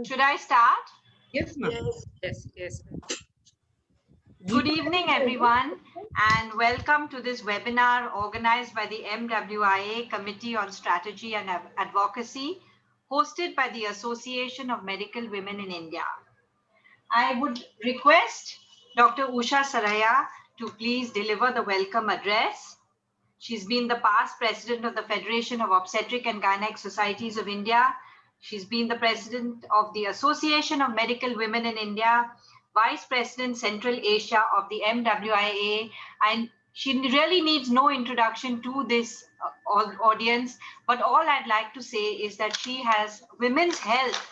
Should I start? Yes, ma'am. Yes. Good evening, everyone, and welcome to this webinar organized by the MWIA Committee on Strategy and Advocacy, hosted by the Association of Medical Women in India. I would request Dr. Usha Saraya to please deliver the welcome address. She's been the past president of the Federation of Obstetric and Gynec Societies of India. She's been the president of the Association of Medical Women in India, vice president Central Asia of the MWIA, and she really needs no introduction to this audience, but all I'd like to say is that she has women's health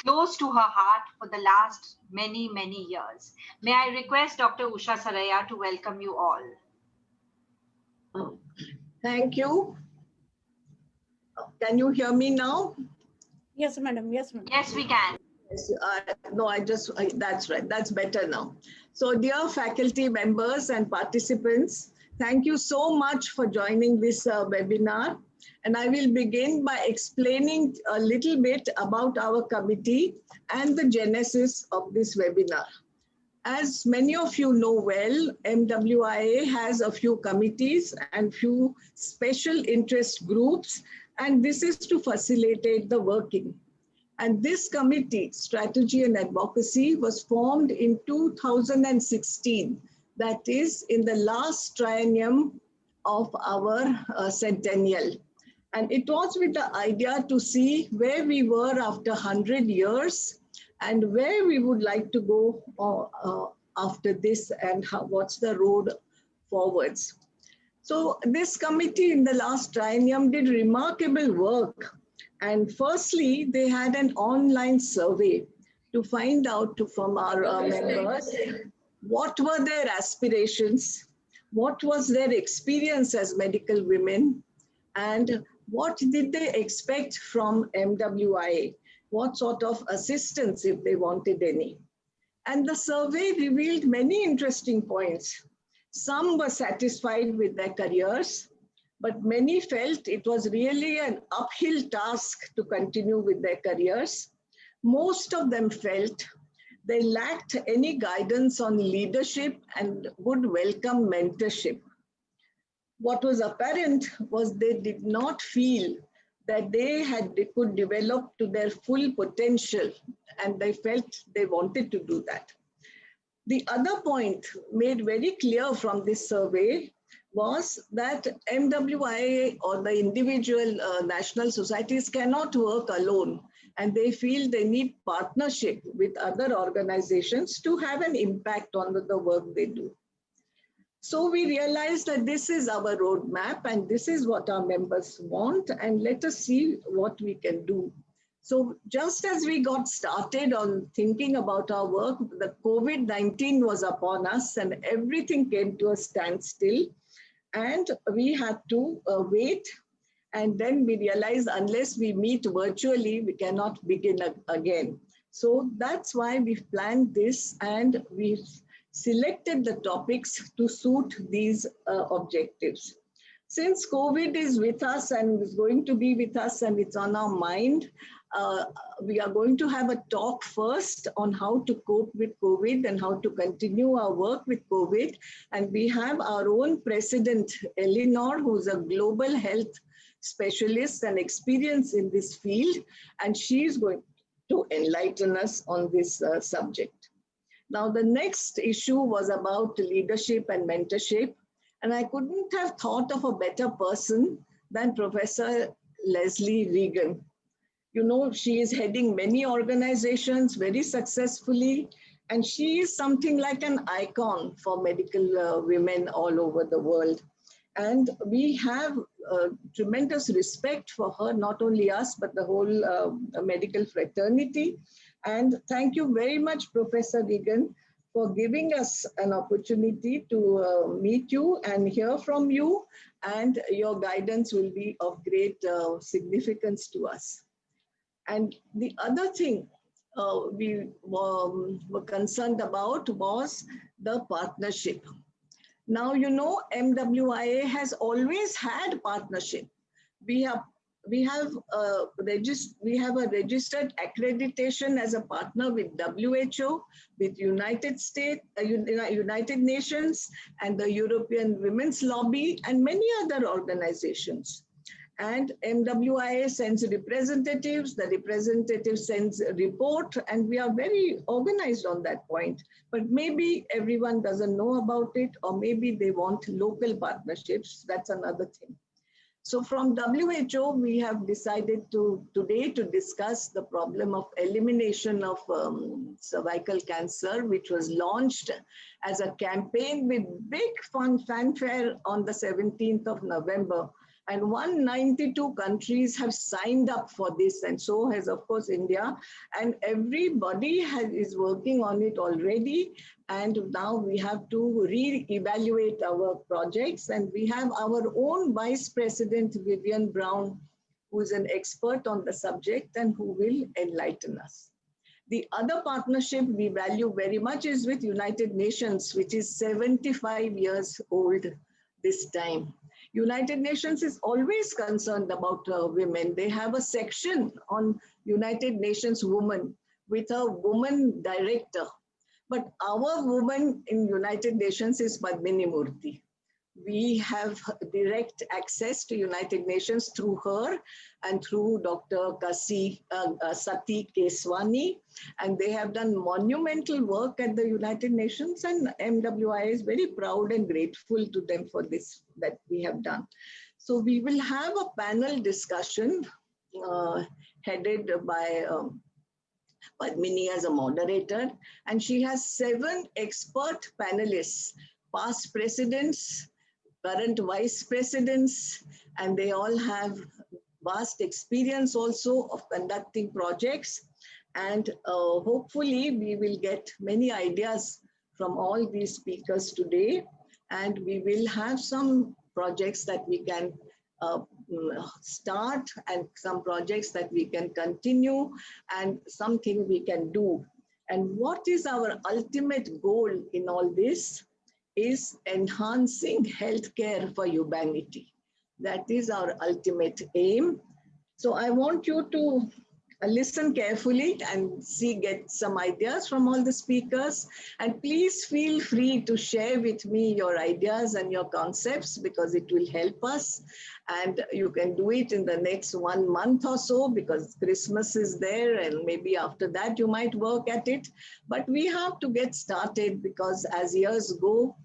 close to her heart for the last many, many years. May I request Dr. Usha Saraya to welcome you all. Thank you. Can you hear me now? Yes, madam. Yes, madam. Yes, we can. Yes, that's right. That's better now. So dear faculty members and participants, thank you so much for joining this webinar. And I will begin by explaining a little bit about our committee and the genesis of this webinar. As many of you know well, MWIA has a few committees and few special interest groups, and this is to facilitate the working. And this committee, Strategy and Advocacy, was formed in 2016, that is in the last triennium of our centennial. And it was with the idea to see where we were after 100 years and where we would like to go after this and what's the road forwards. So this committee in the last triennium did remarkable work. And firstly, they had an online survey to find out from our members what were their aspirations, what was their experience as medical women, and what did they expect from MWIA, what sort of assistance if they wanted any. And the survey revealed many interesting points. Some were satisfied with their careers, but many felt it was really an uphill task to continue with their careers. Most of them felt they lacked any guidance on leadership and would welcome mentorship. What was apparent was they did not feel that they could develop to their full potential, and they felt they wanted to do that. The other point made very clear from this survey was that MWIA or the individual national societies cannot work alone, and they feel they need partnership with other organizations to have an impact on the work they do. So we realized that this is our roadmap and this is what our members want, and let us see what we can do. So just as we got started on thinking about our work, the COVID-19 was upon us and everything came to a standstill, and we had to wait. And then we realized unless we meet virtually, we cannot begin again. So that's why we've planned this, and we've selected the topics to suit these objectives. Since COVID is with us and is going to be with us and it's on our mind, we are going to have a talk first on how to cope with COVID and how to continue our work with COVID. And we have our own president, Eleanor, who's a global health specialist and experience in this field, and she's going to enlighten us on this subject. Now, the next issue was about leadership and mentorship, and I couldn't have thought of a better person than Professor Leslie Regan. You know, she is heading many organizations very successfully, and she is something like an icon for medical women all over the world. And we have tremendous respect for her, not only us, but the whole medical fraternity. And thank you very much, Professor Regan, for giving us an opportunity to meet you and hear from you. And your guidance will be of great significance to us. And the other thing we were concerned about was the partnership. Now, you know, MWIA has always had partnership. We have we have a registered accreditation as a partner with WHO, with United Nations, and the European Women's Lobby, and many other organizations. And MWIA sends representatives, the representative sends a report, and we are very organized on that point. But maybe everyone doesn't know about it, or maybe they want local partnerships. That's another thing. So from WHO, we have decided today to discuss the problem of elimination of cervical cancer, which was launched as a campaign with big fanfare on the 17th of November. And 192 countries have signed up for this, and so has, of course, India. And everybody is working on it already. And now we have to re-evaluate our projects. And we have our own Vice President, Vivian Brown, who is an expert on the subject and who will enlighten us. The other partnership we value very much is with United Nations, which is 75 years old this time. United Nations is always concerned about women. They have a section on United Nations Women with a woman director. But our woman in United Nations is Padmini Murthy. We have direct access to United Nations through her and through Dr. Sati Keswani. And they have done monumental work at the United Nations, and MWI is very proud and grateful to them for this that we have done. So we will have a panel discussion headed by Padmini as a moderator, and she has 7 expert panelists, past presidents, current vice presidents, and they all have vast experience also of conducting projects. And hopefully we will get many ideas from all these speakers today, and we will have some projects that we can start, and some projects that we can continue, and something we can do. And what is our ultimate goal in all this is enhancing healthcare for humanity. That is our ultimate aim. So I want you to listen carefully and get some ideas from all the speakers. And please feel free to share with me your ideas and your concepts, because it will help us. And you can do it in the next 1 month or so, because Christmas is there, and maybe after that you might work at it. But we have to get started, because as years go,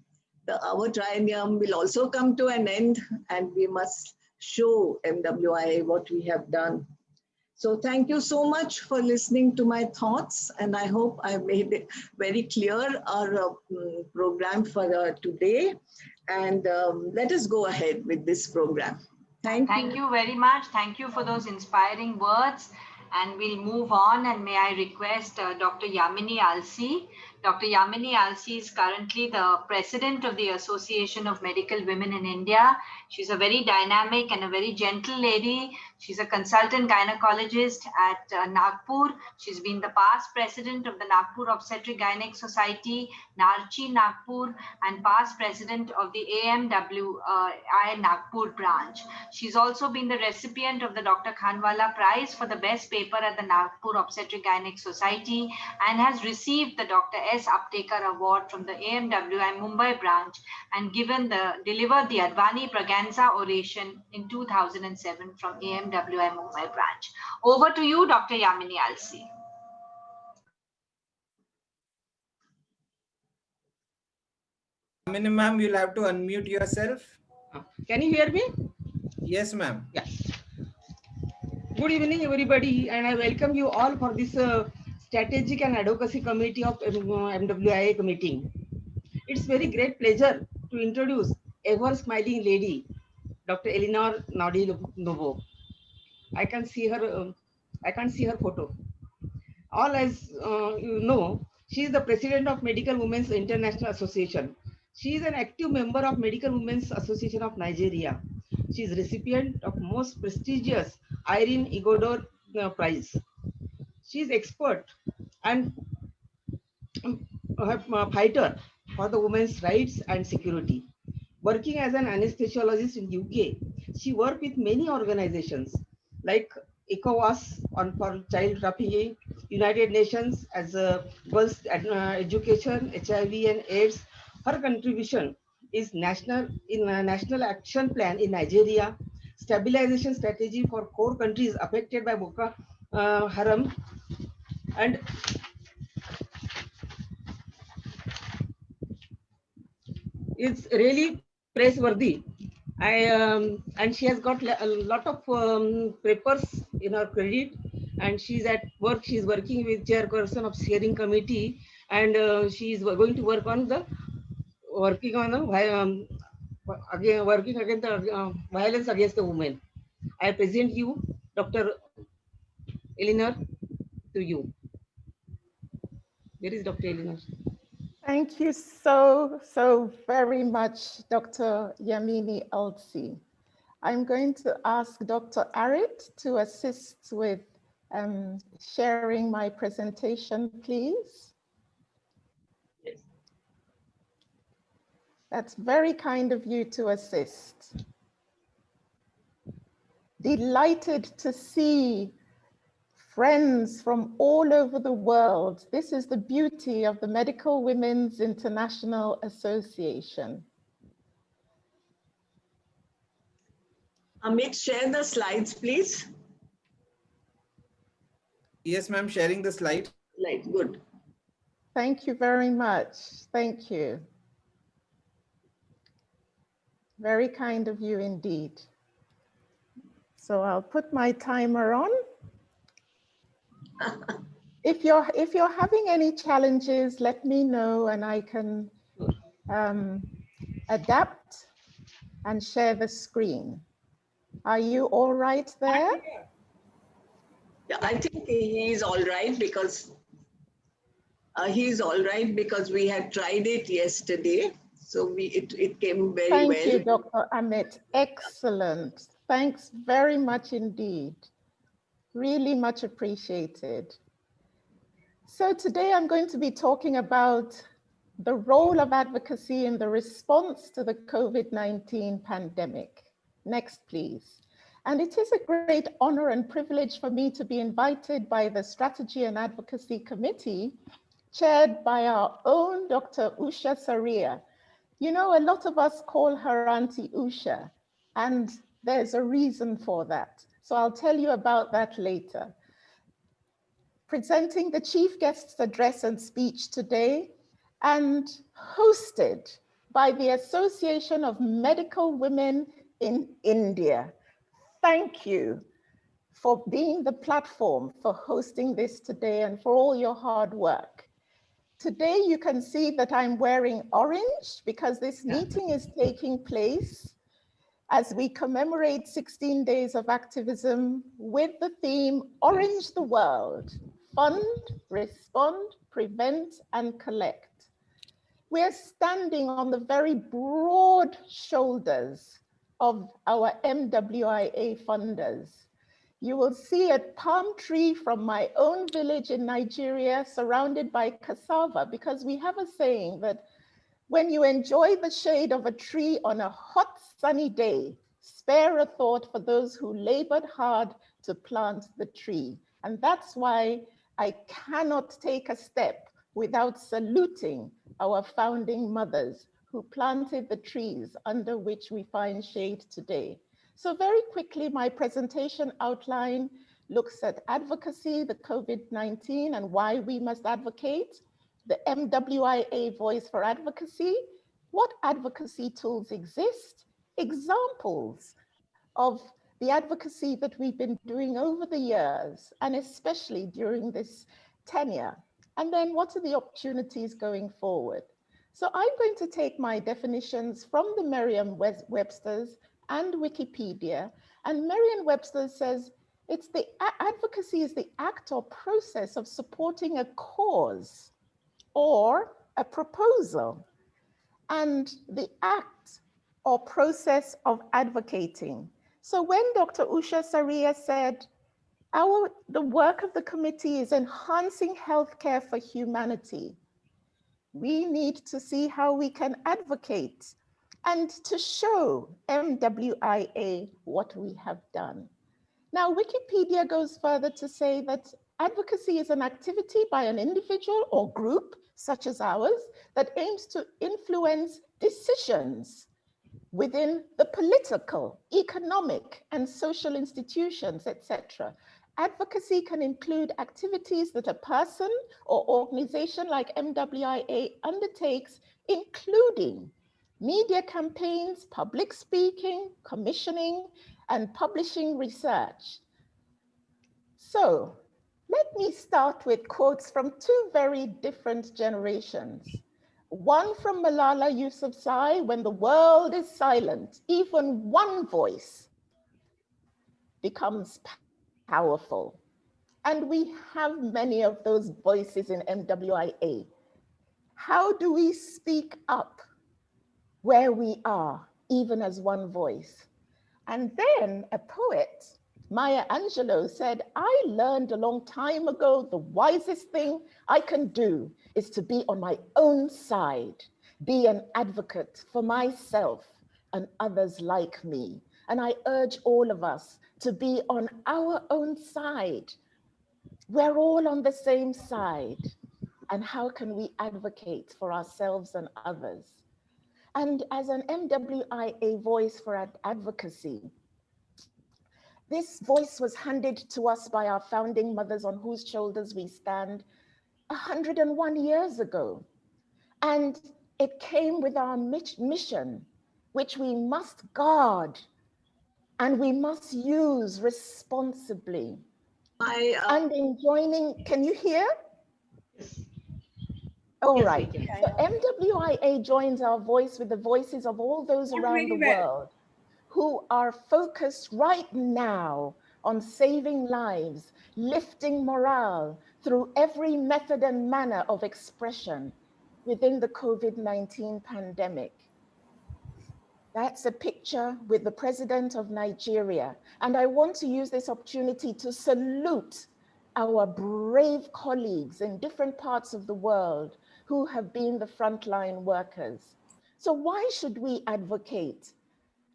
our triennium will also come to an end, and we must show MWI what we have done. So thank you so much for listening to my thoughts, and I hope I made it very clear our program for today. And let us go ahead with this program. Thank you very much. Thank you for those inspiring words. And we'll move on, and may I request Dr. Yamini Alsi. Dr. Yamini Alsi is currently the president of the Association of Medical Women in India. She's a very dynamic and a very gentle lady. She's a consultant gynecologist at Nagpur. She's been the past president of the Nagpur Obstetric Gynec Society, Narchi Nagpur, and past president of the AMWI Nagpur branch. She's also been the recipient of the Dr. Khanwala Prize for the best paper at the Nagpur Obstetric Gynec Society, and has received the Dr. S. Aptekar Award from the AMWI Mumbai branch, and delivered the Advani Praganza Oration in 2007 from AMWI Mumbai branch. Over to you, Dr. Yamini Alsi. Yamini ma'am, you'll have to unmute yourself. Can you hear me? Yes, ma'am. Yeah. Good evening, everybody, and I welcome you all for this Strategic and Advocacy Committee of MWIA meeting. It's very great pleasure to introduce ever smiling lady, Dr. Eleanor Novo. I can see her. I can't see her photo. All as you know, she is the president of Medical Women's International Association. She is an active member of Medical Women's Association of Nigeria. She is recipient of most prestigious Irene Igodor Prize. She is expert and fighter for the women's rights and security. Working as an anesthesiologist in UK, she worked with many organizations like ECOWAS on for child trafficking, United Nations as a girls education, HIV and AIDS. Her contribution is national in a national action plan in Nigeria, stabilization strategy for core countries affected by Boko Haram, and it's really praiseworthy. And she has got a lot of papers in her credit, and she's at work. She's working with chairperson of steering committee, and she is going to work on the working on the again working against the violence against the women. I present you, Dr. Eleanor, to you. Where is Dr. Eleanor? Thank you so very much, Dr. Yamini Alsi. I'm going to ask Dr. Garrett to assist with sharing my presentation, please. Yes. That's very kind of you to assist. Delighted to see friends from all over the world. This is the beauty of the Medical Women's International Association. Amit, share the slides, please. Yes, ma'am. Sharing the slide. Right, good. Thank you very much. Thank you. Very kind of you indeed. So I'll put my timer on. If you're having any challenges, let me know and I can adapt and share the screen. Are you all right there? Yeah, I think he's all right because we had tried it yesterday. So it came very well. Thank you, Dr. Amit. Excellent. Thanks very much indeed. Really much appreciated. So today I'm going to be talking about the role of advocacy in the response to the COVID-19 pandemic. Next, please. And it is a great honor and privilege for me to be invited by the Strategy and Advocacy Committee, chaired by our own Dr. Usha Saria. You know, a lot of us call her Auntie Usha, and there's a reason for that. So I'll tell you about that later. Presenting the chief guest's address and speech today, and hosted by the Association of Medical Women in India. Thank you for being the platform for hosting this today and for all your hard work. Today you can see that I'm wearing orange because this meeting is taking place as we commemorate 16 days of activism with the theme Orange the World, Fund, Respond, Prevent, and Collect. We're standing on the very broad shoulders of our MWIA funders. You will see a palm tree from my own village in Nigeria surrounded by cassava, because we have a saying that when you enjoy the shade of a tree on a hot, sunny day, spare a thought for those who labored hard to plant the tree. And that's why I cannot take a step without saluting our founding mothers who planted the trees under which we find shade today. So very quickly, my presentation outline looks at advocacy, the COVID-19, and why we must advocate, the MWIA Voice for Advocacy, what advocacy tools exist, examples of the advocacy that we've been doing over the years, and especially during this tenure, and then what are the opportunities going forward. So I'm going to take my definitions from the Merriam-Webster's and Wikipedia, and Merriam-Webster says it's the advocacy is the act or process of supporting a cause or a proposal, and the act or process of advocating. So when Dr. Usha Saria said, the work of the committee is enhancing healthcare for humanity, we need to see how we can advocate and to show MWIA what we have done. Now, Wikipedia goes further to say that advocacy is an activity by an individual or group, such as ours, that aims to influence decisions within the political, economic, and social institutions, etc. Advocacy can include activities that a person or organization like MWIA undertakes, including media campaigns, public speaking, commissioning, and publishing research. So let me start with quotes from two very different generations. One from Malala Yousafzai: when the world is silent, even one voice becomes powerful. And we have many of those voices in MWIA. How do we speak up where we are, even as one voice? And then a poet, Maya Angelou, said, I learned a long time ago the wisest thing I can do is to be on my own side, be an advocate for myself and others like me. And I urge all of us to be on our own side. We're all on the same side. And how can we advocate for ourselves and others? And as an MWIA voice for advocacy, this voice was handed to us by our founding mothers on whose shoulders we stand 101 years ago. And it came with our mission, which we must guard and we must use responsibly. And in joining, can you hear? Yes. All Yes, right. So MWIA joins our voice with the voices of all those around the world who are focused right now on saving lives, lifting morale through every method and manner of expression within the COVID-19 pandemic. That's a picture with the president of Nigeria. And I want to use this opportunity to salute our brave colleagues in different parts of the world who have been the frontline workers. So why should we advocate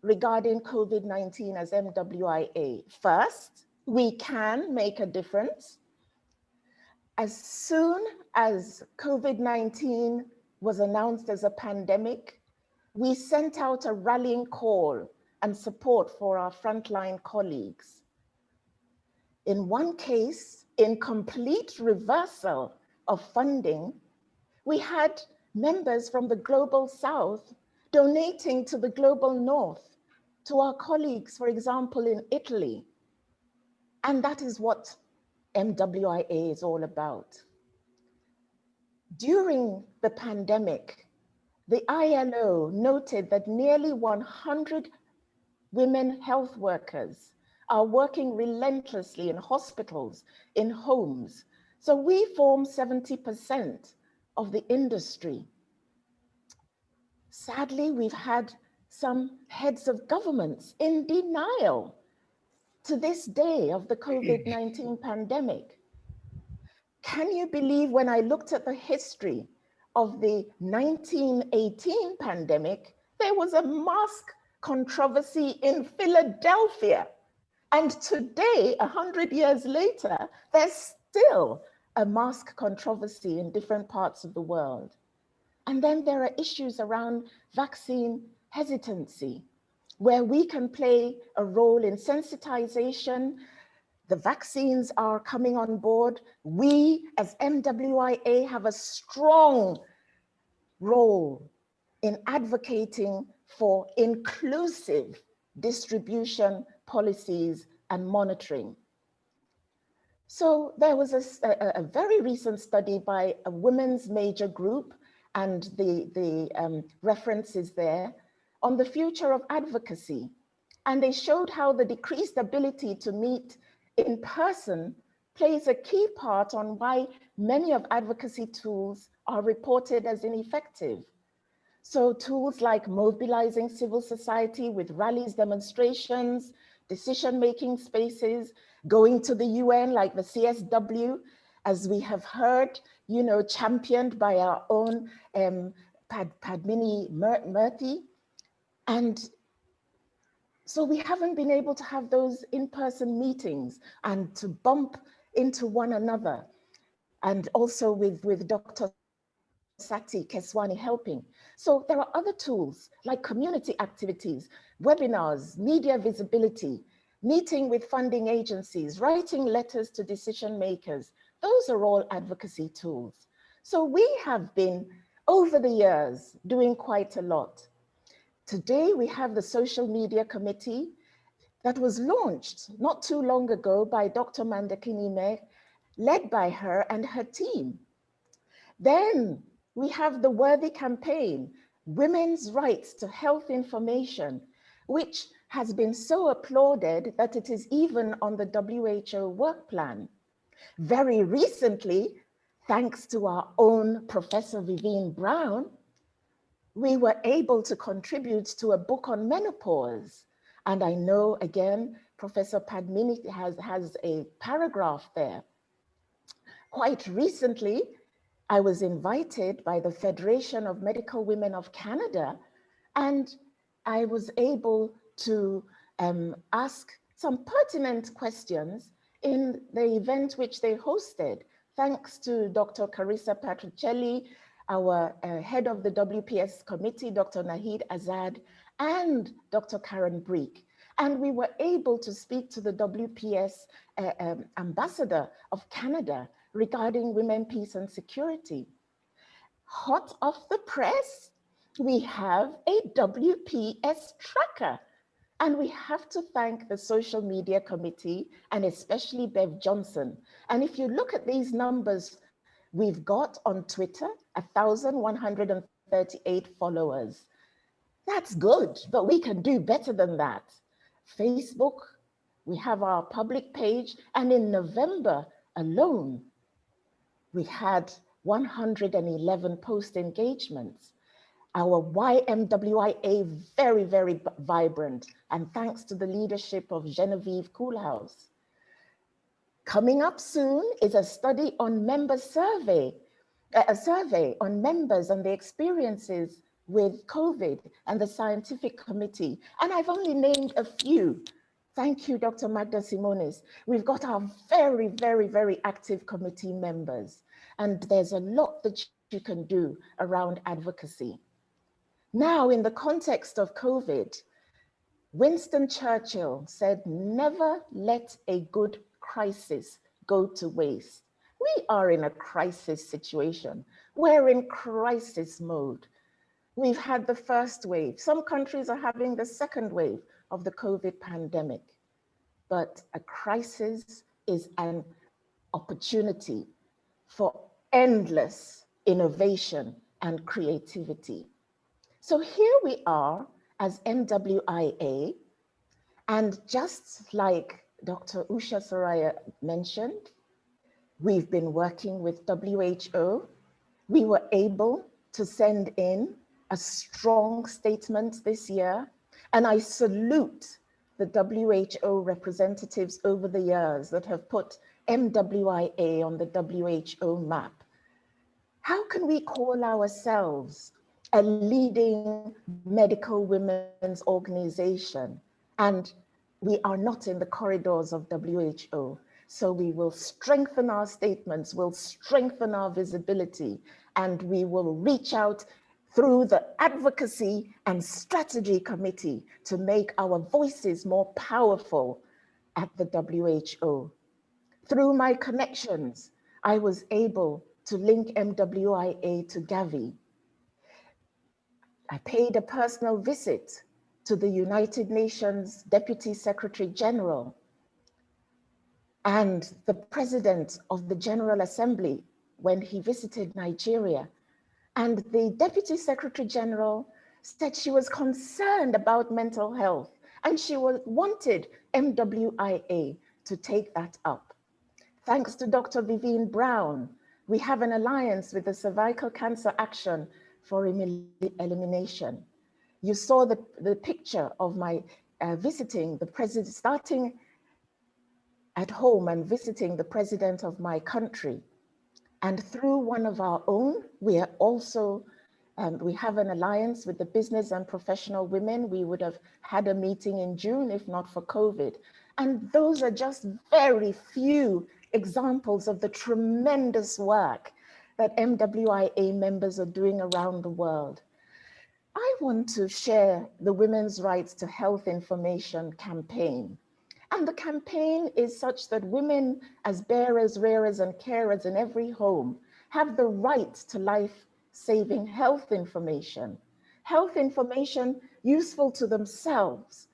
regarding COVID-19 as MWIA? First, we can make a difference. As soon as COVID-19 was announced as a pandemic, we sent out a rallying call and support for our frontline colleagues. In one case, in complete reversal of funding, we had members from the Global South donating to the Global North, to our colleagues, for example, in Italy. And that is what MWIA is all about. During the pandemic, the ILO noted that nearly 100 women health workers are working relentlessly in hospitals, in homes. So we form 70% of the industry. Sadly, we've had some heads of governments in denial to this day of the COVID-19 pandemic. Can you believe when I looked at the history of the 1918 pandemic, there was a mask controversy in Philadelphia. And today, 100 years later, there's still a mask controversy in different parts of the world. And then there are issues around vaccine hesitancy, where we can play a role in sensitization. The vaccines are coming on board. We as MWIA have a strong role in advocating for inclusive distribution policies and monitoring. So there was a very recent study by a women's major group, and the reference is there, on the future of advocacy. And they showed how the decreased ability to meet in person plays a key part on why many of advocacy tools are reported as ineffective. So tools like mobilizing civil society with rallies, demonstrations, decision-making spaces, going to the UN like the CSW, as we have heard, championed by our own Padmini Murthy. And So we haven't been able to have those in-person meetings and to bump into one another. And also with Dr. Sati Keswani helping. So there are other tools like community activities, webinars, media visibility, meeting with funding agencies, writing letters to decision makers. Those are all advocacy tools. So we have been, over the years, doing quite a lot. Today, we have the Social Media Committee that was launched not too long ago by Dr. Mandakinime, led by her and her team. Then we have the Worthy campaign, Women's Rights to Health Information, which has been so applauded that it is even on the WHO work plan. Very recently, thanks to our own Professor Vivian Brown, we were able to contribute to a book on menopause. And I know, again, Professor Padmini has a paragraph there. Quite recently, I was invited by the Federation of Medical Women of Canada, and I was able to ask some pertinent questions in the event which they hosted, thanks to Dr. Carissa Patricelli, our head of the WPS committee, Dr. Nahid Azad, and Dr. Karen Breek. And we were able to speak to the WPS ambassador of Canada regarding women, peace, and security. Hot off the press, we have a WPS tracker. And we have to thank the Social Media Committee and especially Bev Johnson. And if you look at these numbers, we've got on Twitter 1,138 followers. That's good, but we can do better than that. Facebook, we have our public page, and in November alone, we had 111 post engagements. Our YMWIA, very, very vibrant, and thanks to the leadership of Genevieve Coolhouse. Coming up soon is a study on member survey, a survey on members and the experiences with COVID and the scientific committee. And I've only named a few. Thank you, Dr. Magda Simonis. We've got our very, very, very active committee members. And there's a lot that you can do around advocacy. Now, in the context of COVID, Winston Churchill said, never let a good crisis go to waste. We are in a crisis situation. We're in crisis mode. We've had the first wave. Some countries are having the second wave of the COVID pandemic. But a crisis is an opportunity for endless innovation and creativity. So here we are as MWIA, and just like Dr. Usha Soraya mentioned, we've been working with WHO. We were able to send in a strong statement this year, and I salute the WHO representatives over the years that have put MWIA on the WHO map. How can we call ourselves a leading medical women's organization and we are not in the corridors of WHO? So we will strengthen our statements, we'll strengthen our visibility, and we will reach out through the Advocacy and Strategy Committee to make our voices more powerful at the WHO. Through my connections, I was able to link MWIA to Gavi. I paid a personal visit to the United Nations Deputy Secretary General and the President of the General Assembly when he visited Nigeria. And the Deputy Secretary General said she was concerned about mental health and she wanted MWIA to take that up. Thanks to Dr. Vivian Brown, we have an alliance with the Cervical Cancer Action for Elimination. You saw the picture of my visiting the president, starting at home and visiting the president of my country. And through one of our own, we are also We have an alliance with the business and professional women. We would have had a meeting in June if not for COVID. And those are just very few examples of the tremendous work that MWIA members are doing around the world. I want to share the Women's Rights to Health Information campaign. And the campaign is such that women as bearers, rearers, and carers in every home have the right to life-saving health information useful to themselves,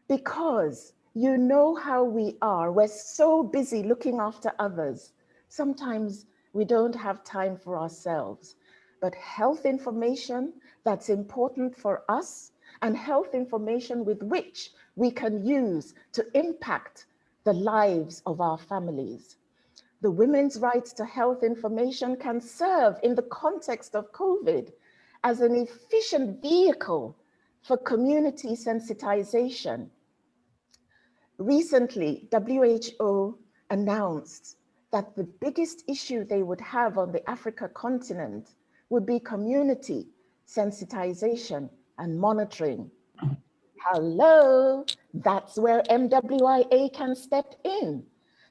because you know how we are. We're so busy looking after others. Sometimes we don't have time for ourselves. But health information that's important for us, and health information with which we can use to impact the lives of our families. The women's rights to health information can serve in the context of COVID as an efficient vehicle for community sensitization. Recently, WHO announced that the biggest issue they would have on the Africa continent would be community sensitization and monitoring. Hello, that's where MWIA can step in.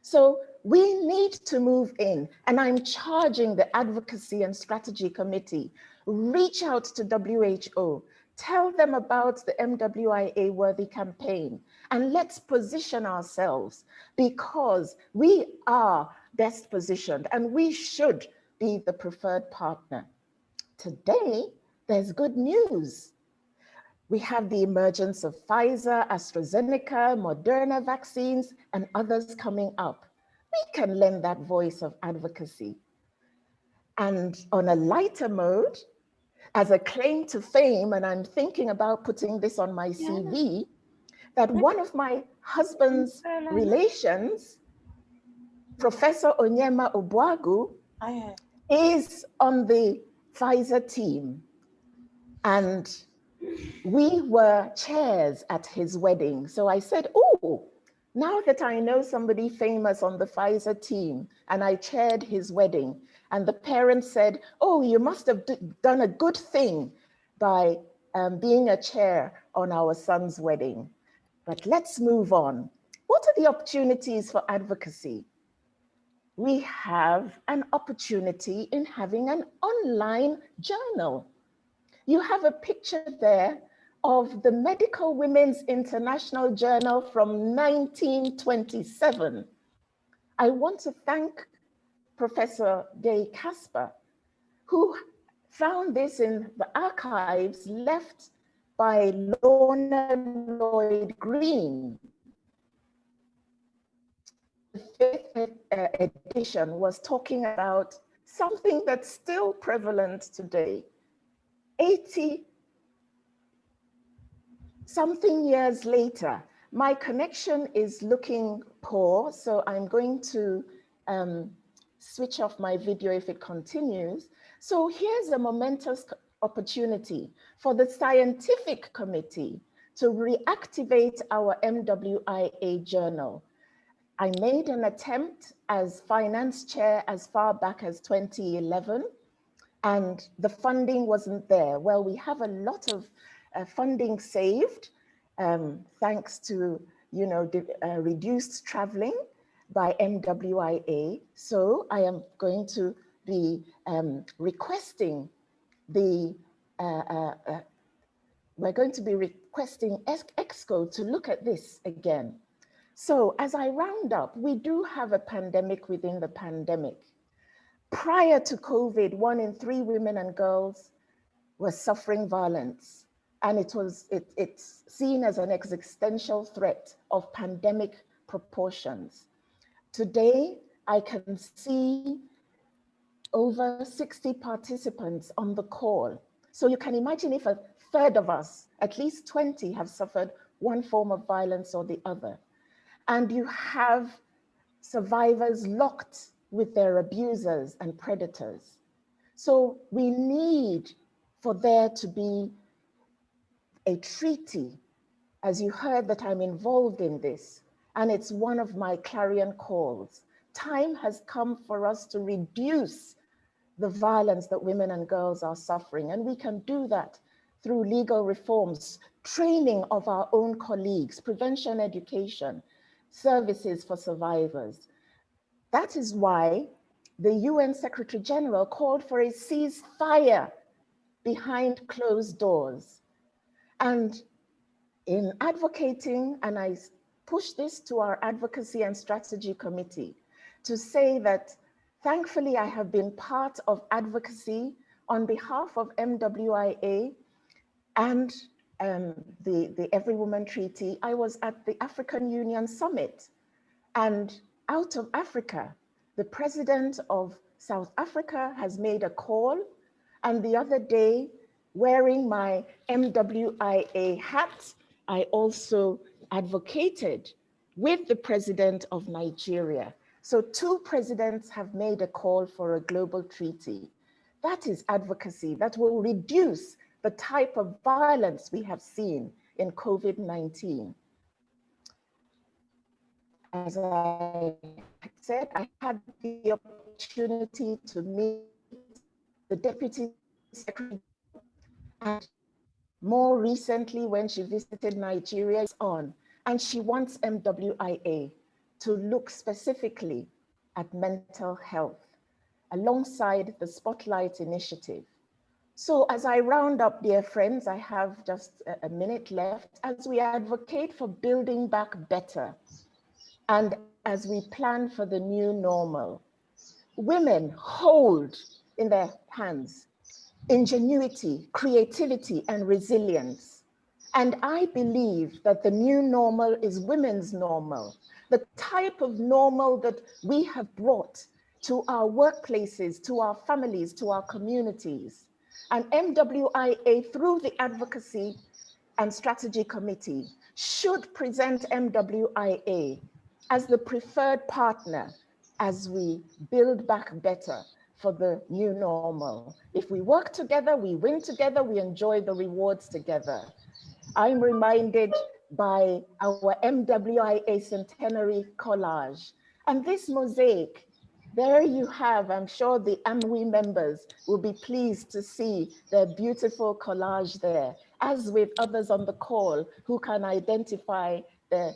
So we need to move in, and I'm charging the Advocacy and Strategy Committee, reach out to WHO, tell them about the MWIA Worthy campaign, and let's position ourselves, because we are best positioned and we should be the preferred partner. Today, there's good news. We have the emergence of Pfizer, AstraZeneca, Moderna vaccines, and others coming up. We can lend that voice of advocacy. And on a lighter mode, as a claim to fame, and I'm thinking about putting this on my CV, that one of my husband's relations, Professor Onyema Obuagu, is on the Pfizer team. And we were chairs at his wedding. So I said, oh, now that I know somebody famous on the Pfizer team, and I chaired his wedding, and the parents said, oh, you must have done a good thing by being a chair on our son's wedding. But let's move on. What are the opportunities for advocacy? We have an opportunity in having an online journal. You have a picture there of the Medical Women's International Journal from 1927. I want to thank Professor Day Casper, who found this in the archives left by Lorna Lloyd Green. The 5th edition was talking about something that's still prevalent today. 80-something years later, my connection is looking poor, so I'm going to switch off my video if it continues. So here's a momentous opportunity for the scientific committee to reactivate our MWIA journal. I made an attempt as finance chair as far back as 2011, and the funding wasn't there. Well, we have a lot of funding saved, thanks to reduced traveling by MWIA. So I am going to be requesting EXCO to look at this again. So as I round up, we do have a pandemic within the pandemic. Prior to COVID, 1 in 3 women and girls were suffering violence, and it's seen as an existential threat of pandemic proportions. Today, I can see over 60 participants on the call. So you can imagine if a third of us, at least 20, have suffered one form of violence or the other. And you have survivors locked with their abusers and predators. So we need for there to be a treaty, as you heard that I'm involved in this, and it's one of my clarion calls. Time has come for us to reduce the violence that women and girls are suffering. And we can do that through legal reforms, training of our own colleagues, prevention education, services for survivors. That is why the UN Secretary General called for a ceasefire behind closed doors. And in advocating, and I push this to our Advocacy and Strategy Committee, to say that thankfully I have been part of advocacy on behalf of MWIA and the Every Woman Treaty. I was at the African Union Summit, and out of Africa, the president of South Africa has made a call, and the other day, wearing my MWIA hat, I also advocated with the president of Nigeria. So 2 presidents have made a call for a global treaty. That is advocacy that will reduce the type of violence we have seen in COVID-19. As I said, I had the opportunity to meet the Deputy Secretary, and more recently when she visited Nigeria, is on, and she wants MWIA to look specifically at mental health alongside the Spotlight Initiative. So as I round up, dear friends, I have just a minute left as we advocate for building back better and as we plan for the new normal. Women hold in their hands ingenuity, creativity, and resilience. And I believe that the new normal is women's normal, the type of normal that we have brought to our workplaces, to our families, to our communities. And MWIA, through the Advocacy and Strategy Committee, should present MWIA as the preferred partner as we build back better for the new normal. If we work together, we win together, we enjoy the rewards together. I'm reminded by our MWIA centenary collage. And this mosaic, there you have, I'm sure the AMWI members will be pleased to see their beautiful collage there, as with others on the call who can identify their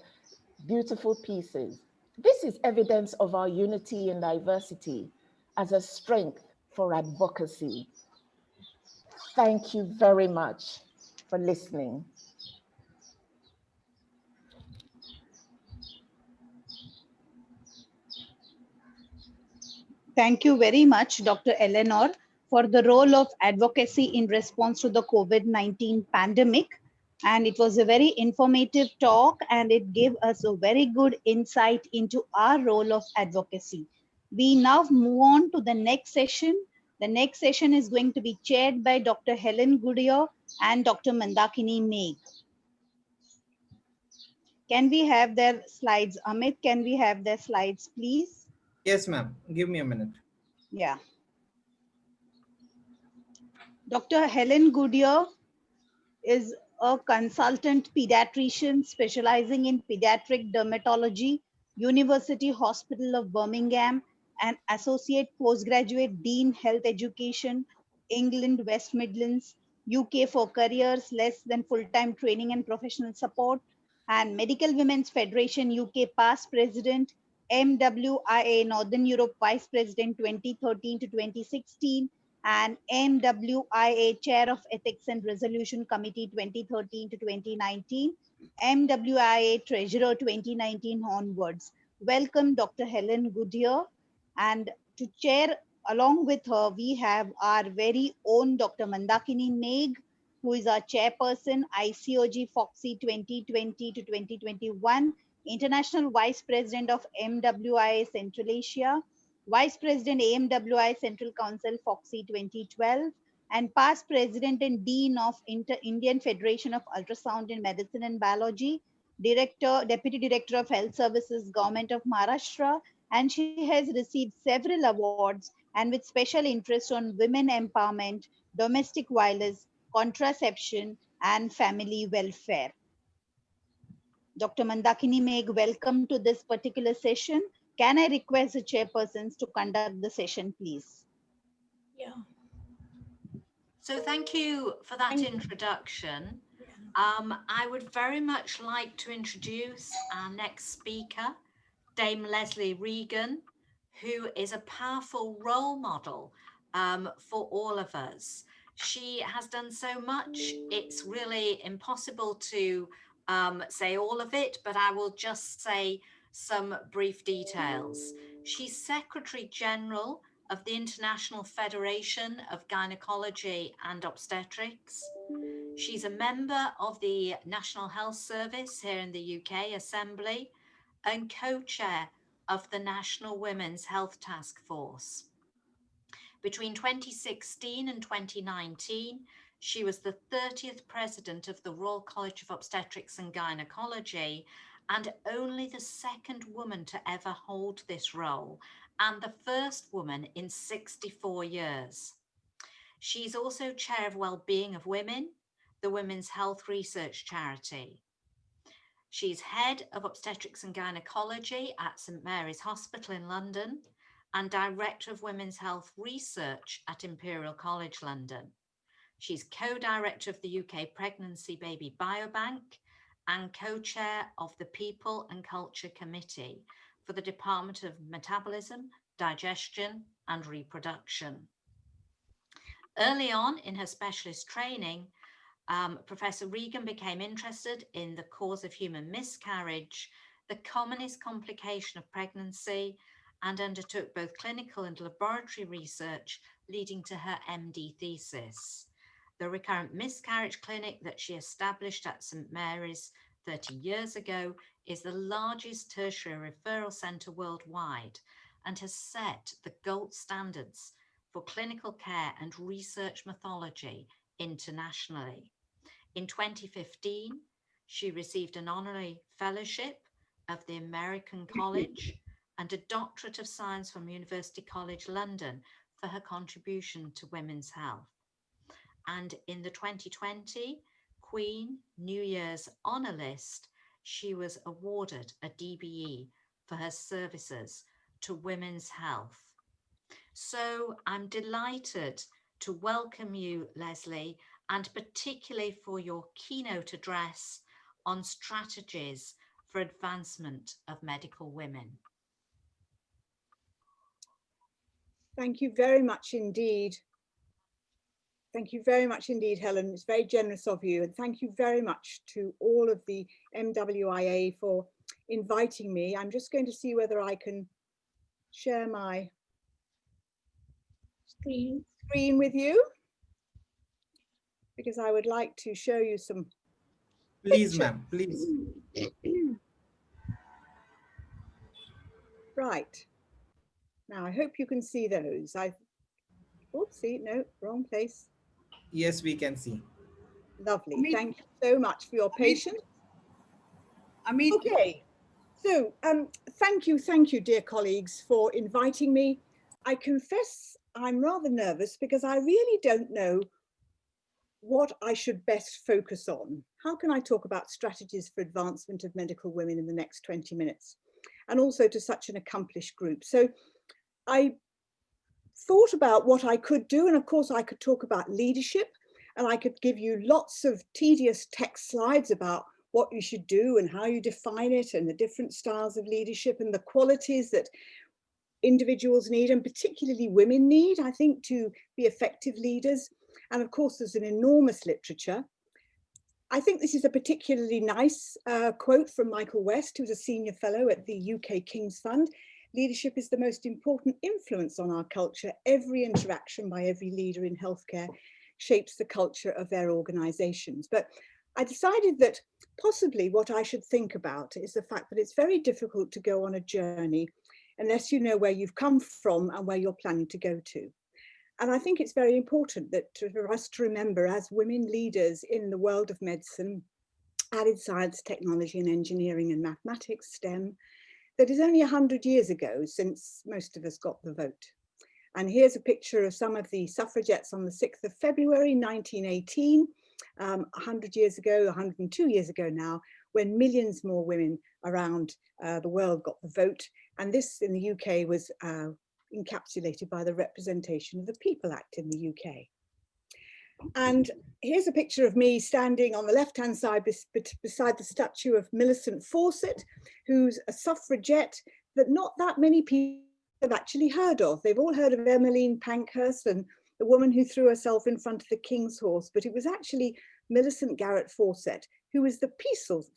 beautiful pieces. This is evidence of our unity and diversity as a strength for advocacy. Thank you very much for listening. Thank you very much, Dr. Eleanor, for the role of advocacy in response to the COVID-19 pandemic. And it was a very informative talk, and it gave us a very good insight into our role of advocacy. We now move on to the next session. The next session is going to be chaired by Dr. Helen Goodyear and Dr. Mandakini Meg. Can we have their slides? Amit, can we have their slides, please? Yes, ma'am. Give me a minute. Yeah. Dr. Helen Goodyear is a consultant pediatrician specializing in pediatric dermatology, University Hospital of Birmingham, and Associate Postgraduate Dean Health Education, England, West Midlands, UK for careers, less than full-time training and professional support, and Medical Women's Federation UK past president, MWIA Northern Europe Vice President 2013 to 2016, and MWIA Chair of Ethics and Resolution Committee 2013 to 2019, MWIA Treasurer 2019 onwards. Welcome, Dr. Helen Goodyear. And to chair along with her, we have our very own Dr. Mandakini Meg, who is our chairperson, ICOG FOXY 2020 to 2021, International Vice President of MWIA Central Asia, Vice President AMWI Central Council FOXY 2012, and past President and Dean of Indian Federation of Ultrasound in Medicine and Biology, Deputy Director of Health Services, Government of Maharashtra, and she has received several awards and with special interest on women empowerment, domestic violence, contraception, and family welfare. Dr. Mandakini Meg, welcome to this particular session. Can I request the chairpersons to conduct the session, please? So thank you for that introduction. I would very much like to introduce our next speaker, Dame Leslie Regan, who is a powerful role model for all of us. She has done so much, it's really impossible to say all of it, but I will just say some brief details. She's Secretary General of the International Federation of Gynecology and Obstetrics. She's a member of the National Health Service here in the UK Assembly and co-chair of the National Women's Health Task Force. Between 2016 and 2019, she was the 30th president of the Royal College of Obstetrics and Gynecology and only the second woman to ever hold this role and the first woman in 64 years. She's also chair of Wellbeing of Women, the Women's Health Research Charity. She's head of obstetrics and gynecology at St Mary's Hospital in London and director of women's health research at Imperial College London. She's co-director of the UK Pregnancy Baby Biobank and co-chair of the People and Culture Committee for the Department of Metabolism, Digestion and Reproduction. Early on in her specialist training, Professor Regan became interested in the cause of human miscarriage, the commonest complication of pregnancy, and undertook both clinical and laboratory research, leading to her MD thesis. The recurrent miscarriage clinic that she established at St Mary's 30 years ago is the largest tertiary referral centre worldwide and has set the gold standards for clinical care and research methodology internationally. In 2015, she received an honorary fellowship of the American College and a doctorate of science from University College London for her contribution to women's health. And in the 2020 Queen New Year's Honour List, she was awarded a DBE for her services to women's health. So I'm delighted to welcome you, Leslie, and particularly for your keynote address on strategies for advancement of medical women. Thank you very much indeed. Thank you very much indeed, Helen. It's very generous of you. And thank you very much to all of the MWIA for inviting me. I'm just going to see whether I can share my screen with you, because I would like to show you some Please, ma'am, please. Right. Now, I hope you can see those. Oopsie, no, wrong place. Yes, we can see. Lovely. Thank you so much for your patience. Okay. So thank you, dear colleagues, for inviting me. I confess I'm rather nervous because I really don't know what I should best focus on. How can I talk about strategies for advancement of medical women in the next 20 minutes? And also to such an accomplished group. So I thought about what I could do, and of course I could talk about leadership, and I could give you lots of tedious text slides about what you should do and how you define it and the different styles of leadership and the qualities that individuals need, and particularly women need, I think, to be effective leaders. And of course, there's an enormous literature. I think this is a particularly nice quote from Michael West, who's a senior fellow at the UK King's Fund. Leadership is the most important influence on our culture. Every interaction by every leader in healthcare shapes the culture of their organizations. But I decided that possibly what I should think about is the fact that it's very difficult to go on a journey unless you know where you've come from and where you're planning to go to. And I think it's very important that for us to remember, as women leaders in the world of medicine, added science, technology and engineering and mathematics, STEM, that is only 100 years ago since most of us got the vote. And here's a picture of some of the suffragettes on the 6th of February, 1918, 100 years ago, 102 years ago now, when millions more women around the world got the vote. And this in the UK was encapsulated by the Representation of the People Act in the UK. And here's a picture of me standing on the left-hand side beside the statue of Millicent Fawcett, who's a suffragette that not that many people have actually heard of. They've all heard of Emmeline Pankhurst and the woman who threw herself in front of the King's horse, but it was actually Millicent Garrett Fawcett, who was the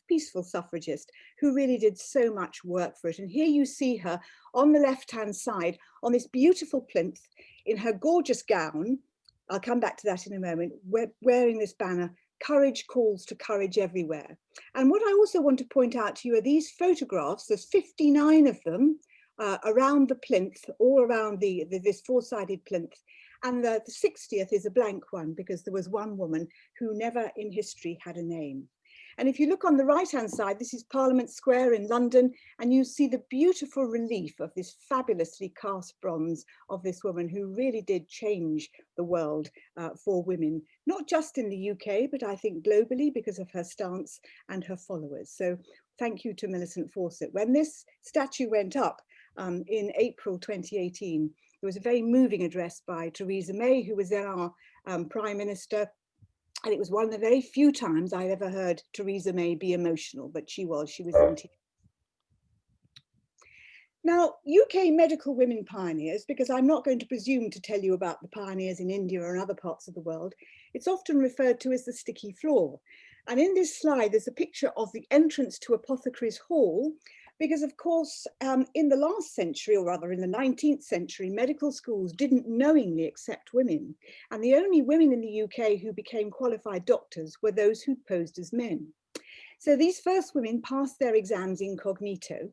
peaceful suffragist who really did so much work for it. And here you see her on the left-hand side on this beautiful plinth in her gorgeous gown. I'll come back to that in a moment, wearing this banner, "Courage calls to courage everywhere." And what I also want to point out to you are these photographs. There's 59 of them around the plinth, all around this four-sided plinth. And the 60th is a blank one because there was one woman who never in history had a name. And if you look on the right-hand side, this is Parliament Square in London, and you see the beautiful relief of this fabulously cast bronze of this woman who really did change the world for women, not just in the UK, but I think globally because of her stance and her followers. So thank you to Millicent Fawcett. When this statue went up in April 2018, there was a very moving address by Theresa May, who was then our Prime Minister. And it was one of the very few times I've ever heard Theresa May be emotional, but she was in tears. Now, UK medical women pioneers, because I'm not going to presume to tell you about the pioneers in India or in other parts of the world, it's often referred to as the sticky floor. And in this slide, there's a picture of the entrance to Apothecaries Hall, because of course, in the last century, or rather in the 19th century, medical schools didn't knowingly accept women. And the only women in the UK who became qualified doctors were those who posed as men. So these first women passed their exams incognito,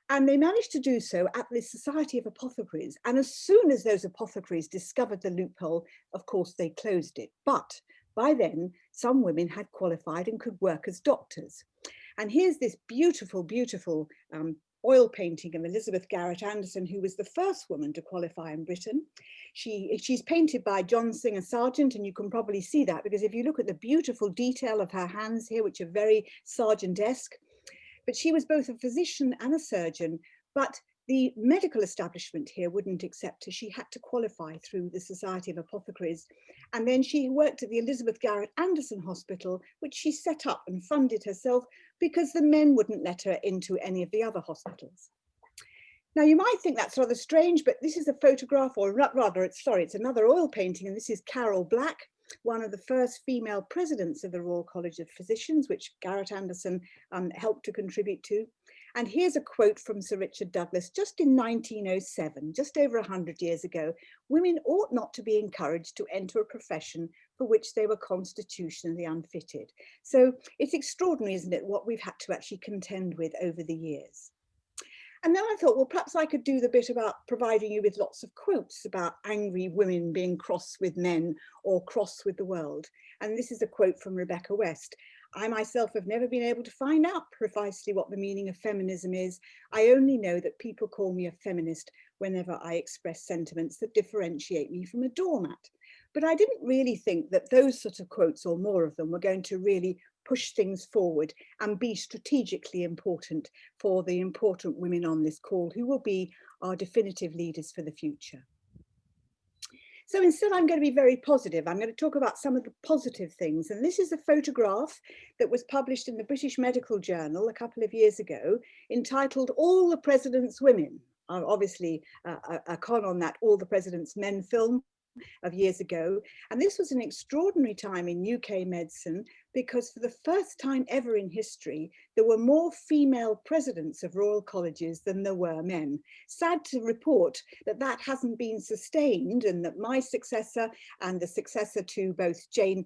and they managed to do so at the Society of Apothecaries. And as soon as those apothecaries discovered the loophole, of course, they closed it. But by then, some women had qualified and could work as doctors. And here's this beautiful, beautiful oil painting of Elizabeth Garrett Anderson, who was the first woman to qualify in Britain. She's painted by John Singer Sargent, and you can probably see that because if you look at the beautiful detail of her hands here, which are very Sargent-esque, but she was both a physician and a surgeon, but the medical establishment here wouldn't accept her. She had to qualify through the Society of Apothecaries. And then she worked at the Elizabeth Garrett Anderson Hospital, which she set up and funded herself because the men wouldn't let her into any of the other hospitals. Now, you might think that's rather strange, but this is a photograph, or rather, it's another oil painting, and this is Carol Black, one of the first female presidents of the Royal College of Physicians, which Garrett Anderson helped to contribute to. And here's a quote from Sir Richard Douglas, just in 1907, just over 100 years ago: "Women ought not to be encouraged to enter a profession for which they were constitutionally unfitted." So it's extraordinary, isn't it, what we've had to actually contend with over the years. And then I thought, well, perhaps I could do the bit about providing you with lots of quotes about angry women being cross with men or cross with the world. And this is a quote from Rebecca West. "I myself have never been able to find out precisely what the meaning of feminism is. I only know that people call me a feminist whenever I express sentiments that differentiate me from a doormat." But I didn't really think that those sort of quotes, or more of them, were going to really push things forward and be strategically important for the important women on this call who will be our definitive leaders for the future. So instead, I'm going to be very positive. I'm going to talk about some of the positive things. And this is a photograph that was published in the British Medical Journal a couple of years ago, entitled "All the President's Women." Obviously, a con on that All the President's Men film of years ago. And this was an extraordinary time in UK medicine because for the first time ever in history, there were more female presidents of royal colleges than there were men. Sad to report that that hasn't been sustained, and that my successor and the successor to both Jane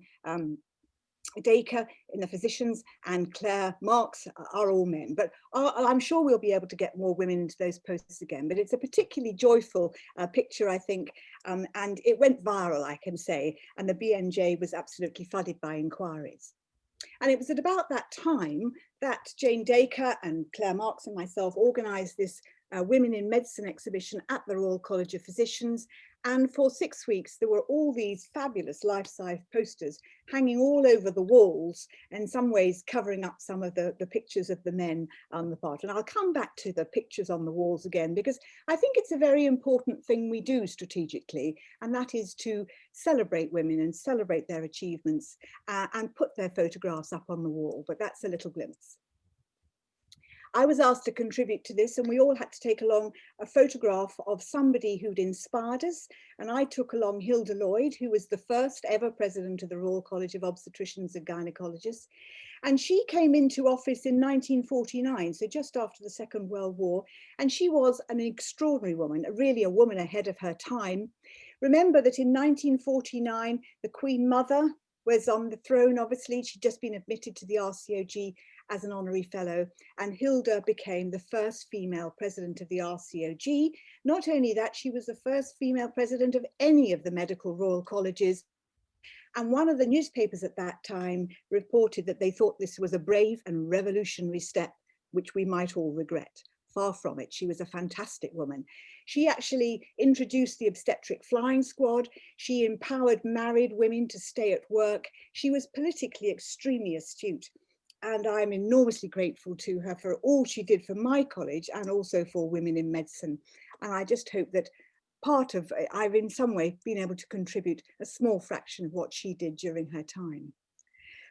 Dacre in the physicians and Claire Marks are all men, but I'm sure we'll be able to get more women into those posts again. But it's a particularly joyful picture, I think, and it went viral, I can say, and the BNJ was absolutely flooded by inquiries. And it was at about that time that Jane Dacre and Claire Marks and myself organised this Women in Medicine exhibition at the Royal College of Physicians. And for 6 weeks, there were all these fabulous life-size posters hanging all over the walls, in some ways covering up some of the pictures of the men on the part. And I'll come back to the pictures on the walls again, because I think it's a very important thing we do strategically, and that is to celebrate women and celebrate their achievements and put their photographs up on the wall. But that's a little glimpse. I was asked to contribute to this, and we all had to take along a photograph of somebody who'd inspired us. And I took along Hilda Lloyd, who was the first ever president of the Royal College of Obstetricians and Gynecologists. And she came into office in 1949, so just after the Second World War. And she was an extraordinary woman, really a woman ahead of her time. Remember that in 1949, the Queen Mother was on the throne, obviously. She'd just been admitted to the RCOG as an honorary fellow, and Hilda became the first female president of the RCOG. Not only that, she was the first female president of any of the medical royal colleges. And one of the newspapers at that time reported that they thought this was a brave and revolutionary step, which we might all regret. Far from it. She was a fantastic woman. She actually introduced the obstetric flying squad. She empowered married women to stay at work. She was politically extremely astute. And I'm enormously grateful to her for all she did for my college and also for women in medicine. And I just hope that I've in some way been able to contribute a small fraction of what she did during her time.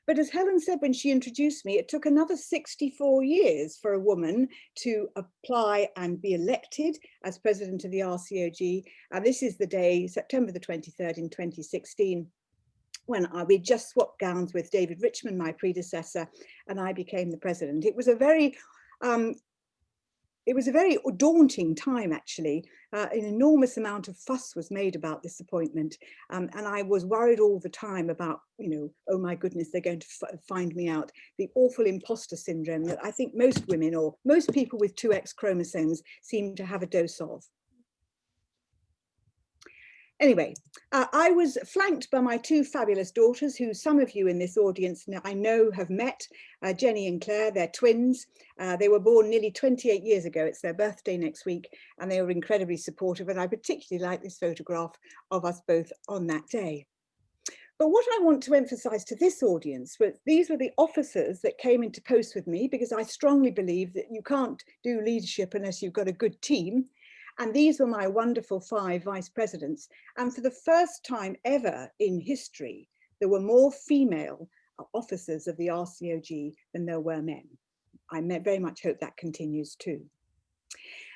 But as Helen said when she introduced me, it took another 64 years for a woman to apply and be elected as president of the RCOG. And this is the day, September the 23rd in 2016. When we just swapped gowns with David Richmond, my predecessor, and I became the president. It was a very daunting time, actually. An enormous amount of fuss was made about this appointment. And I was worried all the time about, oh my goodness, they're going to find me out. The awful imposter syndrome that I think most women or most people with 2X chromosomes seem to have a dose of. Anyway, I was flanked by my two fabulous daughters, who some of you in this audience I know have met, Jenny and Claire. They're twins. They were born nearly 28 years ago. It's their birthday next week, and they were incredibly supportive. And I particularly like this photograph of us both on that day. But what I want to emphasize to this audience was these were the officers that came into post with me, because I strongly believe that you can't do leadership unless you've got a good team. And these were my wonderful 5 vice presidents. And for the first time ever in history, there were more female officers of the RCOG than there were men. I very much hope that continues too.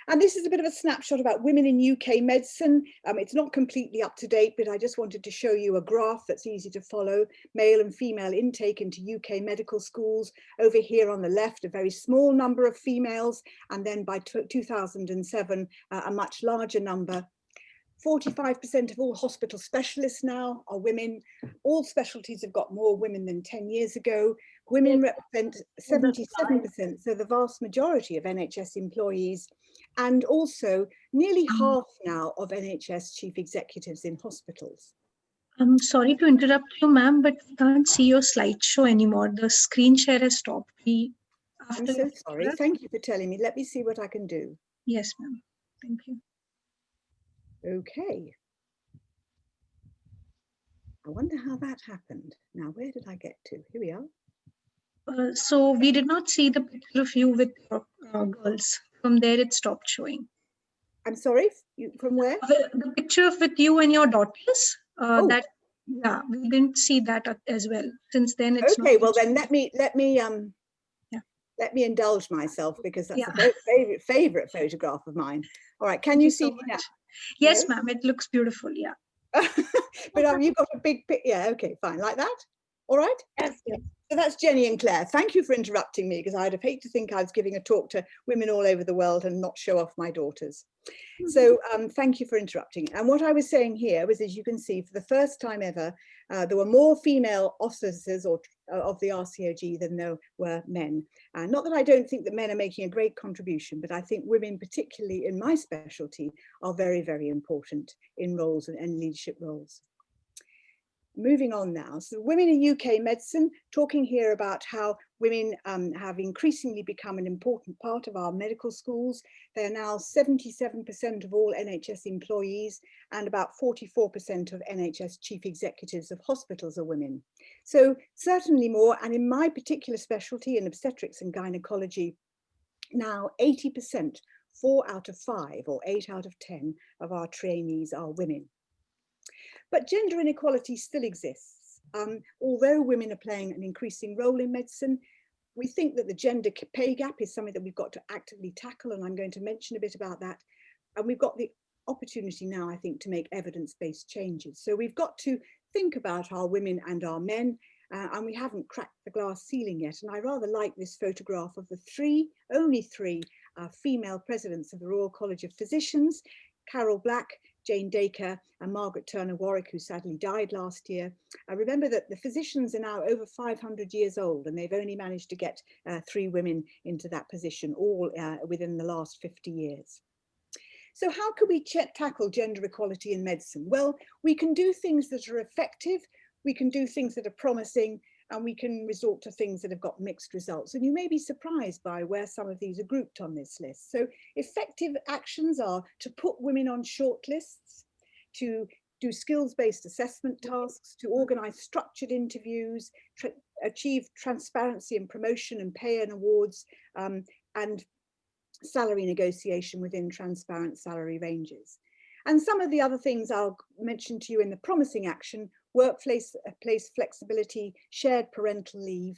And this is a bit of a snapshot about women in UK medicine. It's not completely up to date, but I just wanted to show you a graph that's easy to follow. Male and female intake into UK medical schools. Over here on the left, a very small number of females. And then by 2007, a much larger number. 45% of all hospital specialists now are women. All specialties have got more women than 10 years ago. Women represent 77%, so the vast majority of NHS employees, and also nearly half now of NHS chief executives in hospitals. I'm sorry to interrupt you, ma'am, but we can't see your slideshow anymore. The screen share has stopped. I'm so sorry. Thank you for telling me. Let me see what I can do. Yes, ma'am. Thank you. Okay. I wonder how that happened. Now, where did I get to? Here we are. So we did not see the picture of you with your girls. From there, it stopped showing. I'm sorry, from where? The picture of with you and your daughters. We didn't see that as well. Since then, it's okay. Well, then let me indulge myself, because that's a very favorite photograph of mine. All right, can you see me now? Yes, ma'am. It looks beautiful. Yeah. But you've got a big picture. Yeah. Okay. Fine. Like that. All right. Yes. Yes. So that's Jenny and Claire. Thank you for interrupting me, because I'd have hated to think I was giving a talk to women all over the world and not show off my daughters. So thank you for interrupting. And what I was saying here was, as you can see, for the first time ever, there were more female officers of the RCOG than there were men. Not that I don't think that men are making a great contribution, but I think women, particularly in my specialty, are very, very important in roles and leadership roles. Moving on now, so women in UK medicine, talking here about how Women have increasingly become an important part of our medical schools. They are now 77% of all NHS employees, and about 44% of NHS chief executives of hospitals are women. So certainly more, and in my particular specialty in obstetrics and gynecology, now 80%, 4 out of 5 or 8 out of 10 of our trainees are women. But gender inequality still exists. Although women are playing an increasing role in medicine, we think that the gender pay gap is something that we've got to actively tackle, and I'm going to mention a bit about that. And we've got the opportunity now, I think, to make evidence-based changes. So we've got to think about our women and our men, and we haven't cracked the glass ceiling yet. And I rather like this photograph of the only three female presidents of the Royal College of Physicians, Carol Black, Jane Dacre and Margaret Turner Warwick, who sadly died last year. I remember that the physicians are now over 500 years old, and they've only managed to get 3 women into that position, all within the last 50 years. So how can we tackle gender equality in medicine? Well, we can do things that are effective, we can do things that are promising, and we can resort to things that have got mixed results. And you may be surprised by where some of these are grouped on this list. So effective actions are to put women on shortlists, to do skills-based assessment tasks, to organise structured interviews, achieve transparency and promotion and pay and awards, and salary negotiation within transparent salary ranges. And some of the other things I'll mention to you in the promising action: workplace flexibility, shared parental leave,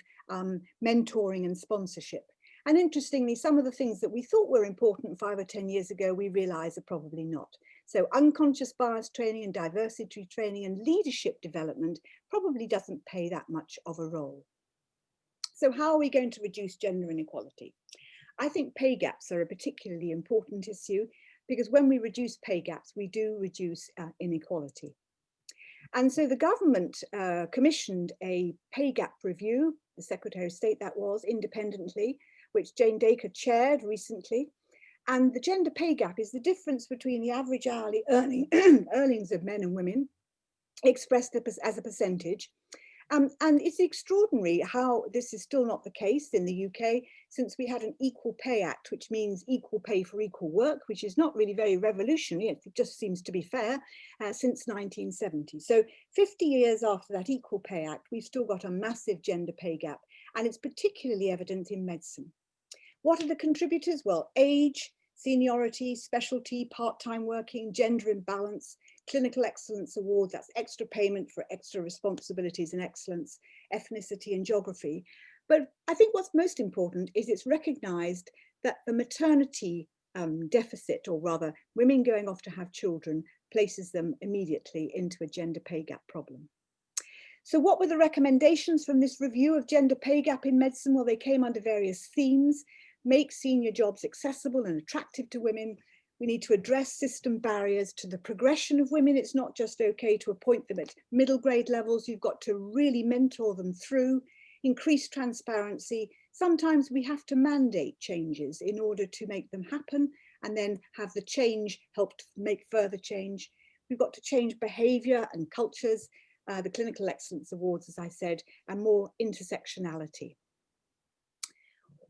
mentoring and sponsorship. And interestingly, some of the things that we thought were important 5 or 10 years ago, we realise are probably not. So unconscious bias training and diversity training and leadership development probably doesn't play that much of a role. So how are we going to reduce gender inequality? I think pay gaps are a particularly important issue, because when we reduce pay gaps, we do reduce inequality. And so the government commissioned a pay gap review, the Secretary of State that was, independently, which Jane Dacre chaired recently. And the gender pay gap is the difference between the average hourly earnings of men and women, expressed as a percentage. And it's extraordinary how this is still not the case in the UK, since we had an Equal Pay Act, which means equal pay for equal work, which is not really very revolutionary. It just seems to be fair, since 1970. So 50 years after that Equal Pay Act, we've still got a massive gender pay gap, and it's particularly evident in medicine. What are the contributors? Well, age, seniority, specialty, part-time working, gender imbalance, clinical excellence awards, that's extra payment for extra responsibilities and excellence, ethnicity and geography. But I think what's most important is it's recognised that the maternity deficit, or rather women going off to have children, places them immediately into a gender pay gap problem. So what were the recommendations from this review of gender pay gap in medicine? Well, they came under various themes: make senior jobs accessible and attractive to women. We need to address system barriers to the progression of women. It's not just okay to appoint them at middle grade levels. You've got to really mentor them through. Increase transparency. Sometimes we have to mandate changes in order to make them happen, and then have the change help to make further change. We've got to change behaviour and cultures, the clinical excellence awards, as I said, and more intersectionality.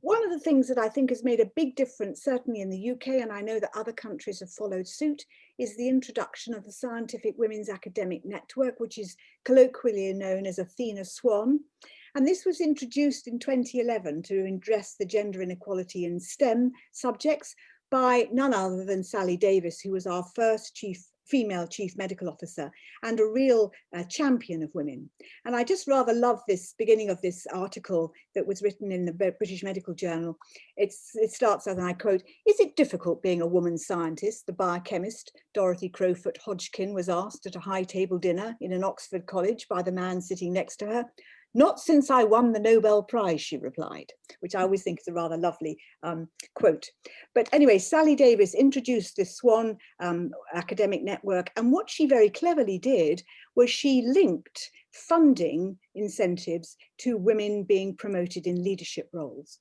One of the things that I think has made a big difference, certainly in the UK, and I know that other countries have followed suit, is the introduction of the Scientific Women's Academic Network, which is colloquially known as Athena Swan. And this was introduced in 2011 to address the gender inequality in STEM subjects by none other than Sally Davis, who was our first female chief medical officer and a real champion of women. And I just rather love this beginning of this article that was written in the British Medical Journal. It starts as, and I quote, "Is it difficult being a woman scientist?" The biochemist Dorothy Crowfoot Hodgkin was asked at a high table dinner in an Oxford college by the man sitting next to her. "Not since I won the Nobel Prize," she replied, which I always think is a rather lovely quote. But anyway, Sally Davis introduced this Swan academic network, and what she very cleverly did was she linked funding incentives to women being promoted in leadership roles.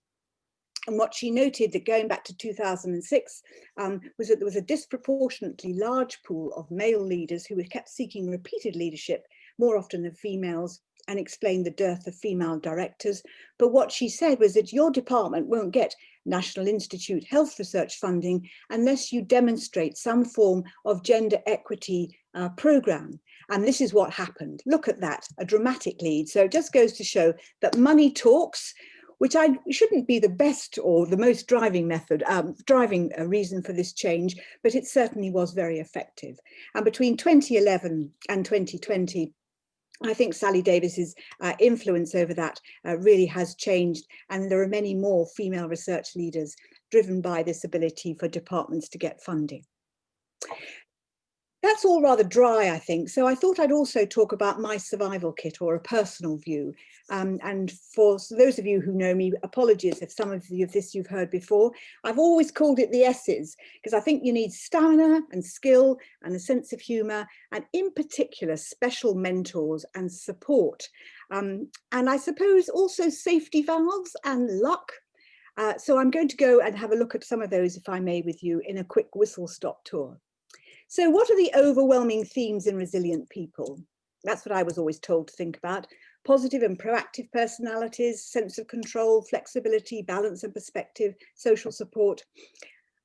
And what she noted, that going back to 2006, was that there was a disproportionately large pool of male leaders who were kept seeking repeated leadership, more often than females, and explained the dearth of female directors. But what she said was that your department won't get National Institute Health Research funding unless you demonstrate some form of gender equity program. And this is what happened. Look at that, a dramatic lead. So it just goes to show that money talks, which shouldn't be the best or the most driving reason for this change, but it certainly was very effective. And between 2011 and 2020, I think Sally Davis's influence over that really has changed, and there are many more female research leaders driven by this ability for departments to get funding. That's all rather dry, I think. So I thought I'd also talk about my survival kit, or a personal view. And for those of you who know me, apologies if some of this you've heard before. I've always called it the S's, because I think you need stamina and skill and a sense of humour, and in particular, special mentors and support. And I suppose also safety valves and luck. So I'm going to go and have a look at some of those, if I may, with you in a quick whistle-stop tour. So what are the overwhelming themes in resilient people? That's what I was always told to think about. Positive and proactive personalities, sense of control, flexibility, balance and perspective, social support.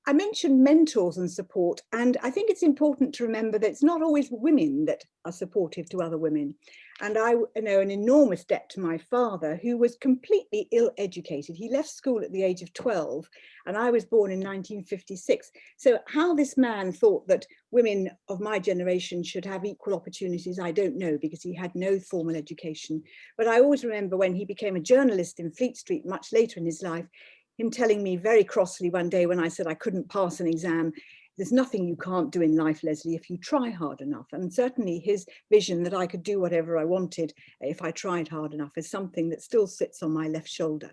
I mentioned mentors and support, and I think it's important to remember that it's not always women that are supportive to other women. And I owe an enormous debt to my father, who was completely ill-educated. He left school at the age of 12, and I was born in 1956. So how this man thought that women of my generation should have equal opportunities, I don't know, because he had no formal education. But I always remember when he became a journalist in Fleet Street much later in his life, him telling me very crossly one day when I said I couldn't pass an exam, there's nothing you can't do in life, Leslie, if you try hard enough. And certainly his vision that I could do whatever I wanted if I tried hard enough is something that still sits on my left shoulder.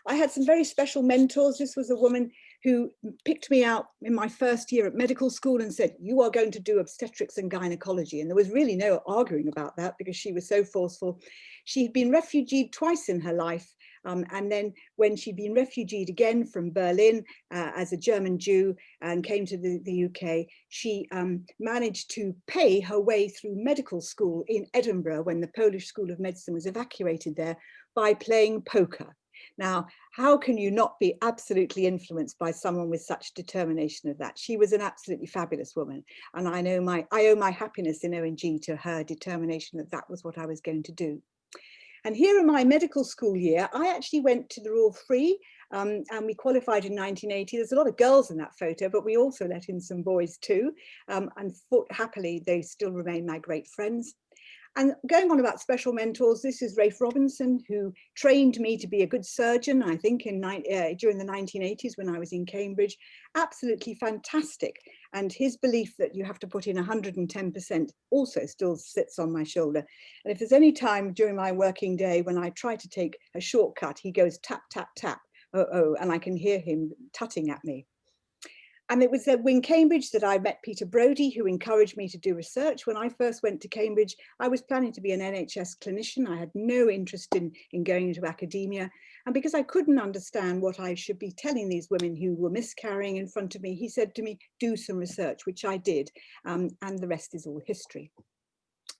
I had some very special mentors. This was a woman who picked me out in my first year at medical school and said, you are going to do obstetrics and gynecology. And there was really no arguing about that because she was so forceful. She'd been refugeed twice in her life. And then when she'd been refugeed again from Berlin as a German Jew and came to the UK, she managed to pay her way through medical school in Edinburgh when the Polish School of Medicine was evacuated there by playing poker. Now, how can you not be absolutely influenced by someone with such determination of that? She was an absolutely fabulous woman. And I owe my happiness in ONG to her determination that that was what I was going to do. And here in my medical school year, I actually went to the Royal Free and we qualified in 1980. There's a lot of girls in that photo, but we also let in some boys too. And happily, they still remain my great friends. And going on about special mentors, this is Rafe Robinson, who trained me to be a good surgeon, I think, during the 1980s when I was in Cambridge. Absolutely fantastic. And his belief that you have to put in 110% also still sits on my shoulder. And if there's any time during my working day when I try to take a shortcut, he goes tap, tap, tap, oh, and I can hear him tutting at me. And it was in Cambridge that I met Peter Brodie, who encouraged me to do research. When I first went to Cambridge, I was planning to be an NHS clinician. I had no interest in going into academia. And because I couldn't understand what I should be telling these women who were miscarrying in front of me, he said to me, do some research, which I did. And the rest is all history.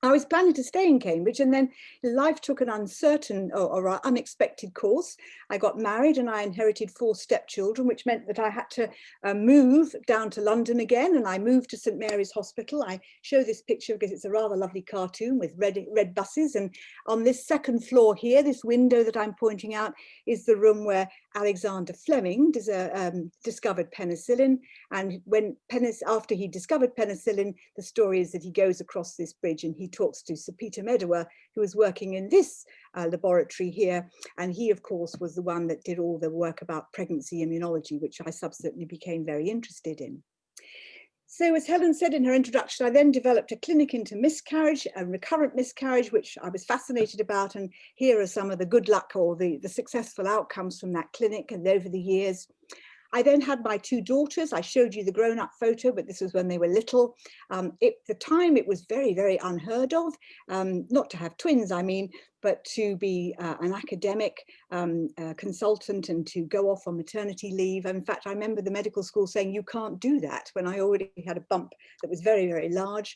I was planning to stay in Cambridge, and then life took an uncertain or unexpected course. I got married and I inherited 4 stepchildren, which meant that I had to move down to London again, and I moved to St Mary's Hospital. I show this picture because it's a rather lovely cartoon with red buses, and on this second floor here, this window that I'm pointing out is the room where Alexander Fleming discovered penicillin. And after he discovered penicillin, the story is that he goes across this bridge and he talks to Sir Peter Medawar, who was working in this laboratory here. And he, of course, was the one that did all the work about pregnancy immunology, which I subsequently became very interested in. So as Helen said in her introduction, I then developed a clinic into miscarriage and recurrent miscarriage, which I was fascinated about. And here are some of the good luck or the successful outcomes from that clinic and over the years. I then had my 2 daughters. I showed you the grown-up photo, but this was when they were little. At the time, it was very, very unheard of, not to have twins, I mean, but to be an academic consultant and to go off on maternity leave. In fact, I remember the medical school saying, you can't do that, when I already had a bump that was very, very large.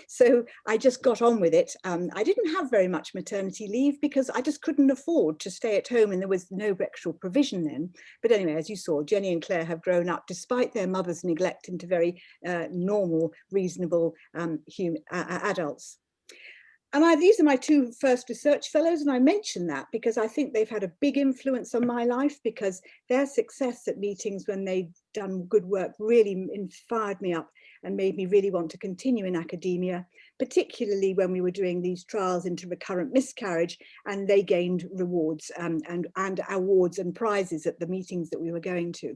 So I just got on with it. I didn't have very much maternity leave because I just couldn't afford to stay at home, and there was no actual provision then. But anyway, as you saw, Jenny and Claire have grown up despite their mother's neglect into very normal, reasonable adults. And these are my two first research fellows, and I mention that because I think they've had a big influence on my life, because their success at meetings when they'd done good work really fired me up and made me really want to continue in academia, particularly when we were doing these trials into recurrent miscarriage, and they gained rewards and awards and prizes at the meetings that we were going to.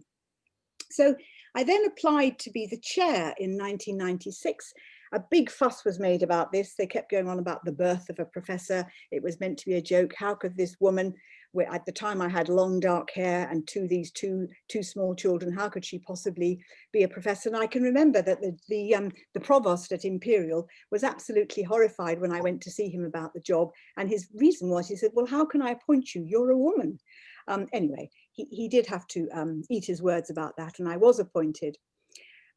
So I then applied to be the chair in 1996. A big fuss was made about this. They kept going on about the birth of a professor. It was meant to be a joke. How could this woman, where at the time I had long dark hair and these two small children, how could she possibly be a professor? And I can remember that the provost at Imperial was absolutely horrified when I went to see him about the job. And his reason was, he said, well, how can I appoint you? You're a woman. Anyway, he did have to eat his words about that, and I was appointed.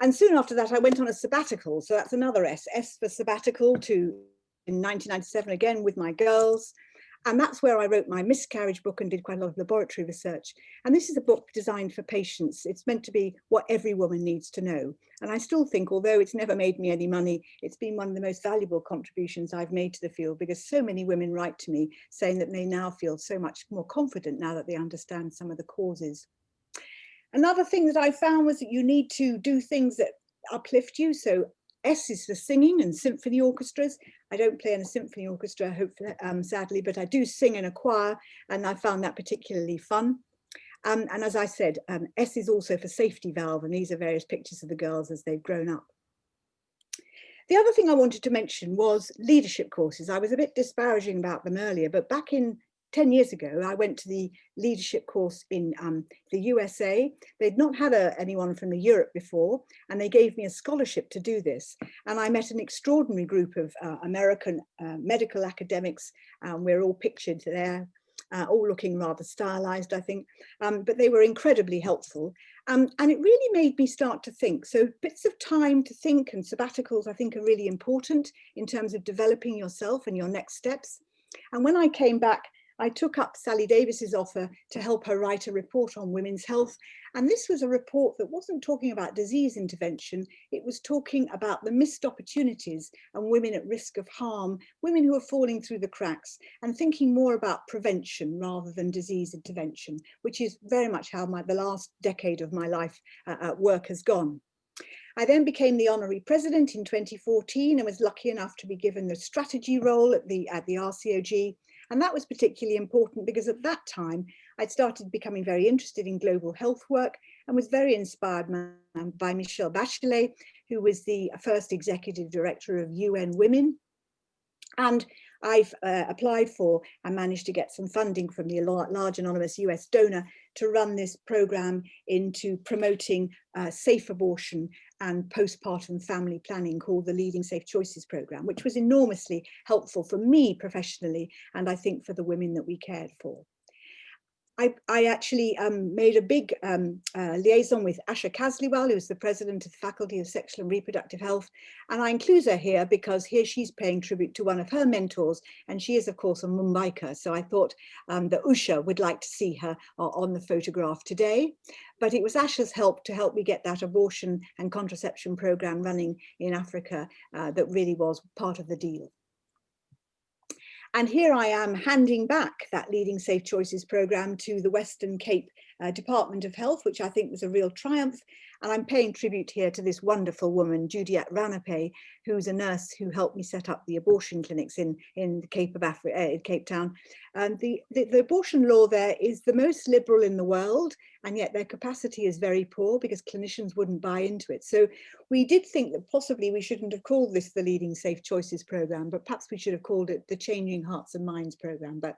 And soon after that, I went on a sabbatical. So that's another S for sabbatical, in 1997, again with my girls. And that's where I wrote my miscarriage book and did quite a lot of laboratory research. And this is a book designed for patients. It's meant to be what every woman needs to know. And I still think, although it's never made me any money, it's been one of the most valuable contributions I've made to the field, because so many women write to me saying that they now feel so much more confident now that they understand some of the causes. Another thing that I found was that you need to do things that uplift you. So S is for singing and symphony orchestras. I don't play in a symphony orchestra, hopefully, sadly, but I do sing in a choir, and I found that particularly fun. And as I said, S is also for safety valve, and these are various pictures of the girls as they've grown up. The other thing I wanted to mention was leadership courses. I was a bit disparaging about them earlier, but back in 10 years ago, I went to the leadership course in the USA. They'd not had anyone from Europe before, and they gave me a scholarship to do this. And I met an extraordinary group of American medical academics. We're all pictured there, all looking rather stylized, I think, but they were incredibly helpful. And it really made me start to think. So bits of time to think and sabbaticals, I think, are really important in terms of developing yourself and your next steps. And when I came back, I took up Sally Davis's offer to help her write a report on women's health. And this was a report that wasn't talking about disease intervention. It was talking about the missed opportunities and women at risk of harm, women who are falling through the cracks, and thinking more about prevention rather than disease intervention, which is very much how the last decade of my life at work has gone. I then became the honorary president in 2014 and was lucky enough to be given the strategy role at the RCOG. And that was particularly important because at that time, I'd started becoming very interested in global health work and was very inspired by Michelle Bachelet, who was the first executive director of UN Women. And I've applied for and managed to get some funding from the large anonymous US donor to run this program into promoting safe abortion and postpartum family planning, called the Leading Safe Choices program, which was enormously helpful for me professionally, and I think for the women that we cared for. I actually made a big liaison with Asha Kasliwal, who is the president of the Faculty of Sexual and Reproductive Health. And I include her here because here she's paying tribute to one of her mentors. And she is, of course, a Mumbaiker. So I thought that Usha would like to see her on the photograph today. But it was Asha's help to help me get that abortion and contraception program running in Africa that really was part of the deal. And here I am handing back that Leading Safe Choices program to the Western Cape Department of Health, which I think was a real triumph. And I'm paying tribute here to this wonderful woman, Judiat Ranape, who's a nurse who helped me set up the abortion clinics in the Cape of Africa, Cape Town. And the abortion law there is the most liberal in the world, and yet their capacity is very poor because clinicians wouldn't buy into it. So we did think that possibly we shouldn't have called this the Leading Safe Choices program, but perhaps we should have called it the Changing Hearts and Minds program. But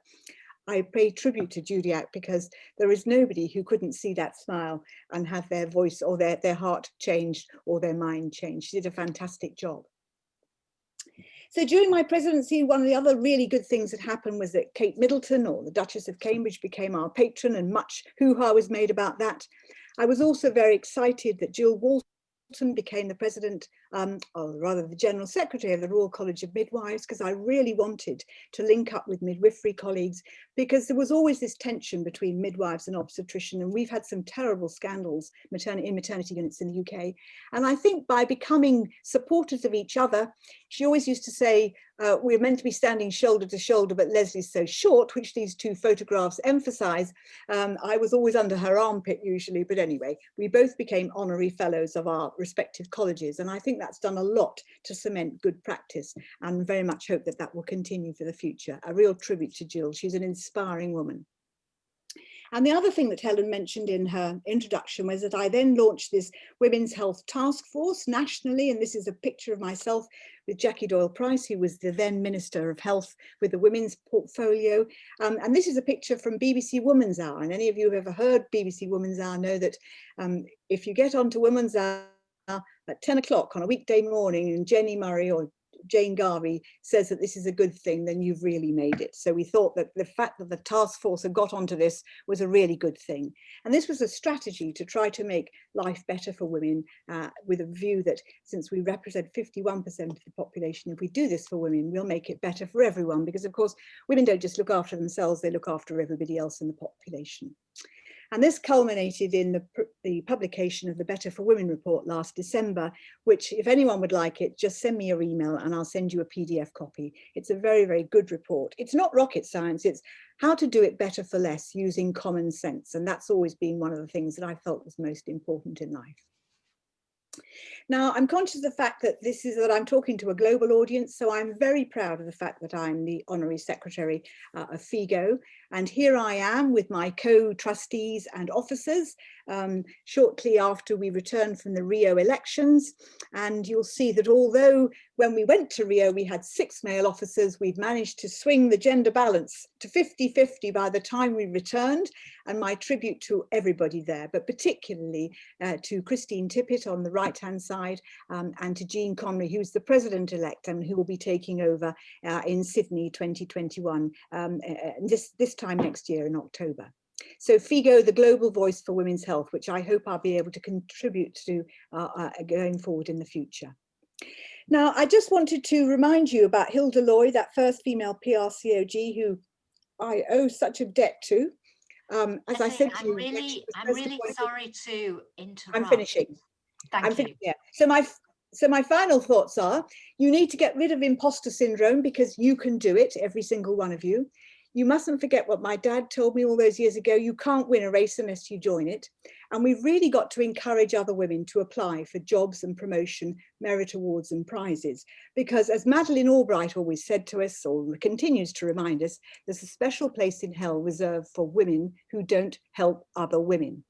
I pay tribute to Judiat because there is nobody who couldn't see that smile and have their voice or their heart changed or their mind changed. She did a fantastic job. So during my presidency, one of the other really good things that happened was that Kate Middleton, or the Duchess of Cambridge, became our patron, and much hoo-ha was made about that. I was also very excited that Jill Walton became the president, or rather the general secretary of the Royal College of Midwives, because I really wanted to link up with midwifery colleagues, because there was always this tension between midwives and obstetrician, and we've had some terrible scandals in maternity units in the UK. And I think by becoming supporters of each other, she always used to say, we're meant to be standing shoulder to shoulder, but Leslie's so short, which these two photographs emphasize. I was always under her armpit usually, but anyway, we both became honorary fellows of our respective colleges. And I think that's done a lot to cement good practice, and very much hope that that will continue for the future. A real tribute to Jill. She's an inspiring woman. And the other thing that Helen mentioned in her introduction was that I then launched this Women's Health Task Force nationally. And this is a picture of myself with Jackie Doyle-Price, who was the then Minister of Health with the women's portfolio. And this is a picture from BBC Women's Hour. And any of you who have ever heard BBC Women's Hour know that if you get onto Women's Hour at 10 o'clock on a weekday morning and Jenny Murray or Jane Garvey says that this is a good thing, then you've really made it. So we thought that the fact that the task force had got onto this was a really good thing. And this was a strategy to try to make life better for women, with a view that since we represent 51% of the population, if we do this for women, we'll make it better for everyone, because of course, women don't just look after themselves, they look after everybody else in the population. And this culminated in the publication of the Better for Women report last December, which if anyone would like it, just send me your email and I'll send you a PDF copy. It's a very, very good report. It's not rocket science, it's how to do it better for less using common sense. And that's always been one of the things that I felt was most important in life. Now, I'm conscious of the fact that I'm talking to a global audience, so I'm very proud of the fact that I'm the Honorary Secretary of FIGO. And here I am with my co-trustees and officers shortly after we returned from the Rio elections. And you'll see that although when we went to Rio, we had 6 male officers, we've managed to swing the gender balance to 50-50 by the time we returned. And my tribute to everybody there, but particularly to Christine Tippett on the right-hand side, and to Jean Connery, who's the president-elect and who will be taking over in Sydney 2021, this time next year in October. So FIGO, the global voice for women's health, which I hope I'll be able to contribute to going forward in the future. Now, I just wanted to remind you about Hilda Lloyd, that first female PRCOG who I owe such a debt to. As I said to you, I'm really sorry to interrupt. I'm finishing. Thank you. Yeah. So my final thoughts are, you need to get rid of imposter syndrome, because you can do it, every single one of you. You mustn't forget what my dad told me all those years ago, you can't win a race unless you join it. And we've really got to encourage other women to apply for jobs and promotion, merit awards and prizes. Because as Madeleine Albright always said to us, or continues to remind us, there's a special place in hell reserved for women who don't help other women.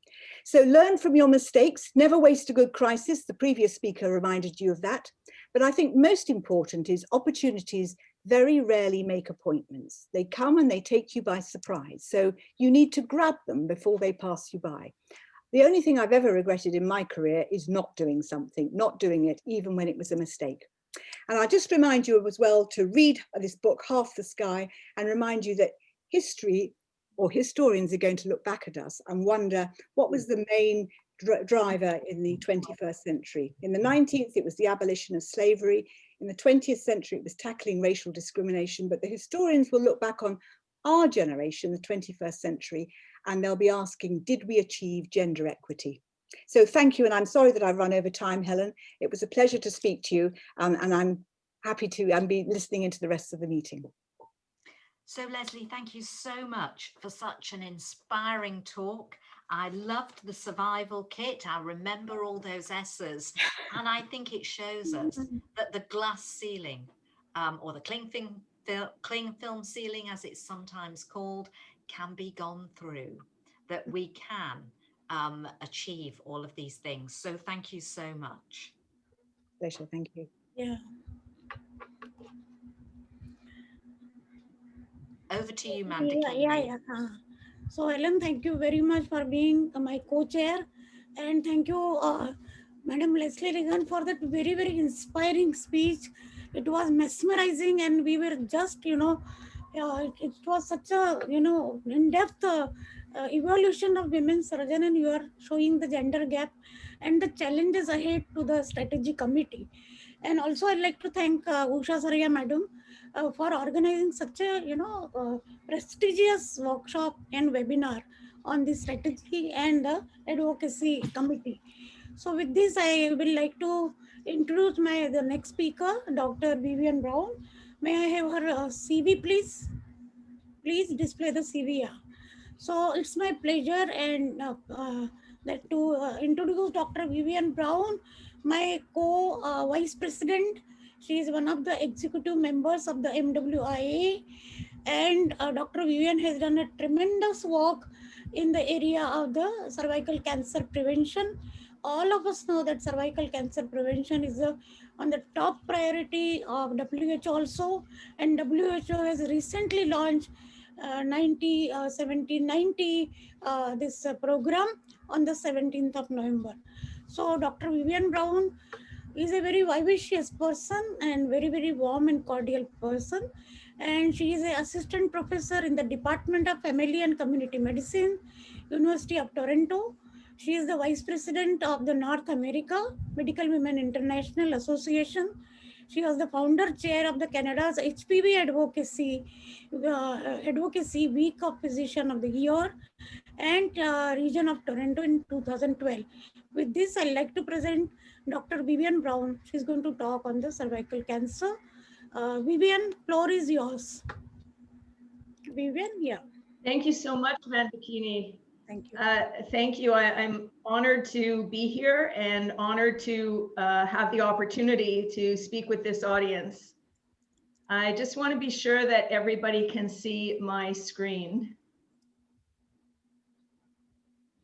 So learn from your mistakes, never waste a good crisis. The previous speaker reminded you of that. But I think most important is opportunities very rarely make appointments. They come and they take you by surprise. So you need to grab them before they pass you by. The only thing I've ever regretted in my career is not doing something, not doing it, even when it was a mistake. And I just remind you as well to read this book, Half the Sky, and remind you that history or historians are going to look back at us and wonder what was the main driver in the 21st century. In the 19th, it was the abolition of slavery. In the 20th century, it was tackling racial discrimination. But the historians will look back on our generation, the 21st century, and they'll be asking, did we achieve gender equity? So thank you, and I'm sorry that I've run over time, Helen. It was a pleasure to speak to you, and I'm happy to be listening into the rest of the meeting. So Leslie, thank you so much for such an inspiring talk. I loved the survival kit. I remember all those S's, and I think it shows us that the glass ceiling, or the cling film ceiling, as it's sometimes called, can be gone through, that we can achieve all of these things. So thank you so much. Pleasure, thank you. Yeah. Over to you, Manda. Yeah. So Helen, thank you very much for being my co-chair, and thank you, Madam Leslie Regan, for that very, very inspiring speech. It was mesmerizing, and we were just, it was such a, in-depth evolution of women's surgeon, and you are showing the gender gap and the challenges ahead to the strategy committee. And also I'd like to thank Usha Sarya madam for organizing such a, prestigious workshop and webinar on the strategy and the advocacy committee. So with this, I will like to introduce the next speaker, Dr. Vivian Brown. May I have her CV, please? Please display the CV. Yeah. So it's my pleasure and that to introduce Dr. Vivian Brown, my co-vice president. She is one of the executive members of the MWIA, and Dr. Vivian has done a tremendous work in the area of the cervical cancer prevention. All of us know that cervical cancer prevention is on the top priority of WHO also, and WHO has recently launched 1790 this program on the 17th of November. So Dr. Vivian Brown is a very vivacious person and very, very warm and cordial person. And she is an assistant professor in the Department of Family and Community Medicine, University of Toronto. She is the vice president of the North America Medical Women International Association. She was the founder chair of the Canada's HPV Advocacy Week of Physician of the Year and region of Toronto in 2012. With this, I'd like to present Dr. Vivian Brown. She's going to talk on the cervical cancer. Vivian, floor is yours. Vivian, yeah. Thank you so much, Madam Bikini. Thank you. Thank you. I'm honored to be here and honored to have the opportunity to speak with this audience. I just want to be sure that everybody can see my screen.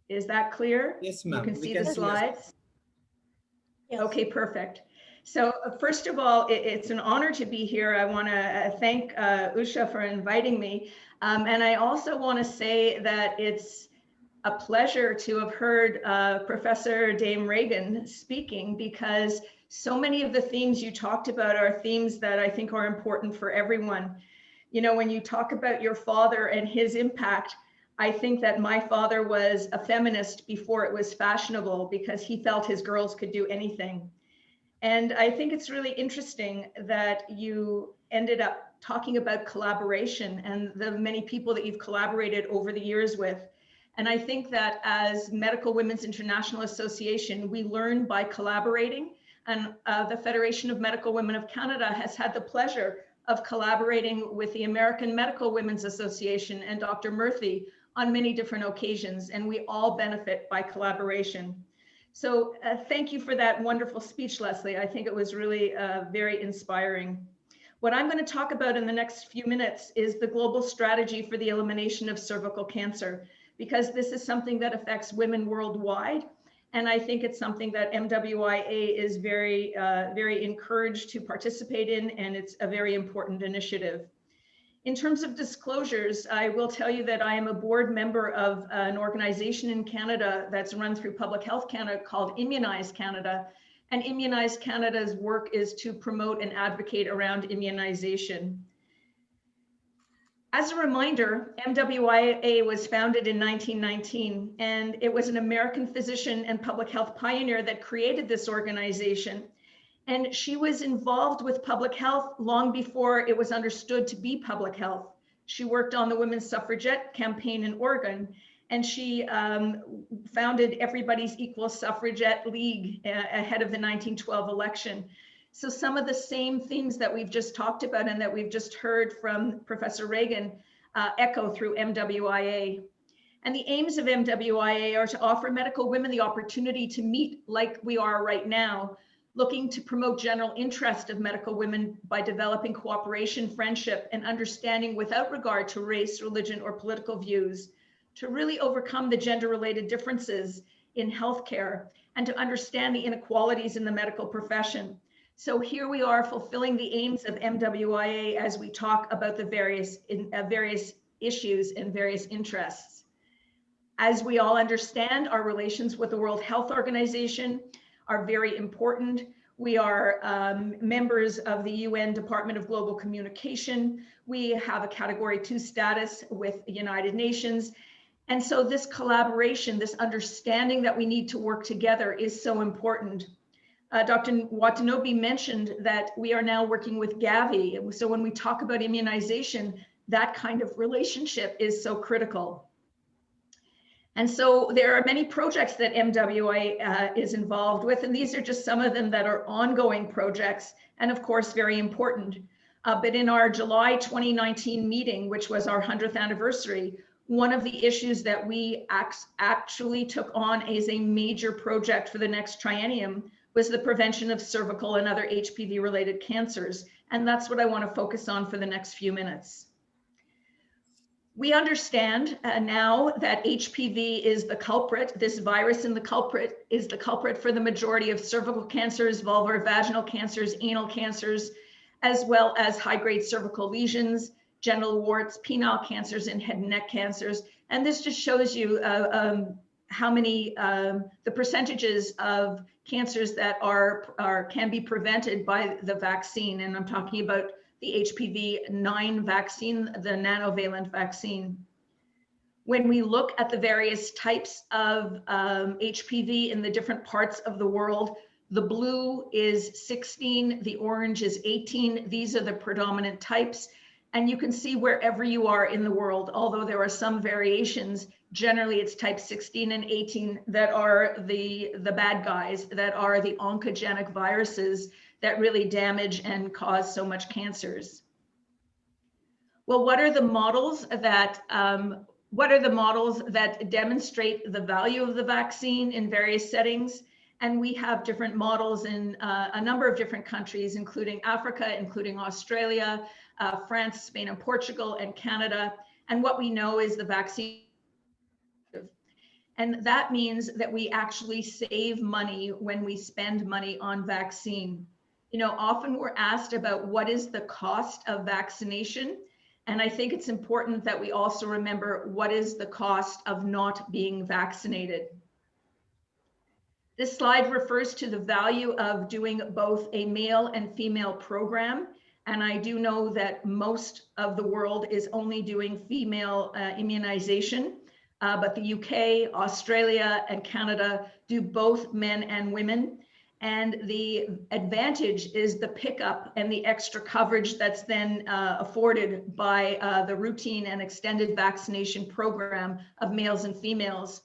Is that clear? Yes, ma'am. You can see the slides? Yes. Okay, perfect. So first of all, it's an honor to be here. I want to thank Usha for inviting me. And I also want to say that it's a pleasure to have heard Professor Dame Regan speaking, because so many of the themes you talked about are themes that I think are important for everyone. You know, when you talk about your father and his impact, I think that my father was a feminist before it was fashionable, because he felt his girls could do anything. And I think it's really interesting that you ended up talking about collaboration and the many people that you've collaborated over the years with. And I think that as Medical Women's International Association, we learn by collaborating. And the Federation of Medical Women of Canada has had the pleasure of collaborating with the American Medical Women's Association and Dr. Murthy on many different occasions, and we all benefit by collaboration. So thank you for that wonderful speech, Leslie. I think it was really very inspiring. What I'm going to talk about in the next few minutes is the global strategy for the elimination of cervical cancer, because this is something that affects women worldwide. And I think it's something that MWIA is very, very encouraged to participate in, and it's a very important initiative. In terms of disclosures, I will tell you that I am a board member of an organization in Canada that's run through Public Health Canada called Immunize Canada. And Immunize Canada's work is to promote and advocate around immunization. As a reminder, MWIA was founded in 1919, and it was an American physician and public health pioneer that created this organization. And she was involved with public health long before it was understood to be public health. She worked on the women's suffragette campaign in Oregon, and she founded Everybody's Equal Suffragette League ahead of the 1912 election. So some of the same themes that we've just talked about and that we've just heard from Professor Regan echo through MWIA. And the aims of MWIA are to offer medical women the opportunity to meet like we are right now, looking to promote general interest of medical women by developing cooperation, friendship, and understanding without regard to race, religion, or political views, to really overcome the gender-related differences in healthcare and to understand the inequalities in the medical profession. So here we are fulfilling the aims of MWIA as we talk about the various issues and various interests. As we all understand, our relations with the World Health Organization are very important. We are members of the UN Department of Global Communication. We have a Category 2 status with the United Nations. And so this collaboration, this understanding that we need to work together is so important. Dr. Watanabe mentioned that we are now working with Gavi. So when we talk about immunization, that kind of relationship is so critical. And so there are many projects that MWA is involved with, and these are just some of them that are ongoing projects, and of course, very important. But in our July 2019 meeting, which was our 100th anniversary, one of the issues that we actually took on as a major project for the next triennium was the prevention of cervical and other HPV-related cancers. And that's what I want to focus on for the next few minutes. We understand now that HPV is the culprit. This virus is the culprit for the majority of cervical cancers, vulvar vaginal cancers, anal cancers, as well as high-grade cervical lesions, genital warts, penile cancers, and head and neck cancers. And this just shows you how many, the percentages of cancers that can be prevented by the vaccine. And I'm talking about the HPV-9 vaccine, the nanovalent vaccine. When we look at the various types of HPV in the different parts of the world, the blue is 16, the orange is 18. These are the predominant types. And you can see wherever you are in the world, although there are some variations, generally it's type 16 and 18 that are the bad guys, that are the oncogenic viruses that really damage and cause so much cancers. Well, what are the models that demonstrate the value of the vaccine in various settings? And we have different models in a number of different countries, including Africa, including Australia, France, Spain, and Portugal, and Canada. And what we know is the vaccine. And that means that we actually save money when we spend money on vaccine. You know, often we're asked about what is the cost of vaccination. And I think it's important that we also remember what is the cost of not being vaccinated. This slide refers to the value of doing both a male and female program. And I do know that most of the world is only doing female immunization, but the UK, Australia, and Canada do both men and women. And the advantage is the pickup and the extra coverage that's then afforded by the routine and extended vaccination program of males and females.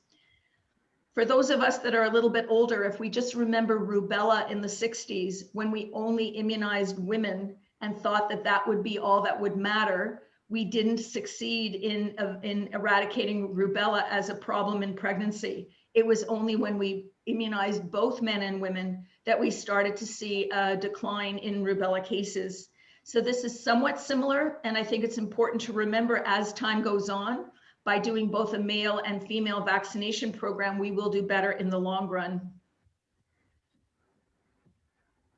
For those of us that are a little bit older, if we just remember rubella in the 60s, when we only immunized women and thought that that would be all that would matter, we didn't succeed in eradicating rubella as a problem in pregnancy. It was only when we immunized both men and women that we started to see a decline in rubella cases. So this is somewhat similar, and I think it's important to remember as time goes on, by doing both a male and female vaccination program, we will do better in the long run.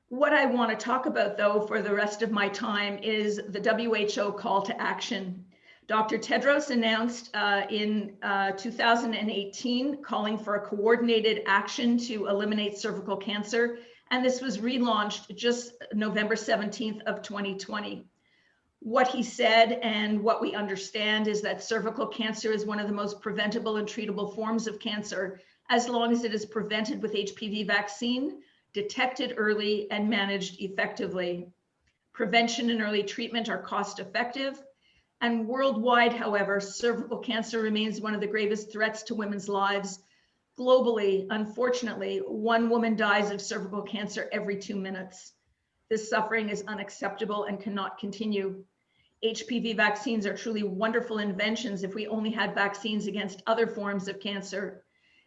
What I want to talk about, though, for the rest of my time is the WHO call to action. Dr. Tedros announced in 2018 calling for a coordinated action to eliminate cervical cancer, and this was relaunched just November 17th of 2020. What he said and what we understand is that cervical cancer is one of the most preventable and treatable forms of cancer, as long as it is prevented with HPV vaccine, detected early, and managed effectively. Prevention and early treatment are cost effective. And worldwide, however, cervical cancer remains one of the gravest threats to women's lives. Globally, unfortunately, one woman dies of cervical cancer every 2 minutes. This suffering is unacceptable and cannot continue. HPV vaccines are truly wonderful inventions if we only had vaccines against other forms of cancer.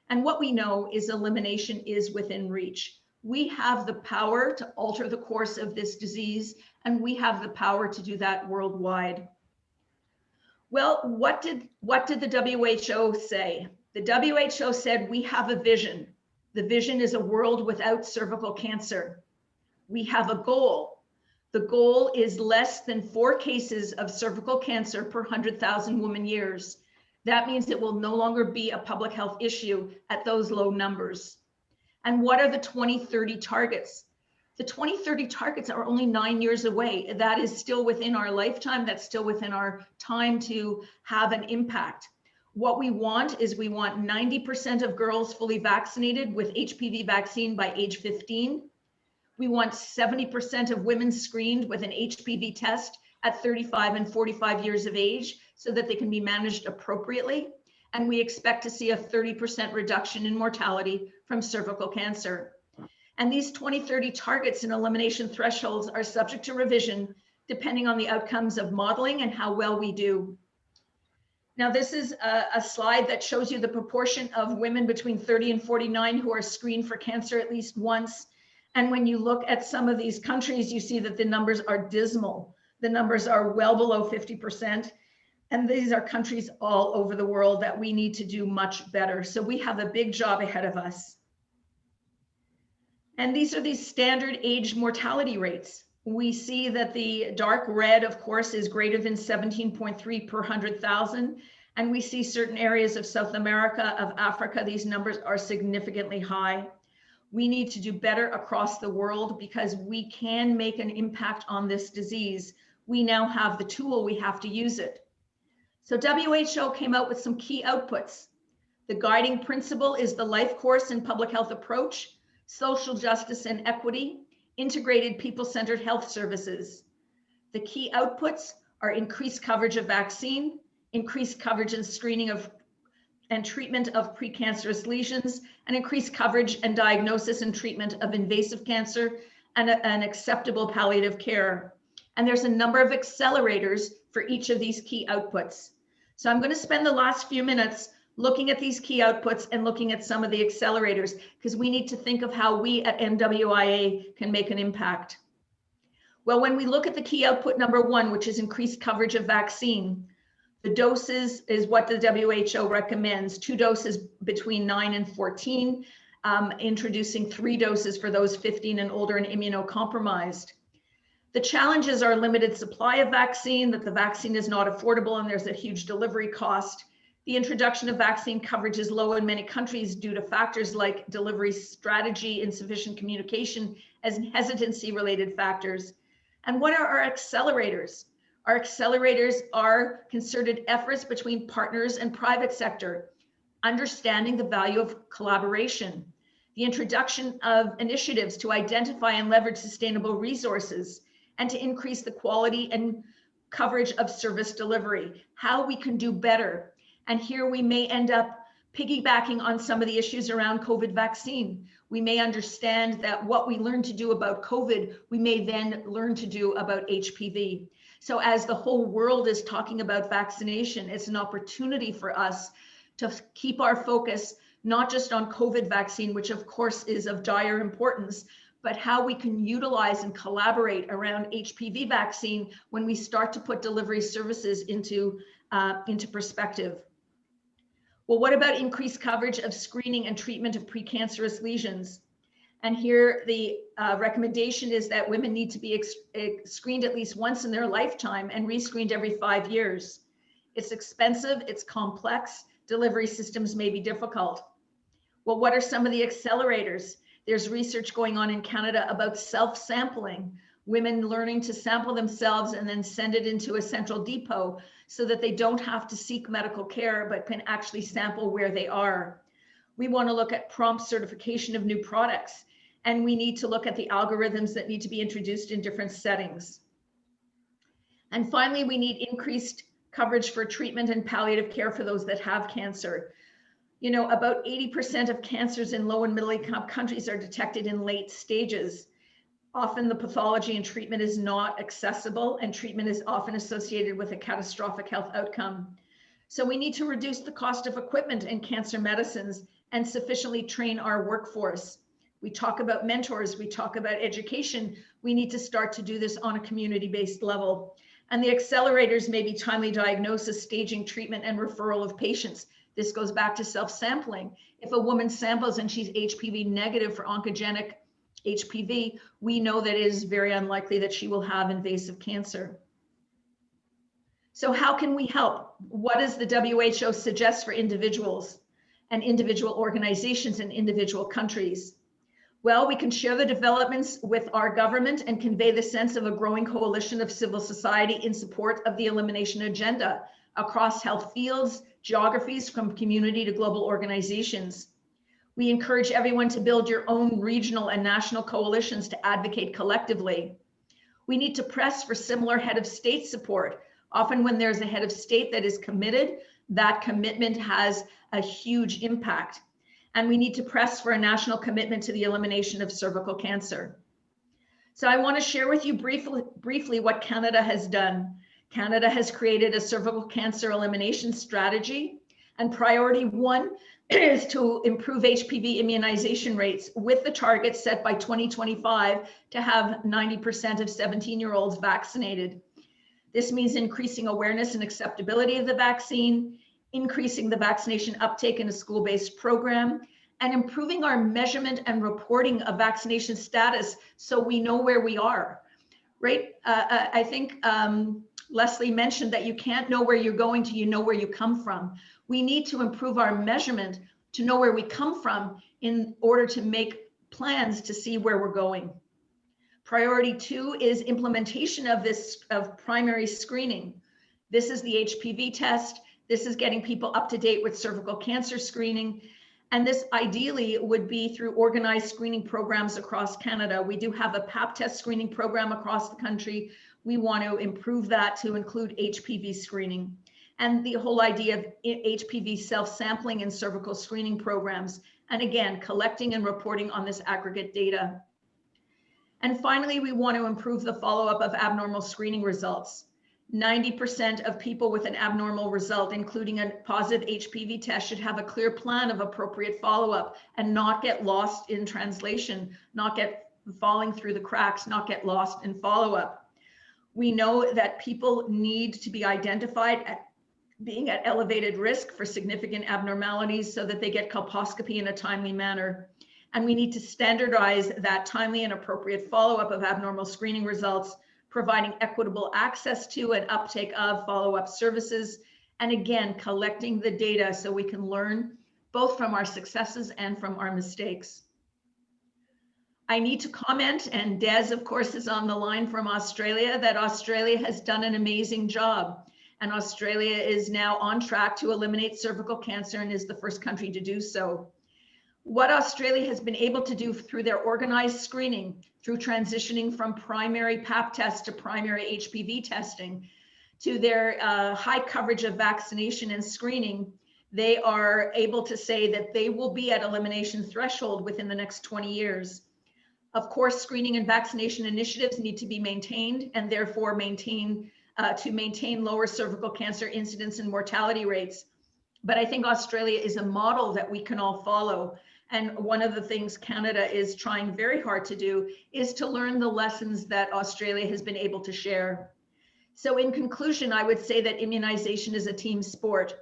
And what we know is elimination is within reach. We have the power to alter the course of this disease, and we have the power to do that worldwide. Well, what did the WHO say? The WHO said we have a vision. The vision is a world without cervical cancer. We have a goal. The goal is less than 4 cases of cervical cancer per 100,000 woman years. That means it will no longer be a public health issue at those low numbers. And what are the 2030 targets? The 2030 targets are only 9 years away. That is still within our lifetime. That's still within our time to have an impact. What we want is we want 90% of girls fully vaccinated with HPV vaccine by age 15. We want 70% of women screened with an HPV test at 35 and 45 years of age so that they can be managed appropriately. And we expect to see a 30% reduction in mortality from cervical cancer. And these 2030 targets and elimination thresholds are subject to revision depending on the outcomes of modeling and how well we do. Now, this is a slide that shows you the proportion of women between 30 and 49 who are screened for cancer at least once. And when you look at some of these countries, you see that the numbers are dismal. The numbers are well below 50%. And these are countries all over the world that we need to do much better. So we have a big job ahead of us. And these are these standard age mortality rates. We see that the dark red, of course, is greater than 17.3 per 100,000. And we see certain areas of South America, of Africa, these numbers are significantly high. We need to do better across the world because we can make an impact on this disease. We now have the tool, we have to use it. So WHO came out with some key outputs. The guiding principle is the life course and public health approach, social justice and equity, integrated people-centered health services. The key outputs are increased coverage of vaccine, increased coverage and screening of and treatment of precancerous lesions, and increased coverage and diagnosis and treatment of invasive cancer, and an acceptable palliative care. And there's a number of accelerators for each of these key outputs. So I'm going to spend the last few minutes looking at these key outputs and looking at some of the accelerators, because we need to think of how we at MWIA can make an impact. Well, when we look at the key output number one, which is increased coverage of vaccine, the doses is what the WHO recommends, 2 doses between 9 and 14, introducing 3 doses for those 15 and older and immunocompromised. The challenges are limited supply of vaccine, that the vaccine is not affordable and there's a huge delivery cost. The introduction of vaccine coverage is low in many countries due to factors like delivery strategy, insufficient communication, and hesitancy-related factors. And what are our accelerators? Our accelerators are concerted efforts between partners and private sector, understanding the value of collaboration, the introduction of initiatives to identify and leverage sustainable resources, and to increase the quality and coverage of service delivery, how we can do better. And here we may end up piggybacking on some of the issues around COVID vaccine. We may understand that what we learn to do about COVID, we may then learn to do about HPV. So as the whole world is talking about vaccination, it's an opportunity for us to keep our focus not just on COVID vaccine, which of course is of dire importance, but how we can utilize and collaborate around HPV vaccine when we start to put delivery services into perspective. Well, what about increased coverage of screening and treatment of precancerous lesions? And here the recommendation is that women need to be screened at least once in their lifetime and rescreened every 5 years. It's expensive, it's complex, delivery systems may be difficult. Well, what are some of the accelerators? There's research going on in Canada about self-sampling, women learning to sample themselves and then send it into a central depot so that they don't have to seek medical care, but can actually sample where they are. We want to look at prompt certification of new products, and we need to look at the algorithms that need to be introduced in different settings. And finally, we need increased coverage for treatment and palliative care for those that have cancer. You know, about 80% of cancers in low and middle income countries are detected in late stages. Often the pathology and treatment is not accessible, and treatment is often associated with a catastrophic health outcome. So we need to reduce the cost of equipment in cancer medicines and sufficiently train our workforce. We talk about mentors, we talk about education. We need to start to do this on a community-based level. And the accelerators may be timely diagnosis, staging, treatment, and referral of patients. This goes back to self-sampling. If a woman samples and she's HPV negative for oncogenic HPV, we know that it is very unlikely that she will have invasive cancer. So how can we help? What does the WHO suggest for individuals and individual organizations in individual countries? Well, we can share the developments with our government and convey the sense of a growing coalition of civil society in support of the elimination agenda across health fields, geographies, from community to global organizations. We encourage everyone to build your own regional and national coalitions to advocate collectively. We need to press for similar head of state support. Often when there's a head of state that is committed, that commitment has a huge impact. And we need to press for a national commitment to the elimination of cervical cancer. So I want to share with you briefly what Canada has done. Canada has created a cervical cancer elimination strategy, and priority 1 is to improve HPV immunization rates with the target set by 2025 to have 90% of 17-year-olds vaccinated. This means increasing awareness and acceptability of the vaccine, increasing the vaccination uptake in a school-based program, and improving our measurement and reporting of vaccination status so we know where we are, right? I think Leslie mentioned that you can't know where you're going till you know where you come from. We need to improve our measurement to know where we come from in order to make plans to see where we're going. Priority 2 is implementation of primary screening. This is the HPV test. This is getting people up to date with cervical cancer screening. And this ideally would be through organized screening programs across Canada. We do have a Pap test screening program across the country. We want to improve that to include HPV screening. And the whole idea of HPV self-sampling and cervical screening programs. And again, collecting and reporting on this aggregate data. And finally, we want to improve the follow-up of abnormal screening results. 90% of people with an abnormal result, including a positive HPV test, should have a clear plan of appropriate follow-up and not get lost in translation, not get falling through the cracks, not get lost in follow-up. We know that people need to be identified at being at elevated risk for significant abnormalities so that they get colposcopy in a timely manner. And we need to standardize that timely and appropriate follow-up of abnormal screening results, providing equitable access to and uptake of follow-up services, and again, collecting the data so we can learn both from our successes and from our mistakes. I need to comment, and Des, of course, is on the line from Australia, that Australia has done an amazing job. And Australia is now on track to eliminate cervical cancer and is the first country to do so. What Australia has been able to do through their organized screening, through transitioning from primary Pap test to primary HPV testing, to their high coverage of vaccination and screening, they are able to say that they will be at elimination threshold within the next 20 years. Of course, screening and vaccination initiatives need to be maintained and therefore maintain lower cervical cancer incidence and mortality rates. But I think Australia is a model that we can all follow. And one of the things Canada is trying very hard to do is to learn the lessons that Australia has been able to share. So in conclusion, I would say that immunization is a team sport.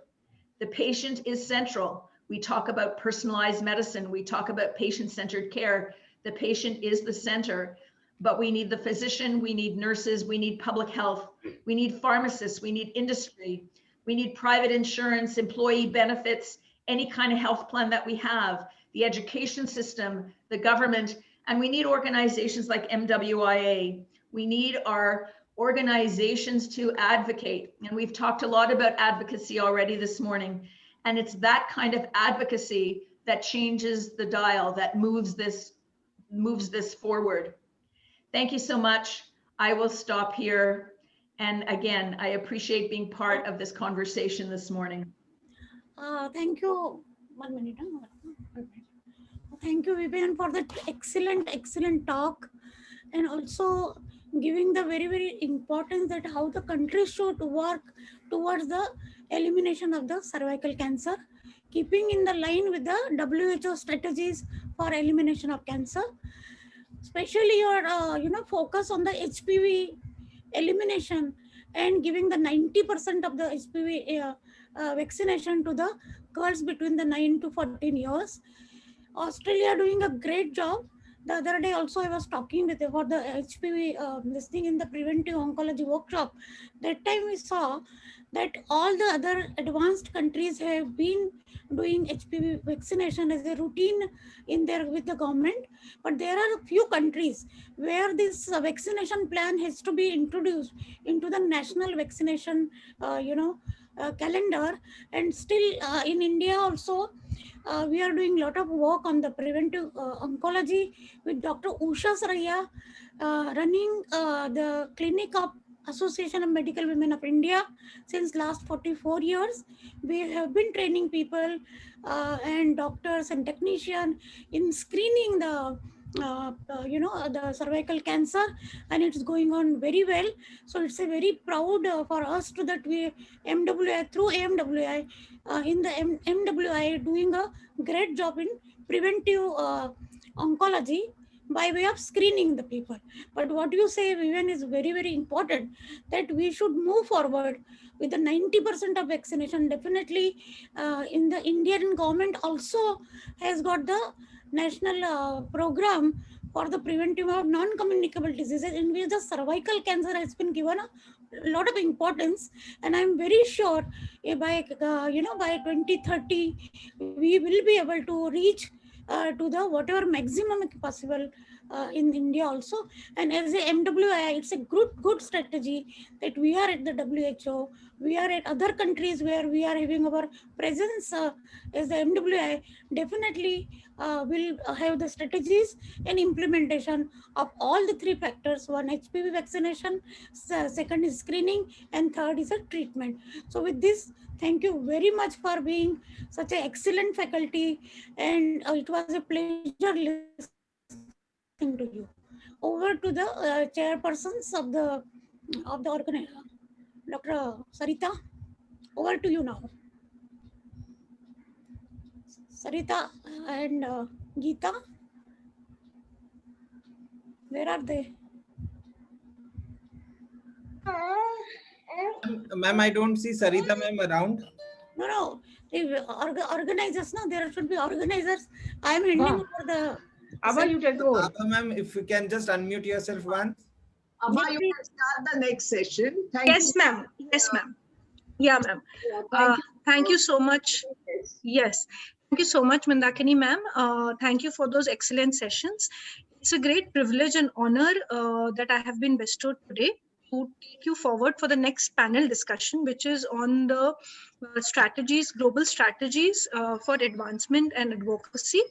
The patient is central. We talk about personalized medicine. We talk about patient-centered care. The patient is the center. But we need the physician, we need nurses, we need public health, we need pharmacists, we need industry, we need private insurance, employee benefits, any kind of health plan that we have, the education system, the government, and we need organizations like MWIA. We need our organizations to advocate. And we've talked a lot about advocacy already this morning. And it's that kind of advocacy that changes the dial, that moves this forward. Thank you so much. I will stop here. And again, I appreciate being part of this conversation this morning. Thank you. 1 minute. Thank you, Vivian, for that excellent talk, and also giving the very importance that how the country should work towards the elimination of the cervical cancer, keeping in the line with the WHO strategies for elimination of cancer. Especially your focus on the HPV elimination and giving the 90% of the HPV vaccination to the girls between the 9 to 14 years. Australia doing a great job. the other day also I was talking with about the HPV this thing in the preventive oncology workshop. That time we saw that all the other advanced countries have been doing HPV vaccination as a routine in their with the government, but there are a few countries where this vaccination plan has to be introduced into the national vaccination calendar. And still in India also we are doing a lot of work on the preventive oncology with Dr. Usha Saraya running the clinic of Association of Medical Women of India since last 44 years. We have been training people and doctors and technicians in screening the cervical cancer, and it's going on very well. So it's a very proud for us to that we MWI through AMWI in the MWI doing a great job in preventive oncology by way of screening the people. But what you say, Vivian, is very, very important, that we should move forward with the 90% of vaccination. Definitely in the Indian government also has got the national program for the preventive of non-communicable diseases, in which the cervical cancer has been given a lot of importance. And I'm very sure by 2030 we will be able to reach to the whatever maximum possible in India also. And as a MWI, it's a good strategy that we are at the WHO, we are at other countries where we are having our presence as the MWI. Definitely will have the strategies and implementation of all the three factors. One, HPV vaccination, second is screening, and third is a treatment. So with this, thank you very much for being such an excellent faculty, and it was a pleasure listening to you. Over to the chairpersons of the Dr. Sarita. Over to you now. Sarita and Geeta, where are they? Ma'am, I don't see Sarita ma'am around. No. Organizers, no, there should be organizers. I am handing over the. Abba, you take over. Abba ma'am, if you can just unmute yourself once. Abba, you can start the next session. Thank Yes, you. ma'am. Yes, ma'am. Yeah, ma'am. Thank you so much. Yes. Thank you so much, Mandakini ma'am. Thank you for those excellent sessions. It's a great privilege and honor that I have been bestowed today to take you forward for the next panel discussion, which is on the global strategies for advancement and advocacy.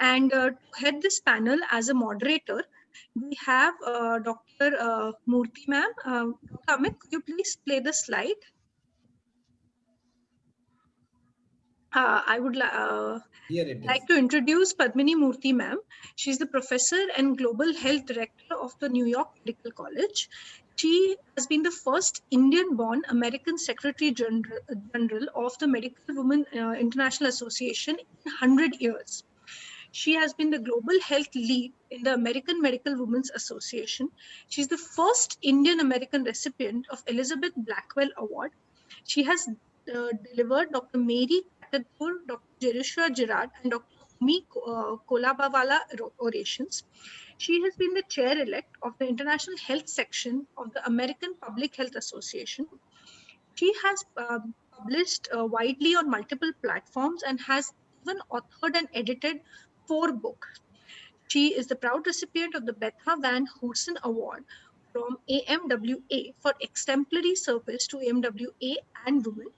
And to head this panel as a moderator, we have Dr. Murthy ma'am. Dr. Amit, could you please play the slide? I would like to introduce Padmini Murthy ma'am. She's the professor and global health director of the New York Medical College. She has been the first Indian-born American Secretary General of the Medical Women International Association in 100 years. She has been the global health lead in the American Medical Women's Association. She's the first Indian-American recipient of Elizabeth Blackwell Award. She has delivered Dr. Mary Katadur, Dr. Jerusha Girard, and Dr. Umi Kolabawala orations. She has been the chair-elect of the International Health Section of the American Public Health Association. She has published widely on multiple platforms and has even authored and edited 4 books. She is the proud recipient of the Betha Van Hoosen Award from AMWA for exemplary service to AMWA and women.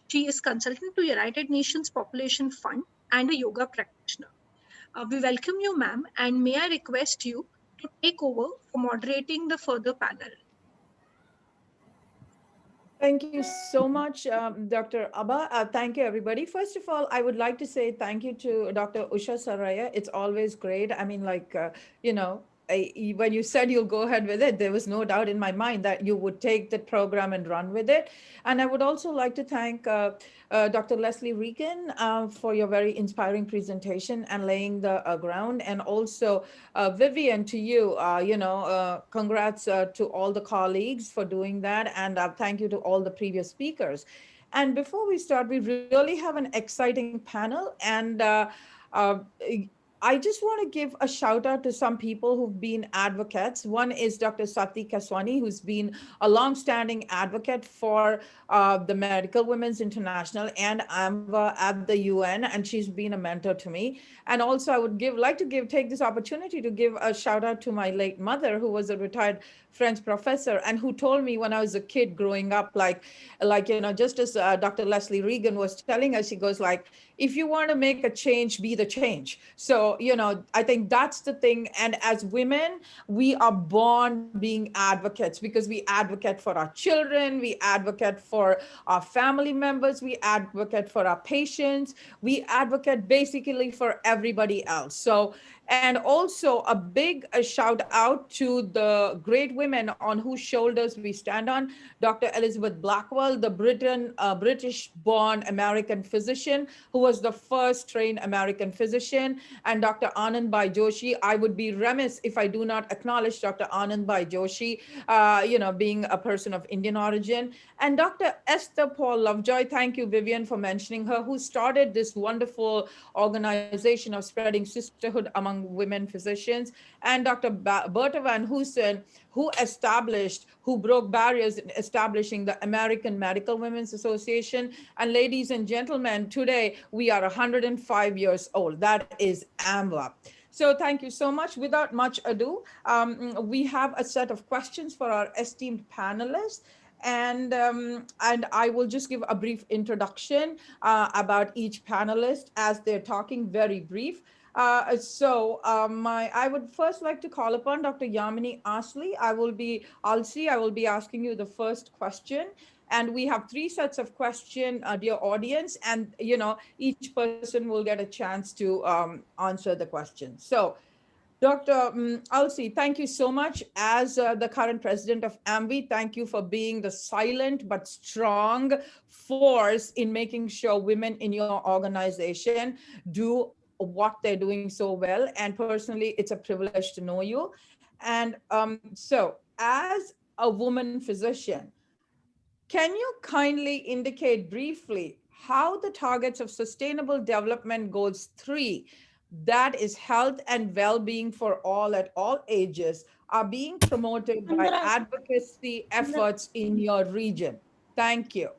She is consultant to United Nations Population Fund and a yoga practitioner. We welcome you, ma'am, and may I request you to take over for moderating the further panel. Thank you so much, Dr. Abba. Thank you, everybody. First of all, I would like to say thank you to Dr. Usha Saraya. It's always great. I mean, when you said you'll go ahead with it, there was no doubt in my mind that you would take the program and run with it. And I would also like to thank Dr. Leslie Regan for your very inspiring presentation and laying the ground. And also Vivian, to you, congrats to all the colleagues for doing that. And thank you to all the previous speakers. And before we start, we really have an exciting panel. And I just want to give a shout out to some people who've been advocates. One is Dr. Sati Kaswani, who's been a long-standing advocate for the Medical Women's International and AMWA at the UN, and she's been a mentor to me. And also, I would take this opportunity to give a shout out to my late mother, who was a retired French professor, and who told me when I was a kid growing up, just as Dr. Leslie Regan was telling us, she goes like, if you want to make a change, be the change. So, I think that's the thing. And as women, we are born being advocates because we advocate for our children, we advocate for our family members, we advocate for our patients, we advocate basically for everybody else. So, and also a big shout out to the great women on whose shoulders we stand on. Dr. Elizabeth Blackwell, the British-born American physician who was the first trained American physician, and Dr. Anandbai Joshi. I would be remiss if I do not acknowledge Dr. Anandbai Joshi, being a person of Indian origin, and Dr. Esther Paul Lovejoy. Thank you, Vivian, for mentioning her, who started this wonderful organization of spreading sisterhood among women physicians, and Dr. Berta Van Hoosen, who broke barriers in establishing the American Medical Women's Association. And ladies and gentlemen, today we are 105 years old. That is AMWA. So thank you so much. Without much ado, we have a set of questions for our esteemed panelists. And I will just give a brief introduction about each panelist as they're talking, very brief. I would first like to call upon Dr. Yamini Alsi. I will be asking you the first question. And we have 3 sets of questions, dear audience, and each person will get a chance to answer the question. So, Dr. Alsi, thank you so much. As the current president of AMWI, thank you for being the silent but strong force in making sure women in your organization do what they're doing so well. And personally, it's a privilege to know you. And so as a woman physician, can you kindly indicate briefly how the targets of Sustainable Development Goals 3, that is health and well-being for all at all ages, are being promoted by advocacy efforts in your region? Thank you.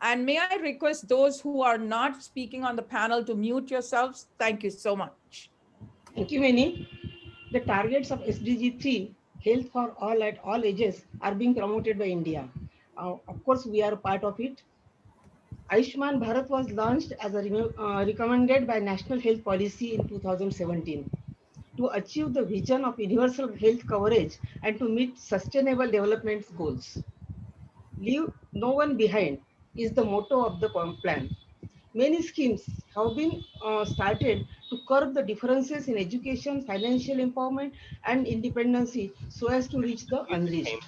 And may I request those who are not speaking on the panel to mute yourselves? Thank you so much. Thank you, Minnie. The targets of SDG 3, health for all at all ages, are being promoted by India. Of course, we are part of it. Ayushman Bharat was launched as recommended by National Health Policy in 2017 to achieve the vision of universal health coverage and to meet sustainable development goals. Leave no one behind is the motto of the plan. Many schemes have been started to curb the differences in education, financial empowerment, and independency so as to reach the unreached.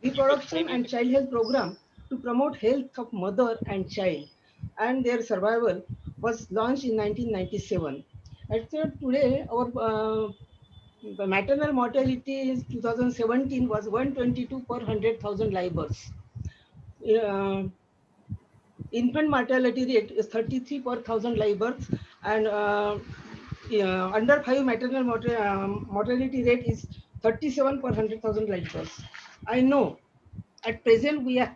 Reproduction and child health program to promote health of mother and child and their survival was launched in 1997. Today, our the maternal mortality in 2017 was 122 per 100,000 live births. Infant mortality rate is 33 per 1,000 live births, and under 5 maternal mortality rate is 37 per 100,000 live births. I know at present we are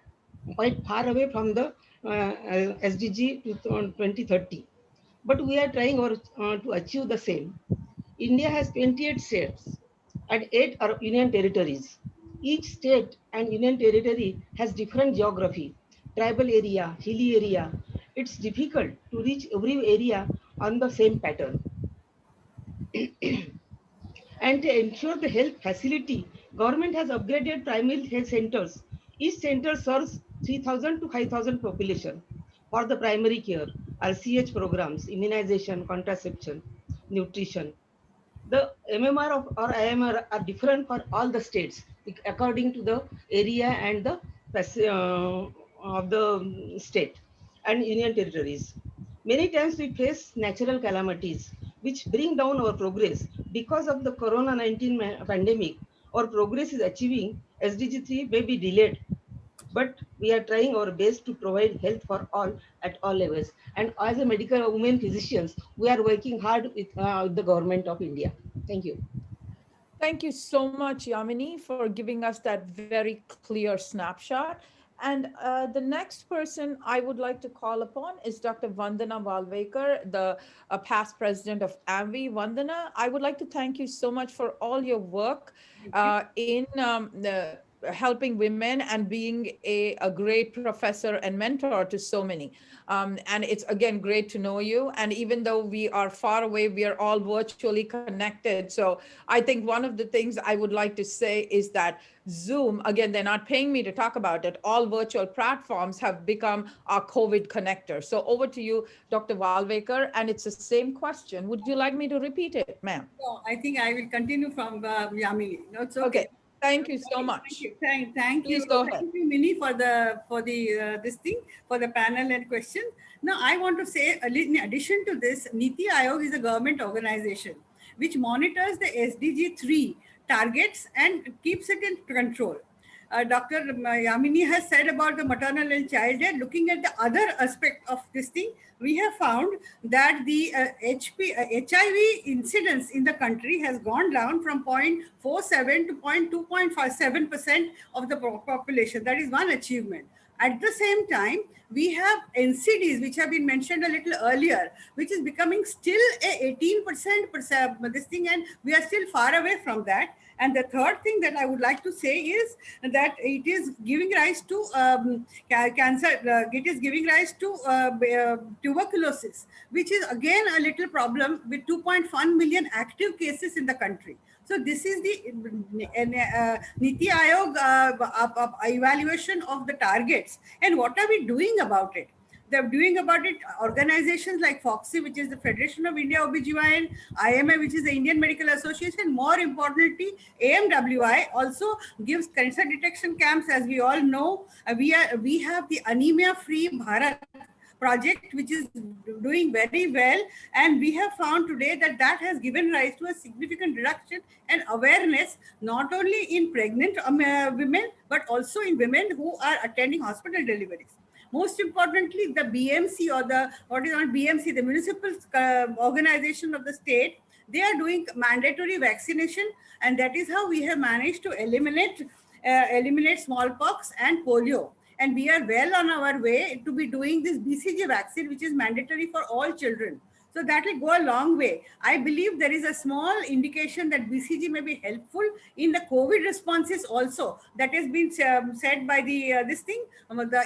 quite far away from the SDG 2030, but we are trying to achieve the same. India has 28 states and 8 union territories. Each state and union territory has different geography, tribal area, hilly area. It's difficult to reach every area on the same pattern. And to ensure the health facility, government has upgraded primary health centers. Each center serves 3,000 to 5,000 population for the primary care, RCH programs, immunization, contraception, nutrition. The MMR or IMR are different for all the states according to the area and the of the state and union territories. Many times we face natural calamities which bring down our progress. Because of the Corona-19 pandemic, our progress is achieving SDG 3 may be delayed but we are trying our best to provide health for all at all levels. And as a medical women physicians, we are working hard with the government of India. Thank you. Thank you so much, Yamini, for giving us that very clear snapshot. And the next person I would like to call upon is Dr. Vandana Valvekar, the past president of AMWI. Vandana, I would like to thank you so much for all your work in helping women and being a great professor and mentor to so many. And it's again great to know you. And even though we are far away, we are all virtually connected. So I think one of the things I would like to say is that Zoom, again, they're not paying me to talk about it. All virtual platforms have become our COVID connector. So over to you, Dr. Valvekar, and it's the same question. Would you like me to repeat it, ma'am? No, I think I will continue from Yamini. No, it's okay. Okay. Thank you so much. Thank you. Thank Please you. go ahead. Thank you, Minnie, for the this thing, for the panel and question. Now, I want to say, in addition to this, Niti Aayog is a government organization which monitors the SDG 3 targets and keeps it in control. Dr. Yamini has said about the maternal and child death. Looking at the other aspect of this thing, we have found that the HIV incidence in the country has gone down from 0.47 to 2.57% of the population. That is one achievement. At the same time, we have NCDs, which have been mentioned a little earlier, which is becoming still a 18% this thing, and we are still far away from that. And the third thing that I would like to say is that it is giving rise to cancer, it is giving rise to tuberculosis, which is again a little problem with 2.1 million active cases in the country. So this is the Niti Aayog evaluation of the targets. And what are we doing about it? They're doing about it organizations like FOXY, which is the Federation of India OBGYN, IMA, which is the Indian Medical Association. More importantly, AMWI also gives cancer detection camps. As we all know, we have the Anemia Free Bharat project, which is doing very well, and we have found today that that has given rise to a significant reduction and awareness not only in pregnant women but also in women who are attending hospital deliveries. Most importantly, the BMC, or the what is not BMC, the municipal organization of the state, they are doing mandatory vaccination, and that is how we have managed to eliminate smallpox and polio. And we are well on our way to be doing this BCG vaccine, which is mandatory for all children. So that will go a long way. I believe there is a small indication that BCG may be helpful in the COVID responses also. That has been said by the this thing.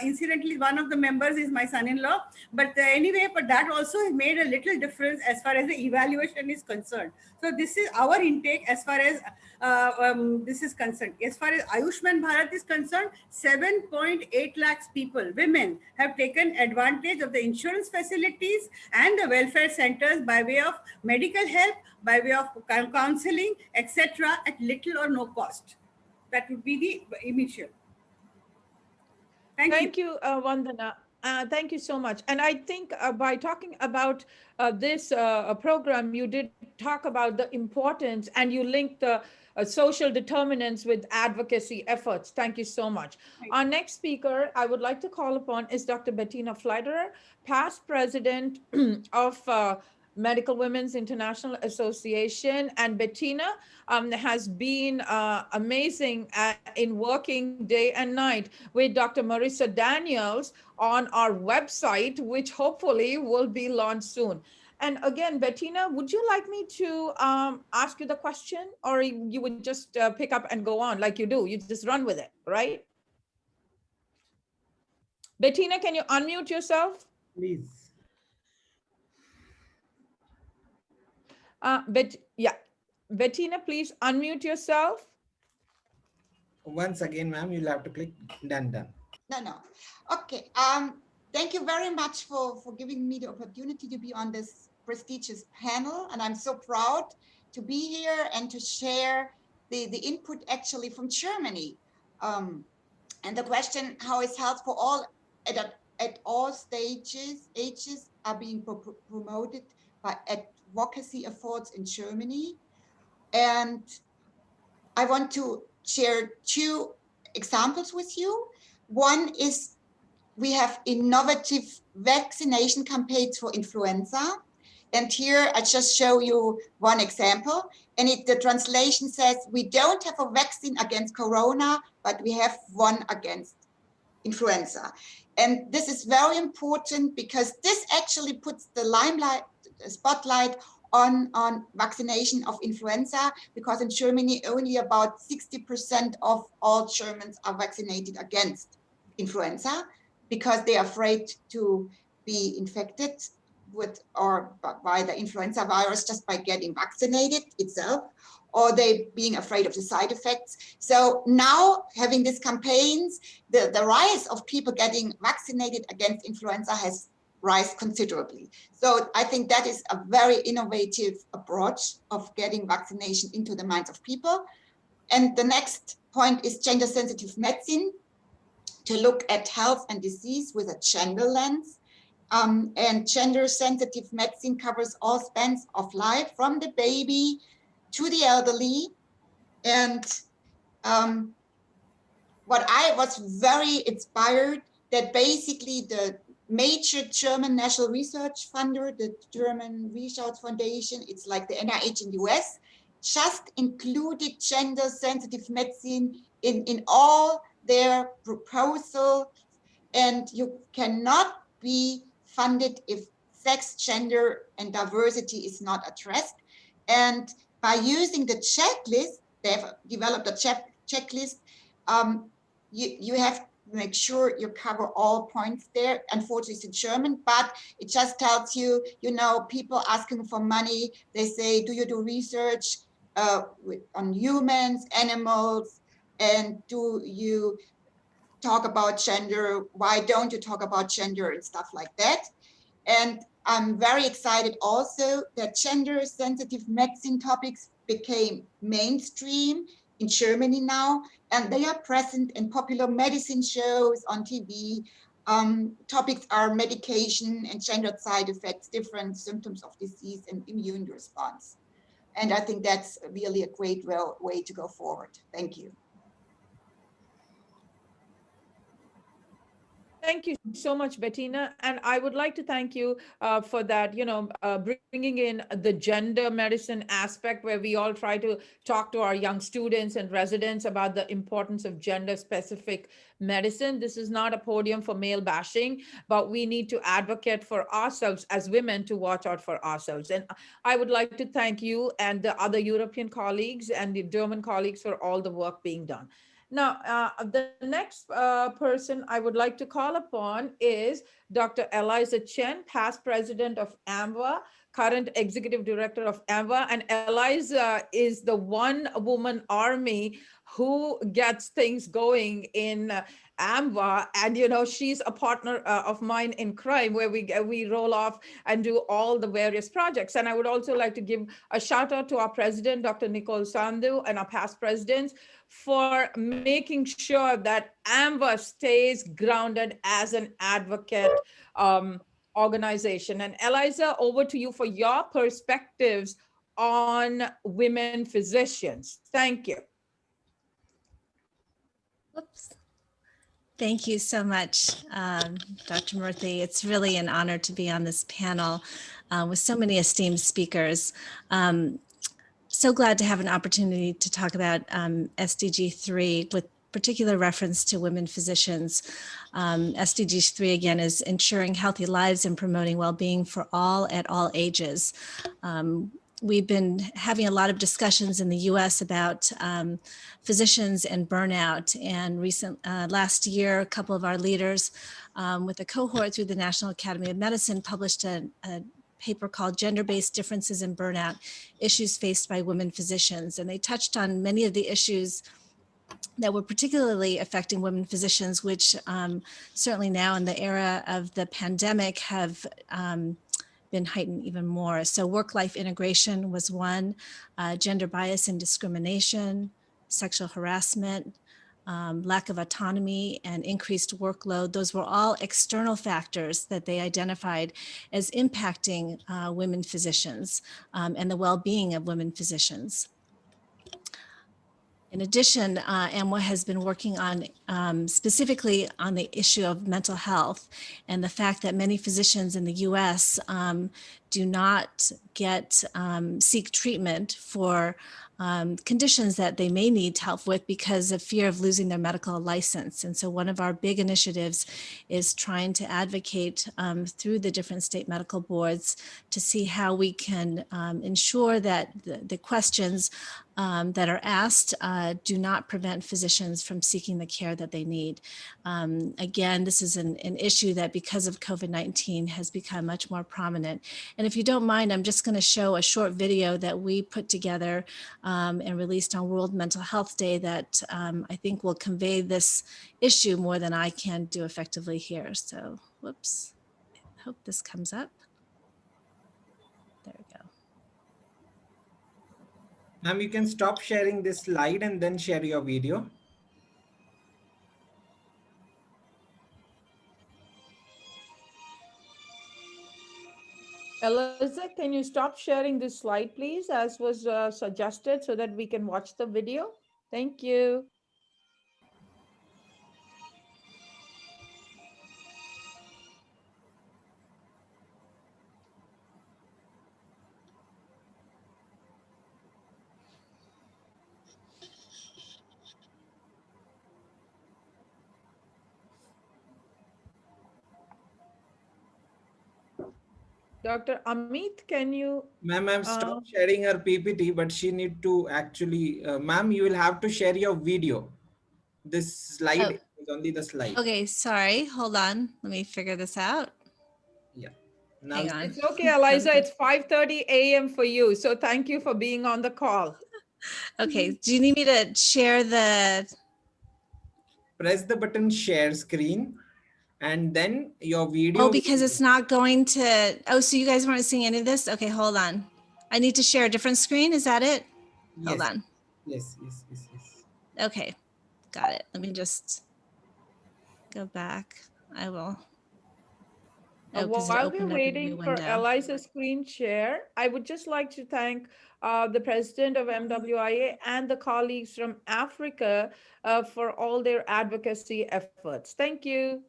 Incidentally, one of the members is my son-in-law. But anyway, but that also has made a little difference as far as the evaluation is concerned. So this is our intake as far as this is concerned. As far as Ayushman Bharat is concerned, 7.8 lakhs people, women, have taken advantage of the insurance facilities and the welfare centers by way of medical help, by way of counseling, etc., at little or no cost. That would be the initial. Thank you, Vandana. Thank you so much. And I think by talking about this program, you did talk about the importance, and you linked the social determinants with advocacy efforts. Thank you so much. Our next speaker I would like to call upon is Dr. Bettina Fleiterer, past president of Medical Women's International Association. And Bettina has been amazing in working day and night with Dr. Marissa Daniels on our website, which hopefully will be launched soon. And again, Bettina, would you like me to ask you the question, or you would just pick up and go on like you do? You just run with it, right? Bettina, can you unmute yourself? Please. Bettina, please unmute yourself. Once again, ma'am, you'll have to click done. No. Okay. Thank you very much for giving me the opportunity to be on this prestigious panel. And I'm so proud to be here and to share the input actually from Germany. And the question, how is health for all at all ages are being promoted by advocacy efforts in Germany. And I want to share two examples with you. one is we have innovative vaccination campaigns for influenza. And here I just show you one example. And the translation says, we don't have a vaccine against corona, but we have one against influenza. And this is very important because this actually puts the spotlight on vaccination of influenza, because in Germany, only about 60% of all Germans are vaccinated against influenza because they are afraid to be infected with or by the influenza virus just by getting vaccinated itself, or they being afraid of the side effects. So now having these campaigns, the rise of people getting vaccinated against influenza has rise considerably. So I think that is a very innovative approach of getting vaccination into the minds of people. And the next point is gender sensitive medicine, to look at health and disease with a gender lens. And gender sensitive medicine covers all spans of life, from the baby to the elderly. And what I was very inspired that basically the major German national research funder, the German Research Foundation, it's like the NIH in the US, just included gender sensitive medicine in all their proposals. And you cannot be funded if sex, gender, and diversity is not addressed. And by using the checklist, they have developed a checklist. You have to make sure you cover all points there. Unfortunately, it's in German, but it just tells you, you know, people asking for money, they say, do you do research on humans, animals, and do you talk about gender? Why don't you talk about gender and stuff like that? And I'm very excited also that gender sensitive medicine topics became mainstream in Germany now, and they are present in popular medicine shows on TV. Topics are medication and gendered side effects, different symptoms of disease and immune response. And I think that's really a great way to go forward. Thank you. Thank you so much, Bettina. And I would like to thank you for that, bringing in the gender medicine aspect, where we all try to talk to our young students and residents about the importance of gender specific medicine. This is not a podium for male bashing, but we need to advocate for ourselves as women to watch out for ourselves. And I would like to thank you and the other European colleagues and the German colleagues for all the work being done. Now, the next person I would like to call upon is Dr. Eliza Chen, past president of AMWI, current executive director of AMWI. And Eliza is the one-woman army who gets things going in AMWA. And, she's a partner of mine in crime, where we roll off and do all the various projects. And I would also like to give a shout out to our president, Dr. Nicole Sandhu, and our past presidents for making sure that AMWA stays grounded as an advocate organization. And Eliza, over to you for your perspectives on women physicians. Thank you. Whoops. Thank you so much, Dr. Murthy. It's really an honor to be on this panel with so many esteemed speakers. So glad to have an opportunity to talk about SDG 3 with particular reference to women physicians. SDG 3, again, is ensuring healthy lives and promoting well-being for all at all ages. We've been having a lot of discussions in the US about physicians and burnout. And last year, a couple of our leaders with a cohort through the National Academy of Medicine published a paper called Gender-Based Differences in Burnout, Issues Faced by Women Physicians. And they touched on many of the issues that were particularly affecting women physicians, which certainly now in the era of the pandemic have been heightened even more. So work-life integration was one, gender bias and discrimination, sexual harassment, lack of autonomy and increased workload. Those were all external factors that they identified as impacting women physicians and the well-being of women physicians. In addition, AMWA has been working on specifically on the issue of mental health and the fact that many physicians in the US do not seek treatment for conditions that they may need help with because of fear of losing their medical license. And so one of our big initiatives is trying to advocate through the different state medical boards to see how we can ensure that the questions that are asked do not prevent physicians from seeking the care that they need. Again, this is an issue that because of COVID-19 has become much more prominent. And if you don't mind, I'm just going to show a short video that we put together and released on World Mental Health Day that I think will convey this issue more than I can do effectively here. So, whoops, I hope this comes up. There we go. Ma'am, you can stop sharing this slide and then share your video. Eliza, can you stop sharing this slide, please, as was suggested, so that we can watch the video? Thank you. Dr. Amit, can you? Ma'am, I've stopped sharing her PPT, but she need to actually, ma'am, you will have to share your video. This slide is only the slide. Okay, sorry, hold on. Let me figure this out. Yeah. Now hang on. It's okay, Eliza. It's 5:30 a.m. for you. So thank you for being on the call. Okay, do you need me to share the? Press the button share screen and then your video. Oh, because it's not going to, oh, so you guys weren't seeing any of this? Okay, hold on. I need to share a different screen, is that it? Yes. Hold on. Yes. Okay, got it. Let me just go back. I will. Oh, While we're waiting for Eliza's screen share, I would just like to thank the president of MWIA and the colleagues from Africa for all their advocacy efforts. Thank you.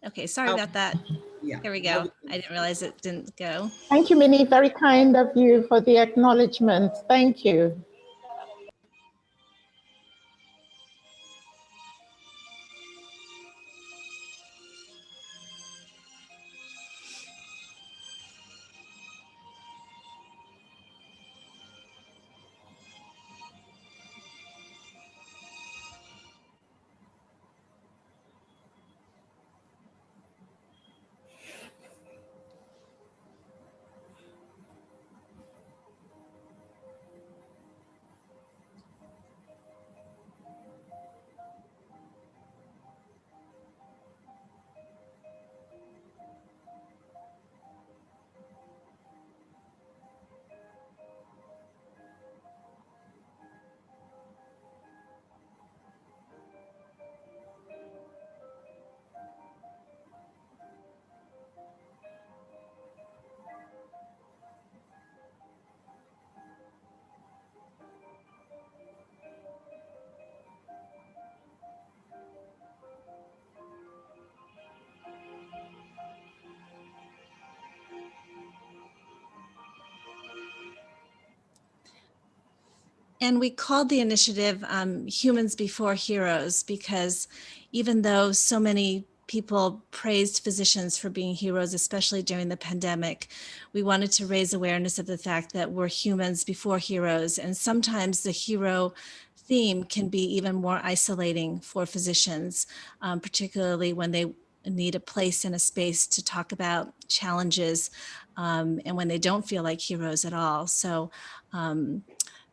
Okay, sorry about that. Yeah. Here we go. I didn't realize it didn't go. Thank you, Minnie. Very kind of you for the acknowledgement. Thank you. And we called the initiative Humans Before Heroes because even though so many people praised physicians for being heroes, especially during the pandemic, we wanted to raise awareness of the fact that we're humans before heroes. And sometimes the hero theme can be even more isolating for physicians, particularly when they need a place and a space to talk about challenges and when they don't feel like heroes at all. So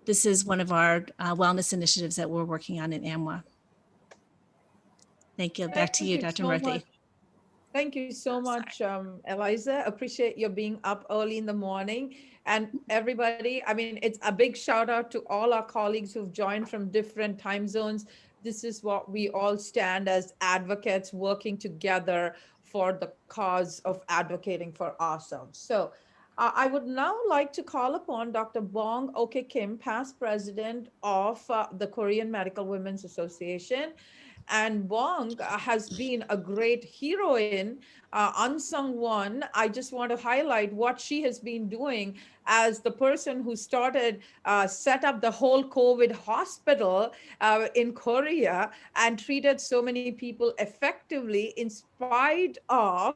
this is one of our wellness initiatives that we're working on in AMWA. Thank you. Back to you, Dr. Murthy. Thank you so much, Eliza. Appreciate your being up early in the morning. And everybody, I mean, it's a big shout out to all our colleagues who've joined from different time zones. This is what we all stand as advocates working together for the cause of advocating for ourselves. So I would now like to call upon Dr. Bong Ok Kim, past president of the Korean Medical Women's Association. And Bong has been a great heroine, unsung one. I just want to highlight what she has been doing as the person who started, set up the whole COVID hospital in Korea and treated so many people effectively in spite of,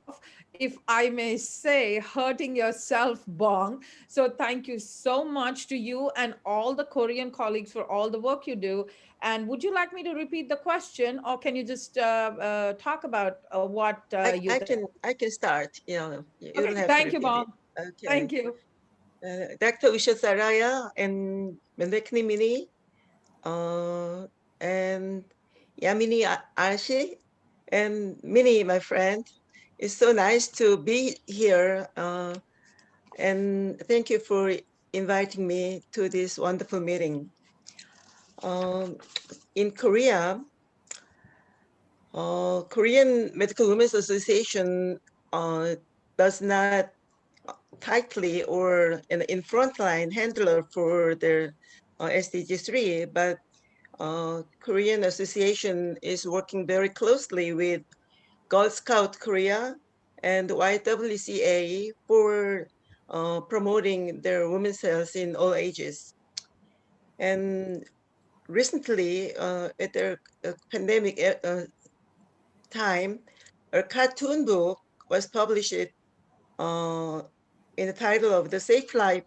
if I may say, hurting yourself, Bong. So thank you so much to you and all the Korean colleagues for all the work you do. And would you like me to repeat the question, or can you just talk about what you think? I can start. You know, you Okay, don't have to thank you, repeat it. Bong. Okay. Thank you. Dr. Usha Saraya and Melekni Mini and Yamini Alsi and Mini, my friend. It's so nice to be here. And thank you for inviting me to this wonderful meeting. In Korea, Korean Medical Women's Association does not tightly or in frontline handler for their SDG 3, but Korean Association is working very closely with Girl Scout Korea and YWCA for promoting their women's health in all ages. And recently, at their pandemic time, a cartoon book was published in the title of The Safe Life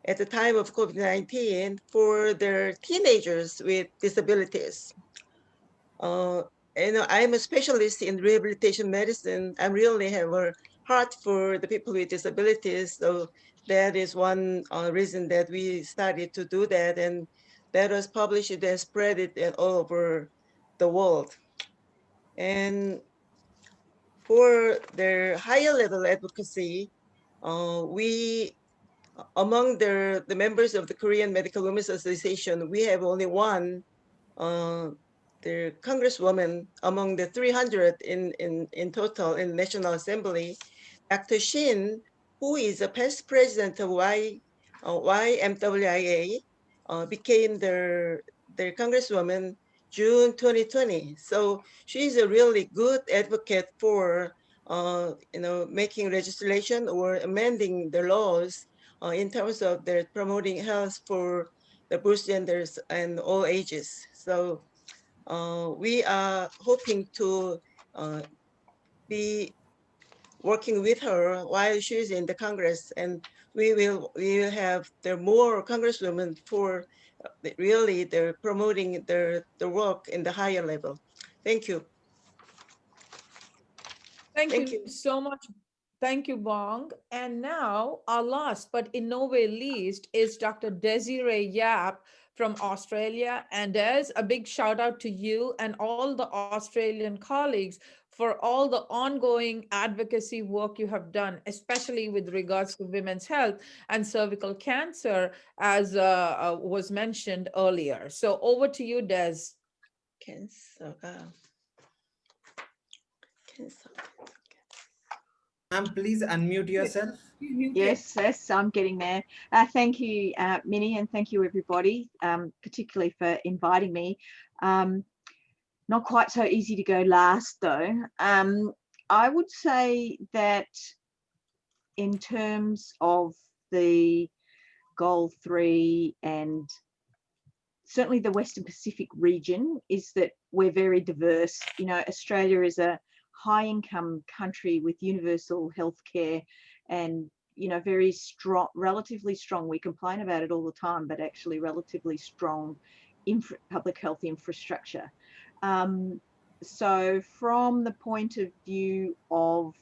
at the time of COVID-19 for their teenagers with disabilities. And I'm a specialist in rehabilitation medicine. I really have a heart for the people with disabilities. So that is one reason that we started to do that. And that was published and spread it all over the world. And for their higher level advocacy, we, among the members of the Korean Medical Women's Association, we have only one, the congresswoman among the 300 in total in National Assembly, Dr. Chen, who is a past president of YMWIA, became their congresswoman June 2020. So she's a really good advocate for making legislation or amending the laws in terms of their promoting health for the both genders and all ages. So we are hoping to be working with her while she's in the Congress, and we will have the more congresswomen for really they're promoting the work in the higher level. Thank you. Thank you so much. Thank you, Bong. And now our last, but in no way least, is Dr. Desiree Yap from Australia. And Des, a big shout out to you and all the Australian colleagues for all the ongoing advocacy work you have done, especially with regards to women's health and cervical cancer, as was mentioned earlier. So over to you, Des. Cancer. Ma'am, please unmute yourself. Yes, I'm getting there. Thank you, Minnie, and thank you, everybody, particularly for inviting me. Not quite so easy to go last, though. I would say that in terms of the Goal 3 and certainly the Western Pacific region is that we're very diverse. You know, Australia is a high income country with universal health care and, you know, very strong, relatively strong. We complain about it all the time, but actually relatively strong public health infrastructure. So from the point of view of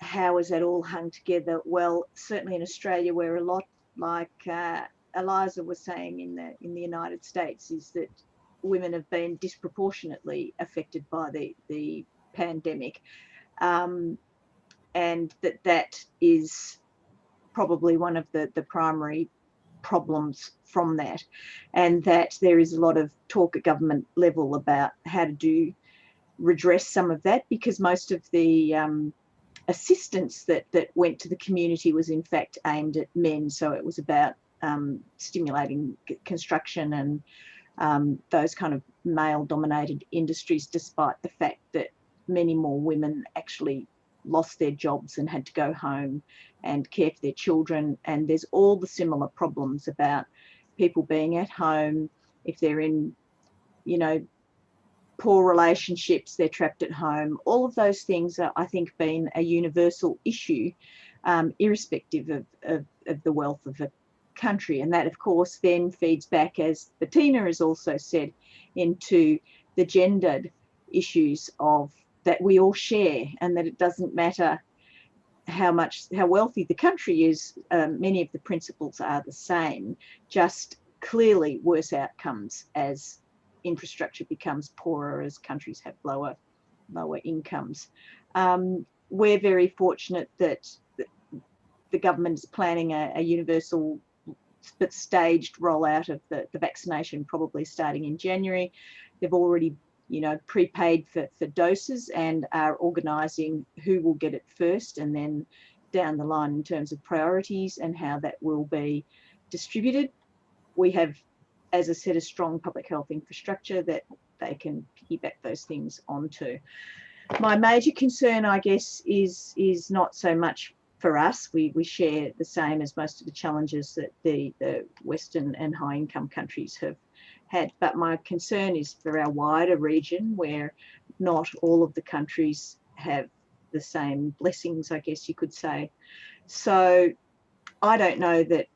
how is that all hung together? Well, certainly in Australia, we're a lot like Eliza was saying in the United States, is that women have been disproportionately affected by the pandemic, and that is probably one of the primary problems from that, and that there is a lot of talk at government level about how to redress some of that, because most of the assistance that went to the community was in fact aimed at men. So it was about stimulating construction and those kind of male-dominated industries, despite the fact that many more women actually lost their jobs and had to go home and care for their children. And there's all the similar problems about people being at home. If they're in, you know, poor relationships, they're trapped at home. All of those things are, I think, been a universal issue, irrespective of the wealth of a country. And that, of course, then feeds back, as Bettina has also said, into the gendered issues of that we all share, and that it doesn't matter how wealthy the country is, many of the principles are the same, just clearly worse outcomes as infrastructure becomes poorer, as countries have lower incomes. We're very fortunate that the government is planning a universal but staged rollout of the vaccination, probably starting in January. They've already, you know, prepaid for doses and are organising who will get it first, and then down the line in terms of priorities and how that will be distributed. We have, as I said, a strong public health infrastructure that they can piggyback those things onto. My major concern, I guess, is not so much for us. We share the same as most of the challenges that the Western and high income countries have had. But my concern is for our wider region, where not all of the countries have the same blessings, I guess you could say. So I don't know that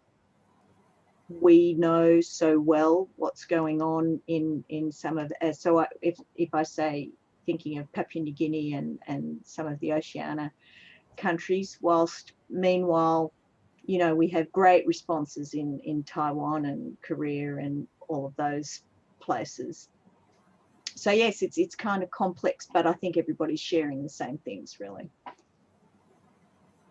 we know so well what's going on in some of the, so if I say, thinking of Papua New Guinea and some of the Oceania countries, whilst meanwhile, you know, we have great responses in Taiwan and Korea and all of those places. So yes, it's kind of complex, but I think everybody's sharing the same things, really.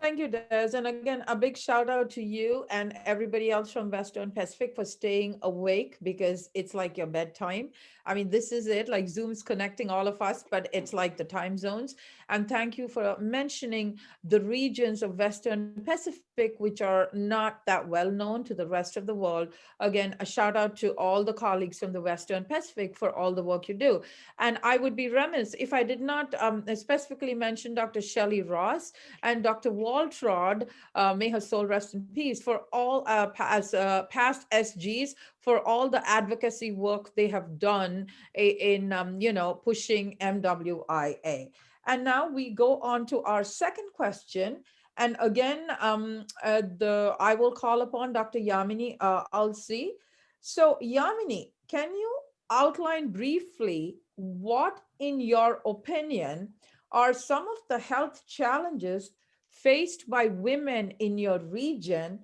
Thank you, Des. And again, a big shout out to you and everybody else from Western Pacific for staying awake, because it's like your bedtime. I mean, this is it, like Zoom's connecting all of us, but it's like the time zones. And thank you for mentioning the regions of Western Pacific, which are not that well known to the rest of the world. Again, a shout out to all the colleagues from the Western Pacific for all the work you do. And I would be remiss if I did not specifically mention Dr. Shelly Ross and Dr. Waltrod, may her soul rest in peace, for all past SGs, for all the advocacy work they have done in you know, pushing MWIA. And now we go on to our second question. And again, I will call upon Dr. Yamini Alsi. So Yamini, can you outline briefly what, in your opinion, are some of the health challenges faced by women in your region,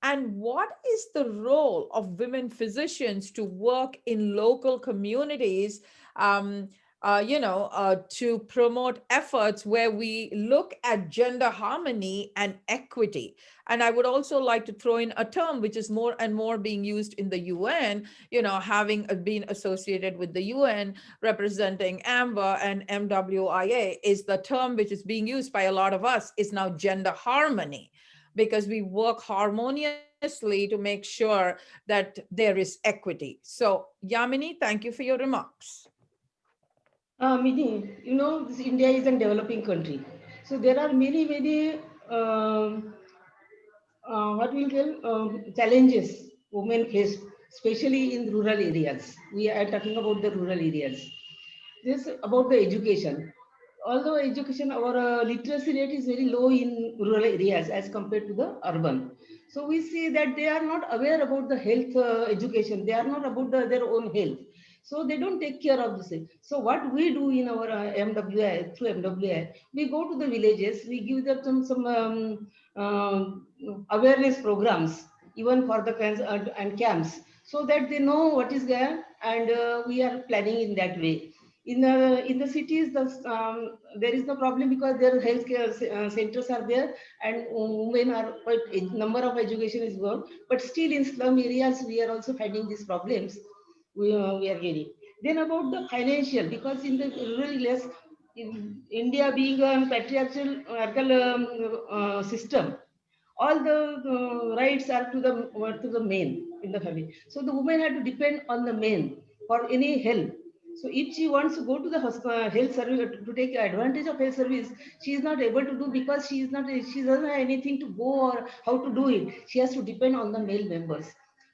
and what is the role of women physicians to work in local communities, to promote efforts where we look at gender harmony and equity? And I would also like to throw in a term which is more and more being used in the UN, you know, having been associated with the UN, representing Amba and MWIA, is the term which is being used by a lot of us is now gender harmony, because we work harmoniously to make sure that there is equity. So Yamini, thank you for your remarks. Mini, you know, this India is a developing country. So there are many challenges women face, especially in rural areas. We are talking about the rural areas. This about the education. Although education, our literacy rate is very low in rural areas as compared to the urban. So we see that they are not aware about the health education. They are not about their own health. So they don't take care of this. So what we do in our MWI, through MWI, we go to the villages, we give them some awareness programs, even for the and camps, so that they know what is there, and we are planning in that way. In the cities, there is no problem because their healthcare centers are there, and women are quite, number of education is good, but still in slum areas we are also finding these problems we are getting. Then about the financial, because in the rural areas in India being a patriarchal system, all the rights are to the men in the family. So the woman had to depend on the men for any help. So if she wants to go to the health service to take advantage of health service, she is not able to do because she doesn't have anything to go or how to do it. She has to depend on the male members.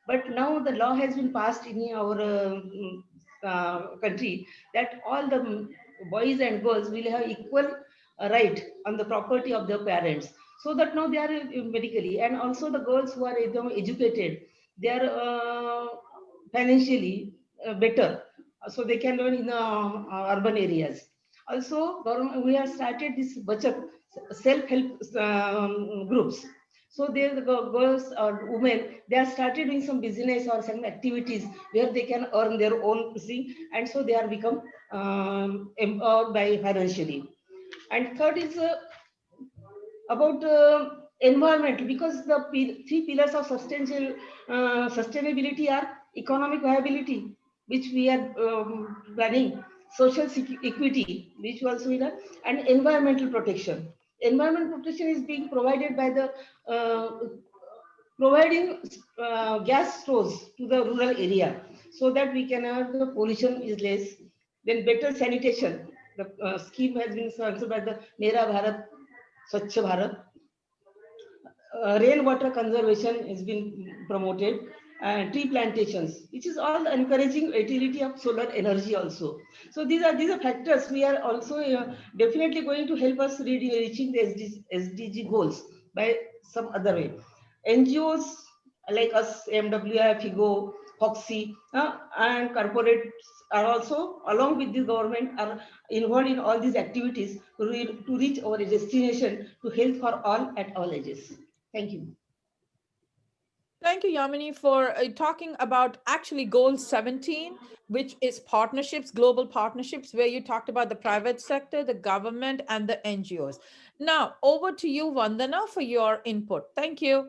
But now the law has been passed in our country that all the boys and girls will have equal right on the property of their parents. So that now they are medically, and also the girls who are educated, they are financially better, so they can learn in urban areas. Also, government, we have started this bachat self-help groups. So there the girls or women, they are started doing some business or some activities where they can earn their own thing, and so they are become empowered by financially. And third is about environment, because the three pillars of sustainability are economic viability, which we are planning, social equity, which also we are, and environmental protection. Environmental protection is being provided by the providing gas stores to the rural area, so that we can have the pollution is less. Then better sanitation. The scheme has been sponsored by the Mera Bharat, Swachh Bharat. Rainwater conservation has been promoted, and tree plantations, which is all encouraging utility of solar energy also. So these are factors we are also definitely going to help us reaching the SDG goals by some other way. NGOs like us, AMWI, FIGO, Foxy, and corporates are also, along with the government, are involved in all these activities to reach our destination to health for all at all ages. Thank you. Thank you, Yamini, for talking about actually goal 17, which is partnerships, global partnerships, where you talked about the private sector, the government, and the NGOs. Now, over to you, Vandana, for your input. Thank you.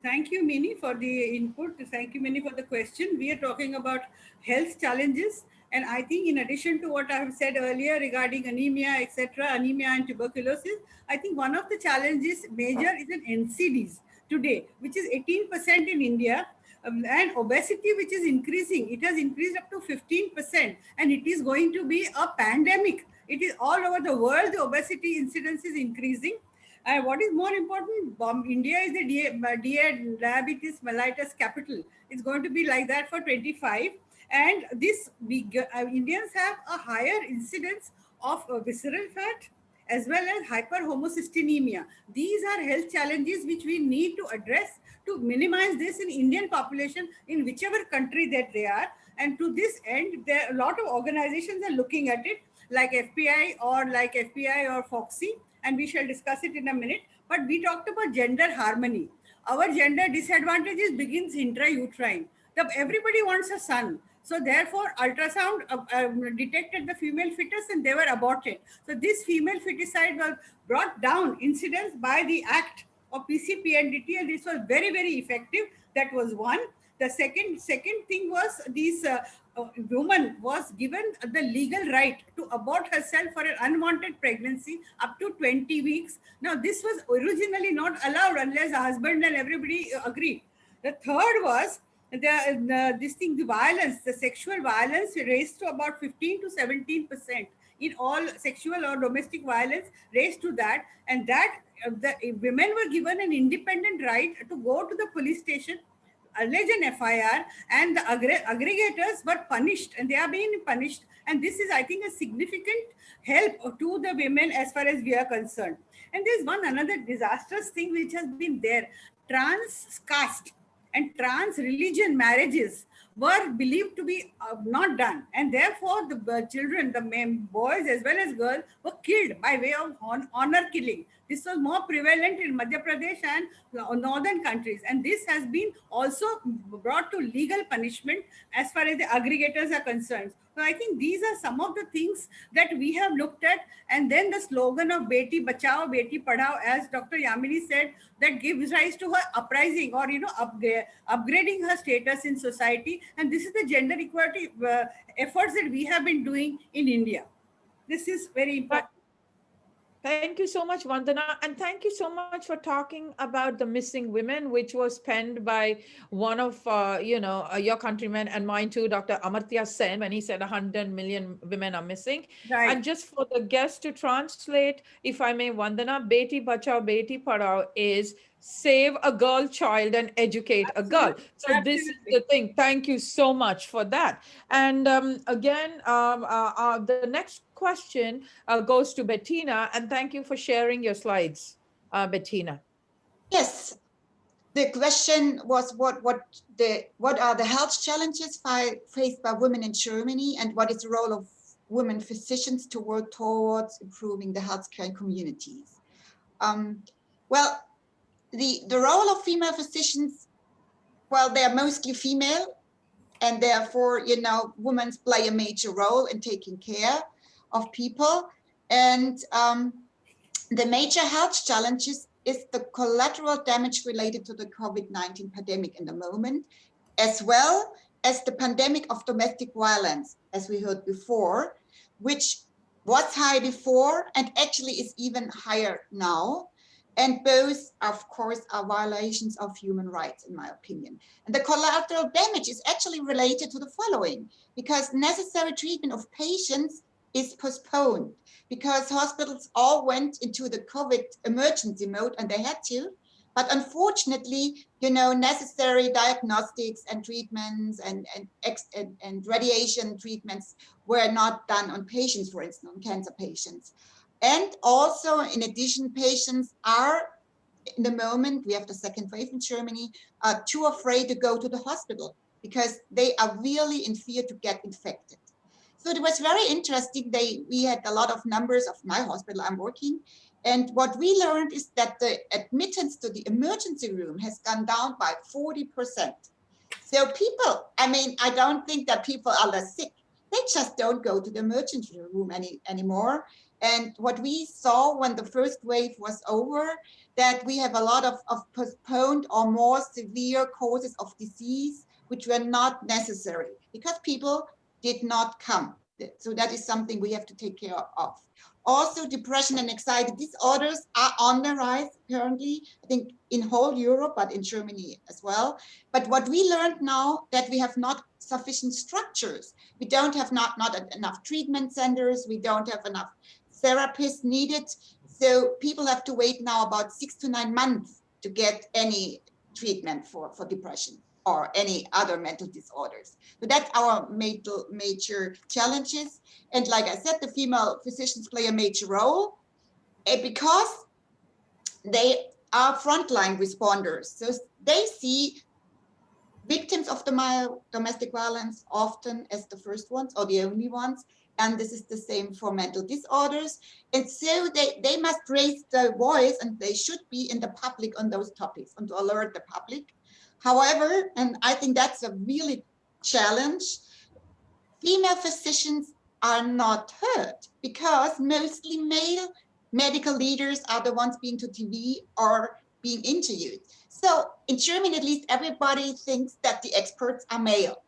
Thank you, Mini, for the input. Thank you, Mini, for the question. We are talking about health challenges. And I think in addition to what I have said earlier regarding anemia, etc., anemia and tuberculosis, I think one of the challenges major is in NCDs today, which is 18% in India, and obesity, which is increasing. It has increased up to 15%, and it is going to be a pandemic. It is all over the world, the obesity incidence is increasing. What is more important, India is the diabetes mellitus capital. It's going to be like that for 25. And this Indians have a higher incidence of visceral fat as well as hyperhomocystinemia. These are health challenges which we need to address to minimize this in Indian population in whichever country that they are. And to this end, there a lot of organizations are looking at it, like FPI or Foxy, and we shall discuss it in a minute. But we talked about gender harmony. Our gender disadvantages begins intrauterine. Everybody wants a son. So therefore, ultrasound detected the female fetus and they were aborted. So this female feticide was brought down incidence by the act of PCPNDT, and this was very, very effective. That was one. The second thing was these woman was given the legal right to abort herself for an unwanted pregnancy up to 20 weeks. Now, this was originally not allowed unless the husband and everybody agreed. The third was the violence, the sexual violence raised to about 15 to 17% in all sexual or domestic violence raised to that. And that the women were given an independent right to go to the police station, allege an FIR, and the aggregators were punished, and they are being punished. And this is, I think, a significant help to the women as far as we are concerned. And there's another disastrous thing which has been there. Trans caste and trans religion marriages were believed to be not done, and therefore the children, the boys as well as girls, were killed by way of honor killing. This was more prevalent in Madhya Pradesh and northern countries, and this has been also brought to legal punishment as far as the aggregators are concerned. So I think these are some of the things that we have looked at. And then the slogan of Beti Bachao, Beti Padhao, as Dr. Yamini said, that gives rise to her uprising or, upgrading her status in society. And this is the gender equality efforts that we have been doing in India. this is very important. Thank you so much, Vandana. And thank you so much for talking about the missing women, which was penned by one of, your countrymen and mine too, Dr. Amartya Sen, when he said 100 million women are missing. Right. And just for the guest to translate, if I may, Vandana, Beti Bachao, Beti Padhao is save a girl child and educate a girl. So this is the thing. Thank you so much for that. And again, the next question goes to Bettina, and thank you for sharing your slides, Bettina. Yes, the question was what are the health challenges faced by women in Germany, and what is the role of women physicians to work towards improving the healthcare communities? Well, the role of female physicians, well, they're mostly female, and therefore, women play a major role in taking care of people. And the major health challenges is the collateral damage related to the COVID-19 pandemic in the moment, as well as the pandemic of domestic violence, as we heard before, which was high before and actually is even higher now. And both, of course, are violations of human rights, in my opinion. And the collateral damage is actually related to the following, because necessary treatment of patients is postponed, because hospitals all went into the COVID emergency mode, and they had to. But unfortunately, necessary diagnostics and treatments and radiation treatments were not done on patients, for instance, on cancer patients. And also, in addition, patients are, in the moment, we have the second wave in Germany, too afraid to go to the hospital because they are really in fear to get infected. So it was very interesting. We had a lot of numbers of my hospital I'm working. And what we learned is that the admittance to the emergency room has gone down by 40%. So people, I don't think that people are less sick. They just don't go to the emergency room anymore. And what we saw when the first wave was over, that we have a lot of postponed or more severe causes of disease, which were not necessary because people did not come. So that is something we have to take care of. Also, depression and anxiety disorders are on the rise currently, I think in whole Europe, but in Germany as well. But what we learned now, that we have not sufficient structures. We don't have not enough treatment centers. We don't have enough therapists needed. So people have to wait now about 6 to 9 months to get any treatment for depression or any other mental disorders. So that's our major challenges. And like I said, the female physicians play a major role because they are frontline responders. So they see victims of domestic violence often as the first ones or the only ones. And this is the same for mental disorders. And so they must raise their voice, and they should be in the public on those topics and to alert the public. However, and I think that's a really challenge, female physicians are not heard because mostly male medical leaders are the ones being to TV or being interviewed. So in Germany, at least, everybody thinks that the experts are male,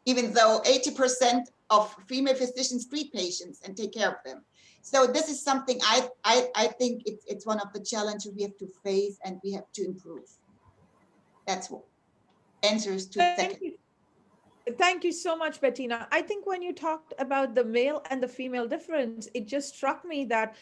even though 80% of female physicians treat patients and take care of them. So this is something I think it's one of the challenges we have to face and we have to improve. That's what answers to the second. Thank you so much, Bettina. I think when you talked about the male and the female difference, it just struck me that,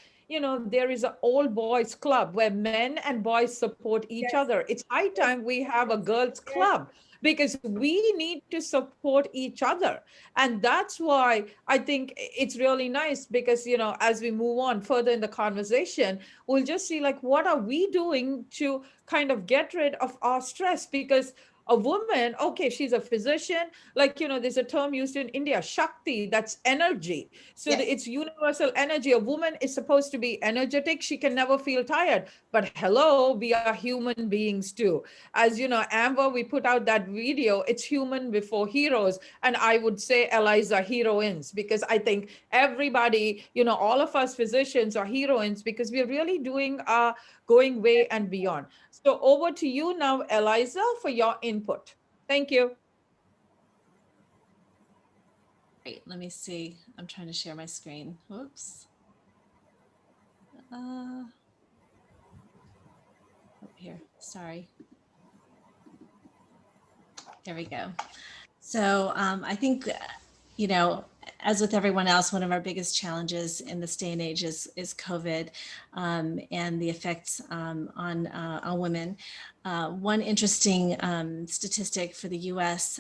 there is an all boys club where men and boys support each other. It's high time we have a girls club because we need to support each other. And that's why I think it's really nice because, as we move on further in the conversation, we'll just see what are we doing to kind of get rid of our stress, because a woman, okay, she's a physician, there's a term used in India, Shakti, that's energy. So yes. It's universal energy. A woman is supposed to be energetic. She can never feel tired. But hello, we are human beings too. As you know, Amba, we put out that video, it's human before heroes. And I would say, Eliza, heroines, because I think everybody, all of us physicians are heroines because we're really going way and beyond. So over to you now, Eliza, for your input. Thank you. Great, let me see. I'm trying to share my screen. Whoops. Up here, sorry. There we go. So I think, you know, as with everyone else, one of our biggest challenges in this day and age is COVID and the effects on women. One interesting statistic for the US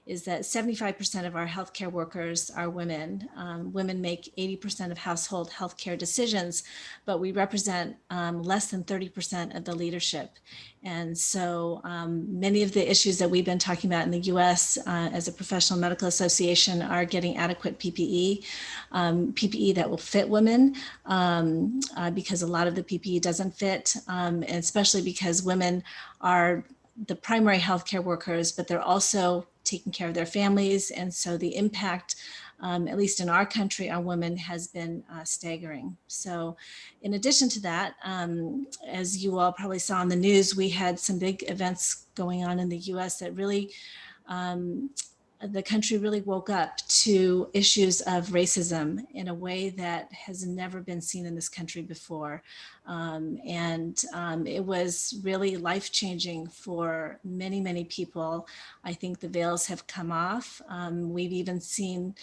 is that 75% of our healthcare workers are women. Women make 80% of household healthcare decisions, but we represent less than 30% of the leadership. And so many of the issues that we've been talking about in the US as a professional medical association are getting adequate PPE, PPE that will fit women because a lot of the PPE doesn't fit, and especially because women are the primary healthcare workers, but they're also taking care of their families. And so the impact, at least in our country, on women has been staggering. So in addition to that, as you all probably saw in the news, we had some big events going on in the US that really, the country really woke up to issues of racism in a way that has never been seen in this country before. It was really life-changing for many, many people. I think the veils have come off. We've even seen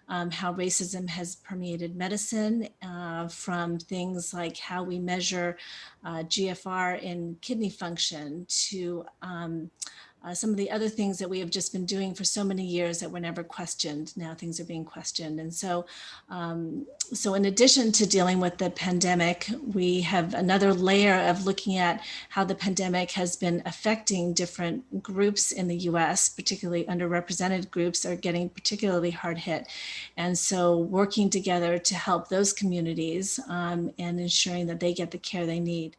how racism has permeated medicine, from things like how we measure GFR in kidney function to some of the other things that we have just been doing for so many years that were never questioned. Now things are being questioned. And so, so in addition to dealing with the pandemic, we have another layer of looking at how the pandemic has been affecting different groups in the US, particularly underrepresented groups are getting particularly hard hit. And so working together to help those communities and ensuring that they get the care they need.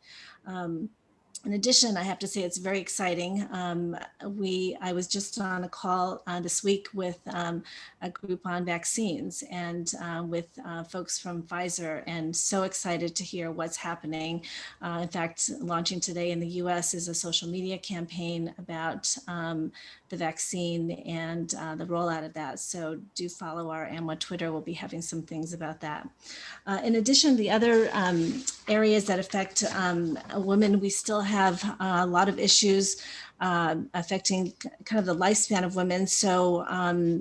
In addition, I have to say it's very exciting. I was just on a call this week with a Groupon Vaccines and with folks from Pfizer, and so excited to hear what's happening. In fact, launching today in the US is a social media campaign about the vaccine and the rollout of that. So do follow our AMWI Twitter. We'll be having some things about that. In addition, the other areas that affect women, we still have a lot of issues affecting kind of the lifespan of women. So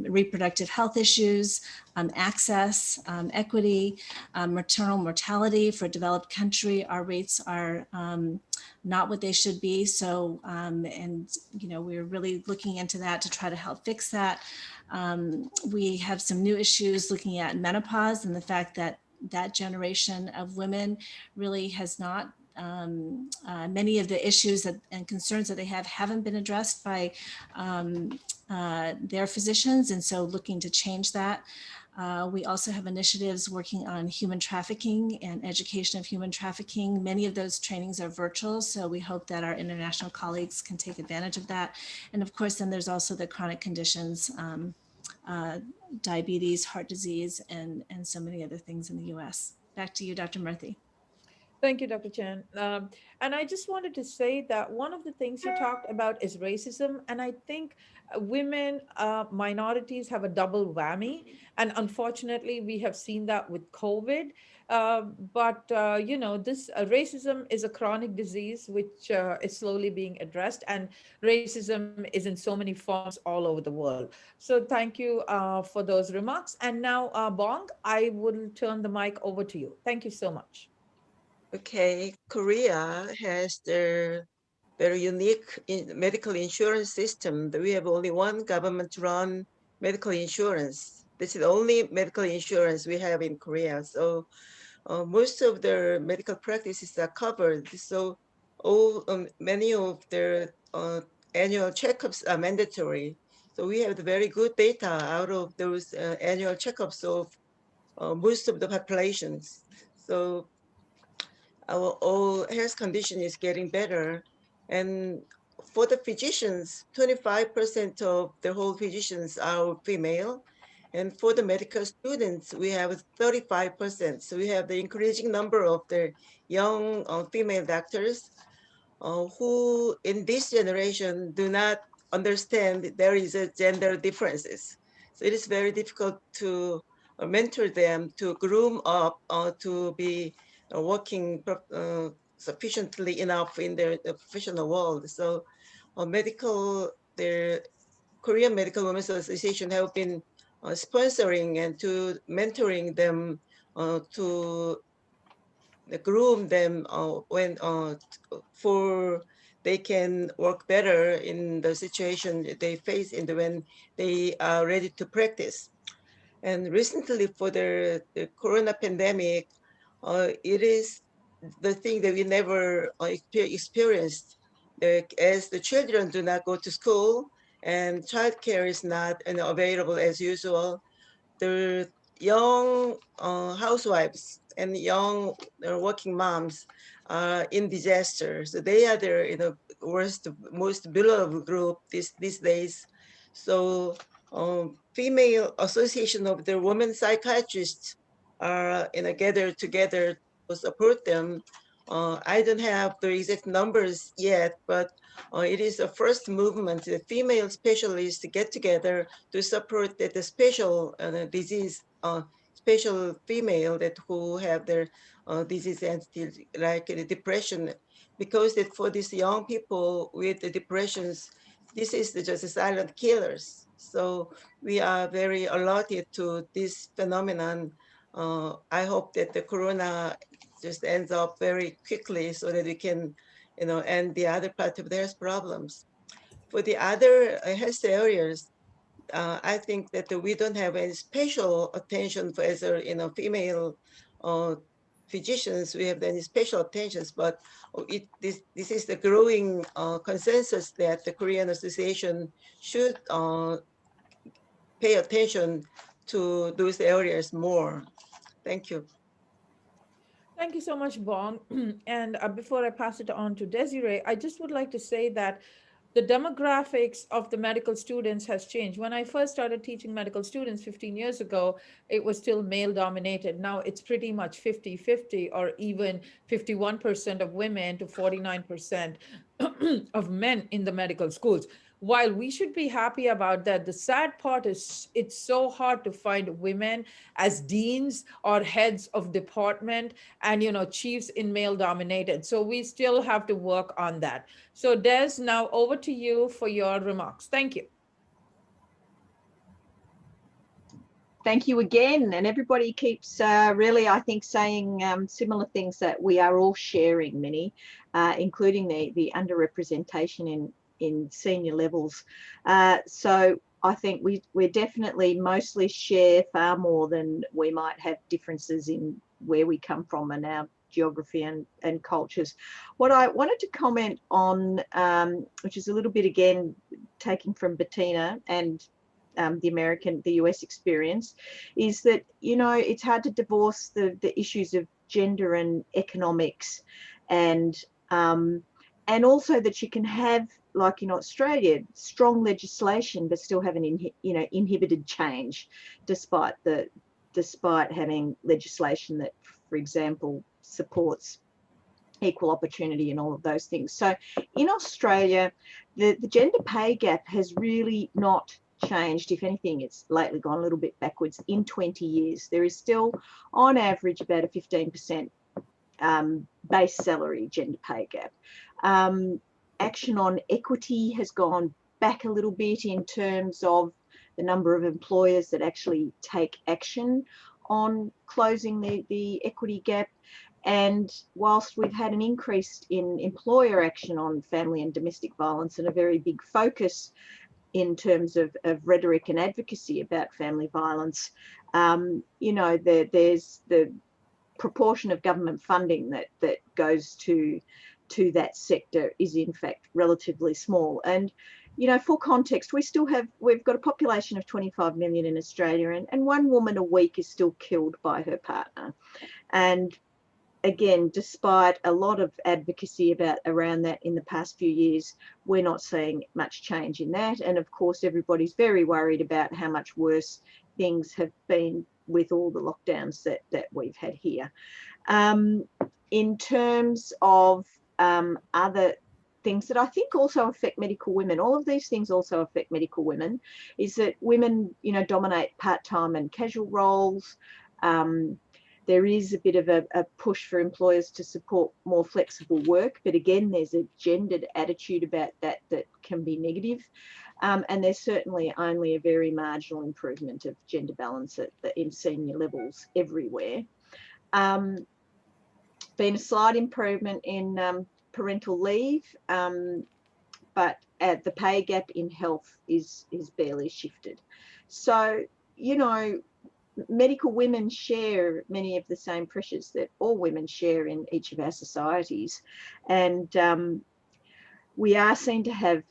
reproductive health issues, access, equity, maternal mortality for a developed country. Our rates are not what they should be. So, and you know, we're really looking into that to try to help fix that. We have some new issues looking at menopause and the fact that that generation of women really has not, many of the issues and concerns that they have haven't been addressed by their physicians, and so looking to change that. We also have initiatives working on human trafficking and education of human trafficking. Many of those trainings are virtual, so we hope that our international colleagues can take advantage of that. And of course, then there's also the chronic conditions, diabetes, heart disease, and so many other things in the US. Back to you, Dr. Murthy. Thank you, Dr. Chen. And I just wanted to say that one of the things you talked about is racism. And I think women, minorities have a double whammy. And unfortunately, we have seen that with COVID. You know, this racism is a chronic disease, which is slowly being addressed. And racism is in so many forms all over the world. So thank you for those remarks. And now, Bong, I will turn the mic over to you. Thank you so much. Okay, Korea has their very unique medical insurance system. We have only one government-run medical insurance. This is the only medical insurance we have in Korea. So most of their medical practices are covered. So many of their annual checkups are mandatory. So we have the very good data out of those annual checkups of most of the populations. So our all health condition is getting better. And for the physicians, 25% of the whole physicians are female. And for the medical students, we have 35%. So we have the increasing number of the young female doctors who in this generation do not understand there is a gender differences. So it is very difficult to mentor them, to groom up, to be working sufficiently enough in their professional world. So the Korean Medical Women's Association have been sponsoring and to mentoring them to groom them when for they can work better in the situation they face in when they are ready to practice. And recently for the corona pandemic, it is the thing that we never experienced. As the children do not go to school and childcare is not available as usual, the young housewives and young working moms are in disaster. So they are the worst, most vulnerable group these days. So female association of the women psychiatrists are gathered together to support them. I don't have the exact numbers yet, but it is a first movement. The female specialists get together to support the special disease, special female that who have their disease entities like depression, because that for these young people with the depressions, this is just silent killers. So we are very alerted to this phenomenon. I hope that the corona just ends up very quickly so that we can, end the other part of their problems. For the other health areas, I think that we don't have any special attention for as female physicians. We have any special attentions, but this is the growing consensus that the Korean Association should pay attention to those areas more. Thank you. Thank you so much, Bong. And before I pass it on to Desiree, I just would like to say that the demographics of the medical students has changed. When I first started teaching medical students 15 years ago, it was still male dominated. Now it's pretty much 50-50 or even 51% of women to 49% of men in the medical schools. While we should be happy about that, the sad part is it's so hard to find women as deans or heads of department and chiefs in male dominated. So we still have to work on that. So Des, now over to you for your remarks. Thank you. Thank you again. And everybody keeps really, I think, saying similar things that we are all sharing, Minnie, including the underrepresentation in senior levels. So I think we definitely mostly share far more than we might have differences in where we come from and our geography and cultures. What I wanted to comment on, which is a little bit, again, taking from Bettina and the US experience, is that, it's hard to divorce the issues of gender and economics, and also that you can have, like in Australia, strong legislation but still have an inhibited change, despite having legislation that, for example, supports equal opportunity and all of those things. So in Australia, the gender pay gap has really not changed. If anything, it's lately gone a little bit backwards. In 20 years, there is still, on average, about a 15% base salary gender pay gap. Action on equity has gone back a little bit in terms of the number of employers that actually take action on closing the equity gap. And whilst we've had an increase in employer action on family and domestic violence and a very big focus in terms of rhetoric and advocacy about family violence, there's the proportion of government funding that goes to that sector is in fact relatively small. And for context, we've got a population of 25 million in Australia, and 1 woman a week is still killed by her partner. And again, despite a lot of advocacy around that in the past few years, we're not seeing much change in that. And of course, everybody's very worried about how much worse things have been with all the lockdowns that we've had here. In terms of other things that I think also affect medical women, all of these things also affect medical women, is that women, dominate part-time and casual roles. There is a bit of a push for employers to support more flexible work, but again, there's a gendered attitude about that that can be negative. And there's certainly only a very marginal improvement of gender balance in senior levels everywhere. Been a slight improvement in parental leave, but the pay gap in health is barely shifted. So, you know, medical women share many of the same pressures that all women share in each of our societies. And we are seen to have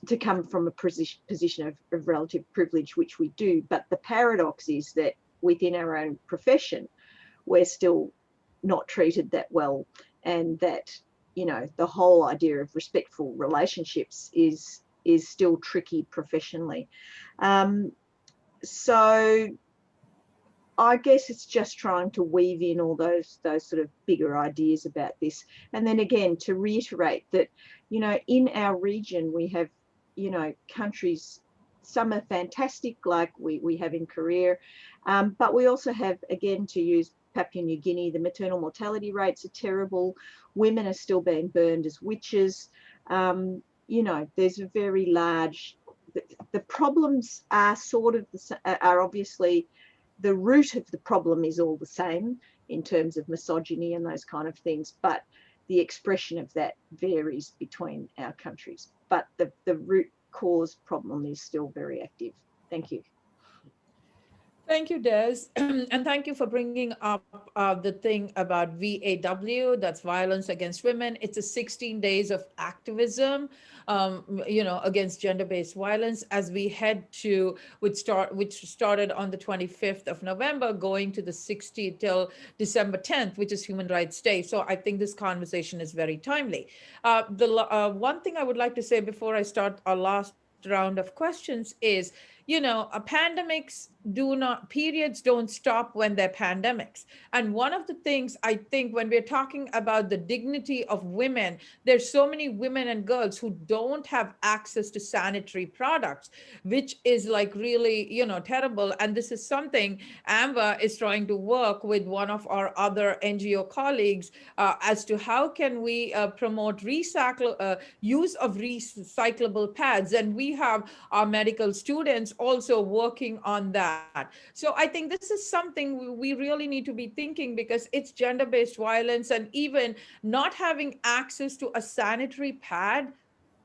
to come from a position of relative privilege, which we do. But the paradox is that within our own profession, we're still not treated that well, and that, you know, the whole idea of respectful relationships is still tricky professionally. So I guess it's just trying to weave in all those sort of bigger ideas about this. And then again, to reiterate that, you know, in our region, we have, you know, countries, some are fantastic, like we have in Korea, but we also have, again, to use Papua New Guinea, the maternal mortality rates are terrible. Women are still being burned as witches. You know, there's a very large, the problems are sort of, are obviously, the root of the problem is all the same in terms of misogyny and those kind of things, but the expression of that varies between our countries. But the root cause problem is still very active. Thank you. Thank you, Des. And thank you for bringing up the thing about VAW, that's violence against women. It's a 16 days of activism, you know, against gender-based violence as we head to, which started on the 25th of November, going to the 60th till December 10th, which is Human Rights Day. So I think this conversation is very timely. One thing I would like to say before I start our last round of questions is, you know, periods don't stop when they're pandemics. And one of the things I think when we're talking about the dignity of women, there's so many women and girls who don't have access to sanitary products, which is like really, you know, terrible. And this is something Amba is trying to work with one of our other NGO colleagues as to how can we promote use of recyclable pads. And we have our medical students also working on that. So I think this is something we really need to be thinking, because it's gender-based violence, and even not having access to a sanitary pad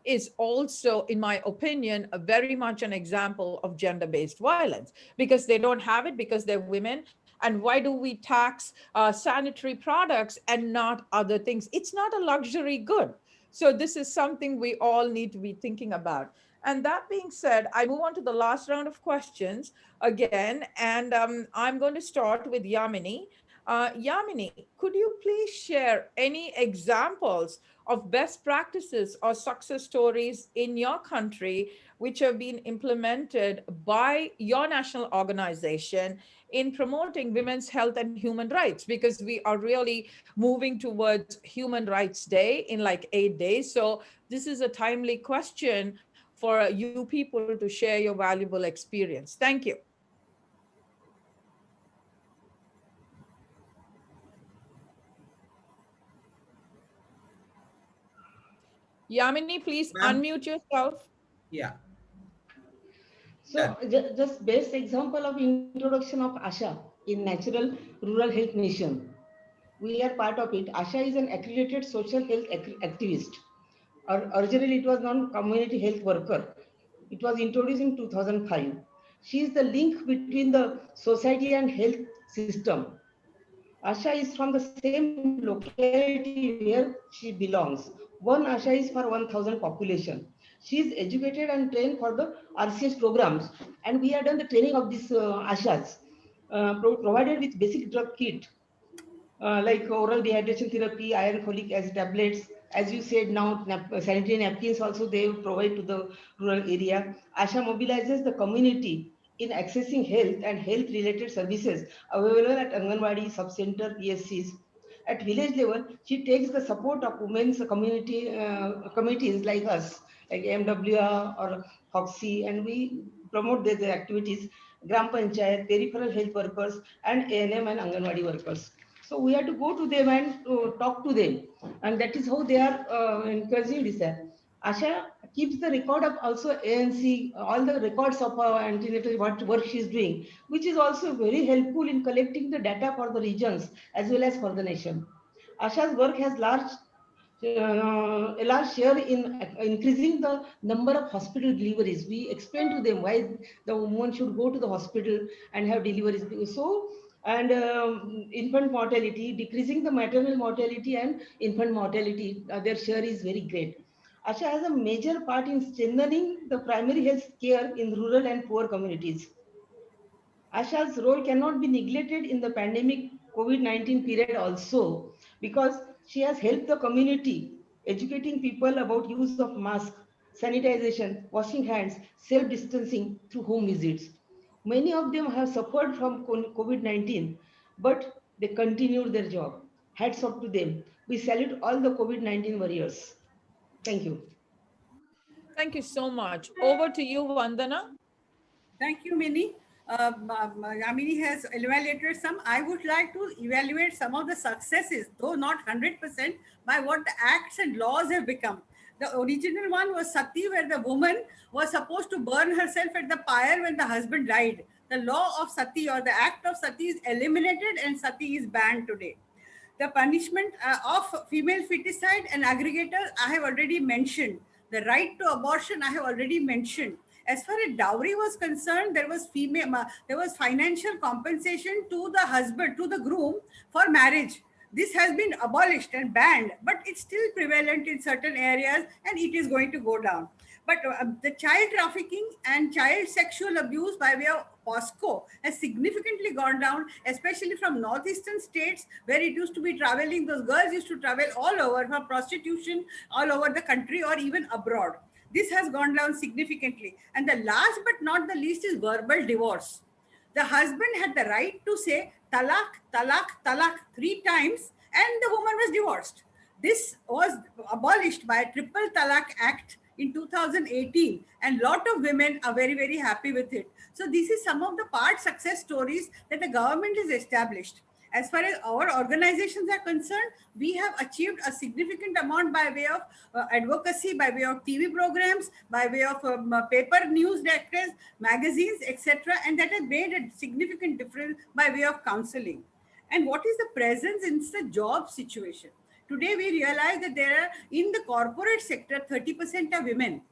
is also, in my opinion, very much an example of gender-based violence, because they don't have it because they're women. And why do we tax sanitary products and not other things? It's not a luxury good. So this is something we all need to be thinking about. And that being said, I move on to the last round of questions again, and I'm going to start with Yamini. Yamini, could you please share any examples of best practices or success stories in your country which have been implemented by your national organization in promoting women's health and human rights? Because we are really moving towards Human Rights Day in like 8 days. So this is a timely question for you people to share your valuable experience. Thank you. Yamini, please unmute yourself. Yeah. So just best example of introduction of ASHA in Natural Rural Health Nation. We are part of it. ASHA is an accredited social health activist. Originally, it was non-community health worker. It was introduced in 2005. She is the link between the society and health system. Asha is from the same locality where she belongs. One Asha is for 1,000 population. She is educated and trained for the RCS programs, and we have done the training of these Ashas, provided with basic drug kit like oral dehydration therapy, iron folic acid tablets. As you said, now sanitary napkins also they provide to the rural area. Asha mobilizes the community in accessing health and health related services available at Anganwadi, Subcenter, PSCs. At village level, she takes the support of women's community committees like us, like AMWI or Foxy, and we promote their activities. Gram Panchayat, peripheral health workers, and ANM and Anganwadi workers. So we have to go to them and talk to them, and that is how they are encouraging this. Asha keeps the record of also ANC, all the records of antenatal what work she is doing, which is also very helpful in collecting the data for the regions as well as for the nation. Asha's work has a large share in increasing the number of hospital deliveries. We explain to them why the woman should go to the hospital and have deliveries. So, and infant mortality, decreasing the maternal mortality and infant mortality, their share is very great. Asha has a major part in strengthening the primary health care in rural and poor communities. Asha's role cannot be neglected in the pandemic COVID-19 period also, because she has helped the community, educating people about use of mask, sanitization, washing hands, self-distancing through home visits. Many of them have suffered from COVID-19, but they continued their job. Hats off to them. We salute all the COVID-19 warriors. Thank you. Thank you so much. Over to you, Vandana. Thank you, Mini. Yamini has evaluated some. I would like to evaluate some of the successes, though not 100%, by what the acts and laws have become. The original one was Sati, where the woman was supposed to burn herself at the pyre when the husband died. The law of Sati, or the act of Sati, is eliminated and Sati is banned today. The punishment of female feticide and aggregator, I have already mentioned. The right to abortion, I have already mentioned. As far as dowry was concerned, there was financial compensation to the husband, to the groom, for marriage. This has been abolished and banned, but it's still prevalent in certain areas, and it is going to go down. But the child trafficking and child sexual abuse by way of POSCO has significantly gone down, especially from northeastern states, where it used to be traveling. Those girls used to travel all over for prostitution, all over the country or even abroad. This has gone down significantly. And the last but not the least is verbal divorce. The husband had the right to say talak, talak, talak 3 times, and the woman was divorced. This was abolished by a Triple Talak Act in 2018, and a lot of women are very, very happy with it. So this is some of the part success stories that the government has established. As far as our organizations are concerned, we have achieved a significant amount by way of advocacy, by way of TV programs, by way of paper news directors, magazines, etc. And that has made a significant difference by way of counseling. And what is the presence in the job situation? Today, we realize that there are, in the corporate sector, 30% are women.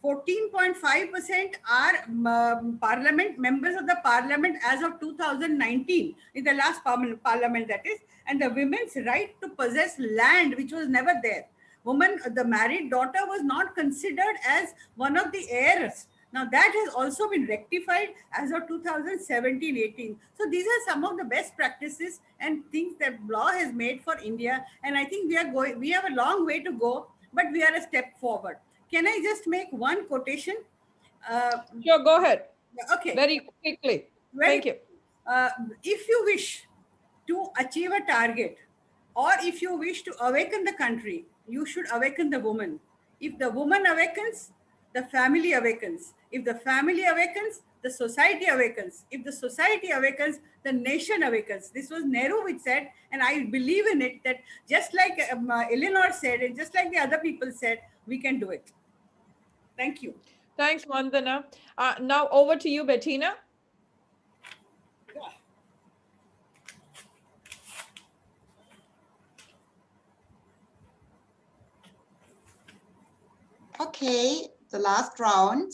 14.5% are parliament members of the parliament as of 2019, in the last parliament, that is, and the women's right to possess land, which was never there. Woman, the married daughter was not considered as one of the heirs. Now that has also been rectified as of 2017-18. So these are some of the best practices and things that law has made for India. And I think we have a long way to go, but we are a step forward. Can I just make one quotation? Sure, go ahead. Okay. Very quickly. Thank you. If you wish to achieve a target, or if you wish to awaken the country, you should awaken the woman. If the woman awakens, the family awakens. If the family awakens, the society awakens. If the society awakens, the nation awakens. This was Nehru which said, and I believe in it, that just like Eleanor said, and just like the other people said, we can do it. Thank you. Thanks, Vandana. Now over to you, Bettina. Okay, the last round.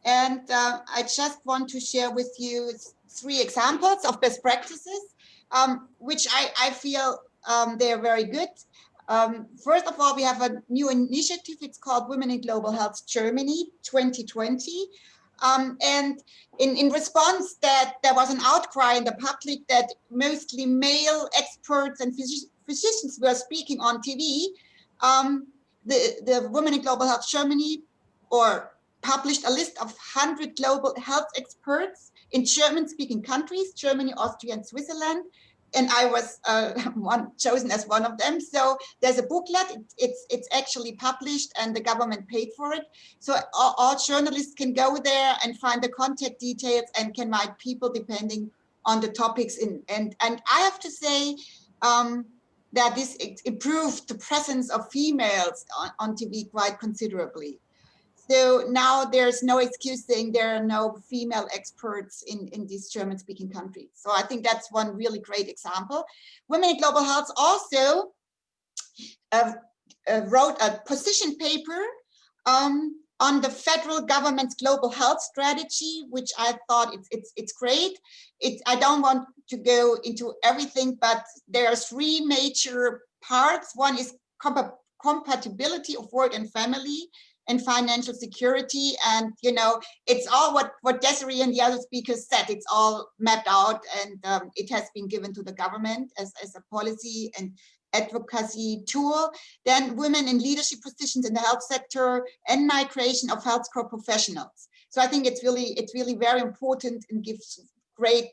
And I just want to share with you 3 examples of best practices, which I feel they're very good. First of all, we have a new initiative. It's called Women in Global Health Germany 2020. And in response that there was an outcry in the public that mostly male experts and physicians were speaking on TV, the Women in Global Health Germany published a list of 100 global health experts in German-speaking countries, Germany, Austria, and Switzerland, and I was chosen as one of them. So there's a booklet. It's actually published, and the government paid for it. So all journalists can go there and find the contact details and can write people depending on the topics. And I have to say that this improved the presence of females on TV quite considerably. So now there's no excuse saying there are no female experts in these German-speaking countries. So I think that's one really great example. Women in Global Health also wrote a position paper on the federal government's global health strategy, which I thought it's great. I don't want to go into everything, but there are three major parts. One is compatibility of work and family, and financial security. And, you know, it's all what Desiree and the other speakers said. It's all mapped out, and it has been given to the government as a policy and advocacy tool. Then women in leadership positions in the health sector, and migration of healthcare professionals. So I think it's really very important and gives great,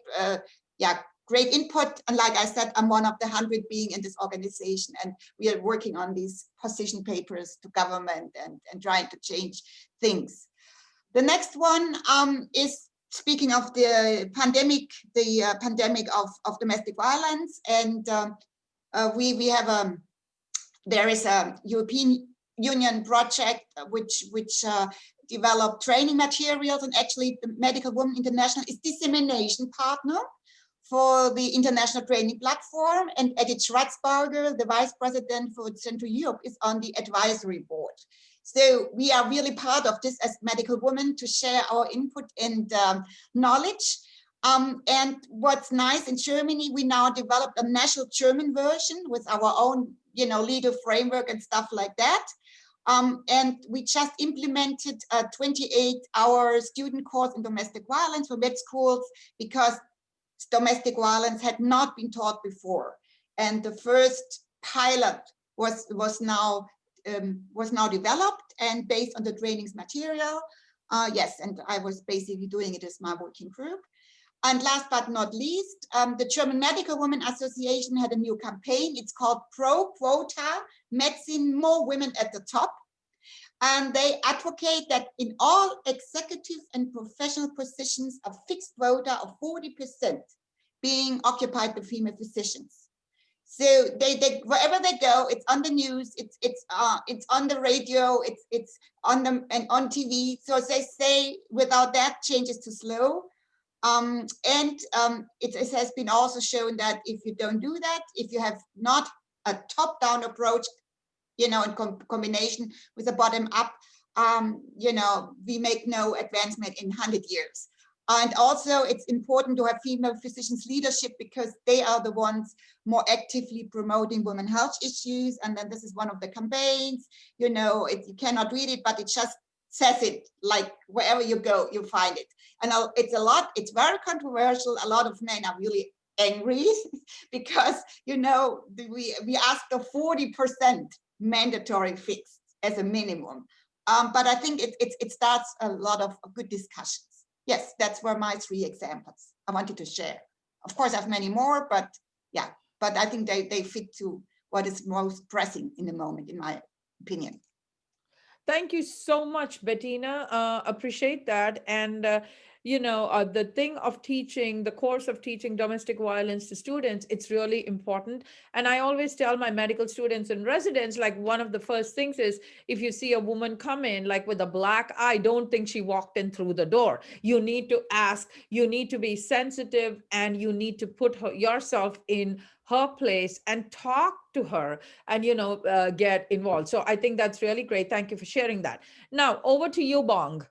great input. And like I said, I'm one of the 100 being in this organization, and we are working on these position papers to government and trying to change things. The next one is speaking of the pandemic of domestic violence. And we have there is a European Union project which developed training materials, and actually the Medical Women International is dissemination partner for the international training platform, and Edith Schwarzberger, the vice president for Central Europe, is on the advisory board. So we are really part of this as medical women to share our input and knowledge. And what's nice in Germany, we now developed a national German version with our own, you know, legal framework and stuff like that. And we just implemented a 28-hour student course in domestic violence for med schools, because domestic violence had not been taught before, and the first pilot was now developed and based on the trainings material. Yes, and I was basically doing it as my working group. And last but not least, the German Medical Women Association had a new campaign. It's called Pro Quota Medicine, More Women at the Top. And they advocate that in all executive and professional positions, a fixed quota of 40% being occupied by female physicians. So they wherever they go, it's on the news, it's on the radio, it's on on TV. So they say without that, change is too slow. It has been also shown that if you don't do that, if you have not a top-down approach, you know, in combination with a bottom-up, you know, we make no advancement in 100 years. And also it's important to have female physicians leadership, because they are the ones more actively promoting women's health issues. And then this is one of the campaigns, you know, you cannot read it, but it just says it, like wherever you go, you find it. And it's very controversial. A lot of men are really angry because, you know, we asked for 40% mandatory fixed as a minimum. But I think it starts a lot of good discussions. Yes, that's were my 3 examples I wanted to share. Of course, I have many more, but yeah, but I think they fit to what is most pressing in the moment, in my opinion. Thank you so much, Bettina. Appreciate that. And you know, the thing of teaching, the course of teaching domestic violence to students, it's really important. And I always tell my medical students and residents, like one of the first things is, if you see a woman come in like with a black eye, don't think she walked in through the door. You need to ask, you need to be sensitive, and you need to put yourself in her place and talk to her and, you know, get involved. So I think that's really great. Thank you for sharing that. Now over to you, Bong.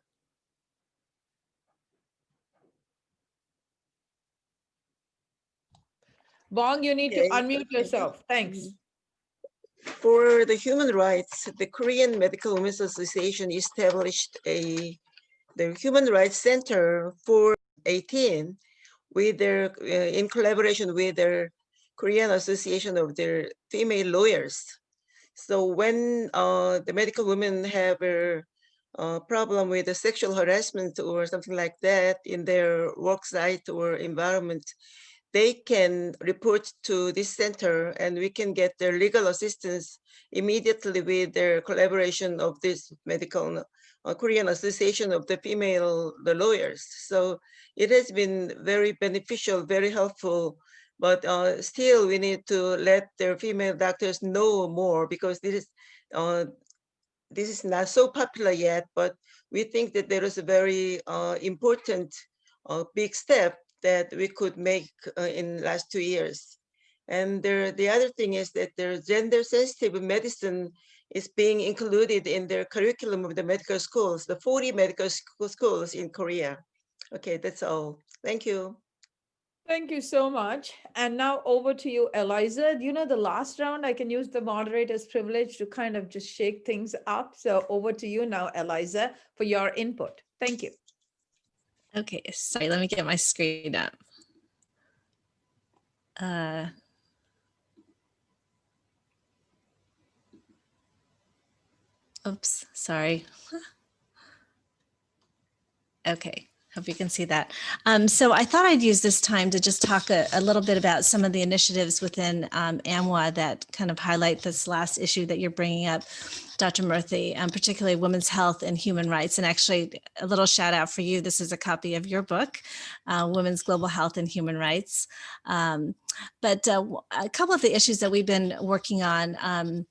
Bong, you need to unmute yourself. Thanks. For the human rights, the Korean Medical Women's Association established the Human Rights Center for 18 with their in collaboration with their Korean Association of their female lawyers. So when the medical women have a problem with the sexual harassment or something like that in their work site or environment, they can report to this center and we can get their legal assistance immediately with their collaboration of this medical Korean Association of the Female Lawyers. So it has been very beneficial, very helpful, but still we need to let their female doctors know more, because this is not so popular yet, but we think that there is a very important big step that we could make in the last 2 years. And the other thing is that their gender sensitive medicine is being included in their curriculum of the medical schools, the 40 medical schools in Korea. Okay, that's all. Thank you. Thank you so much. And now over to you, Eliza. You know, the last round, I can use the moderator's privilege to kind of just shake things up. So over to you now, Eliza, for your input. Thank you. Okay, sorry, let me get my screen up. Oops, sorry. Okay, hope you can see that. So I thought I'd use this time to just talk a little bit about some of the initiatives within AMWI that kind of highlight this last issue that you're bringing up, Dr. Murthy, particularly women's health and human rights. And actually, a little shout out for you. This is a copy of your book, Women's Global Health and Human Rights. But a couple of the issues that we've been working on,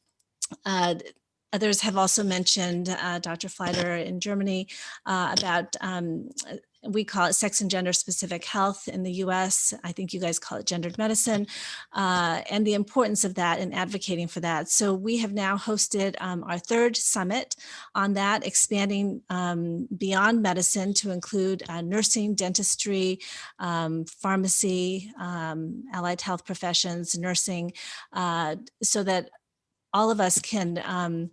others have also mentioned, Dr. Fleiterer in Germany, about, we call it sex and gender specific health in the US. I think you guys call it gendered medicine, and the importance of that and advocating for that. So we have now hosted our third summit on that, expanding beyond medicine to include nursing, dentistry, pharmacy, allied health professions, nursing, so that all of us can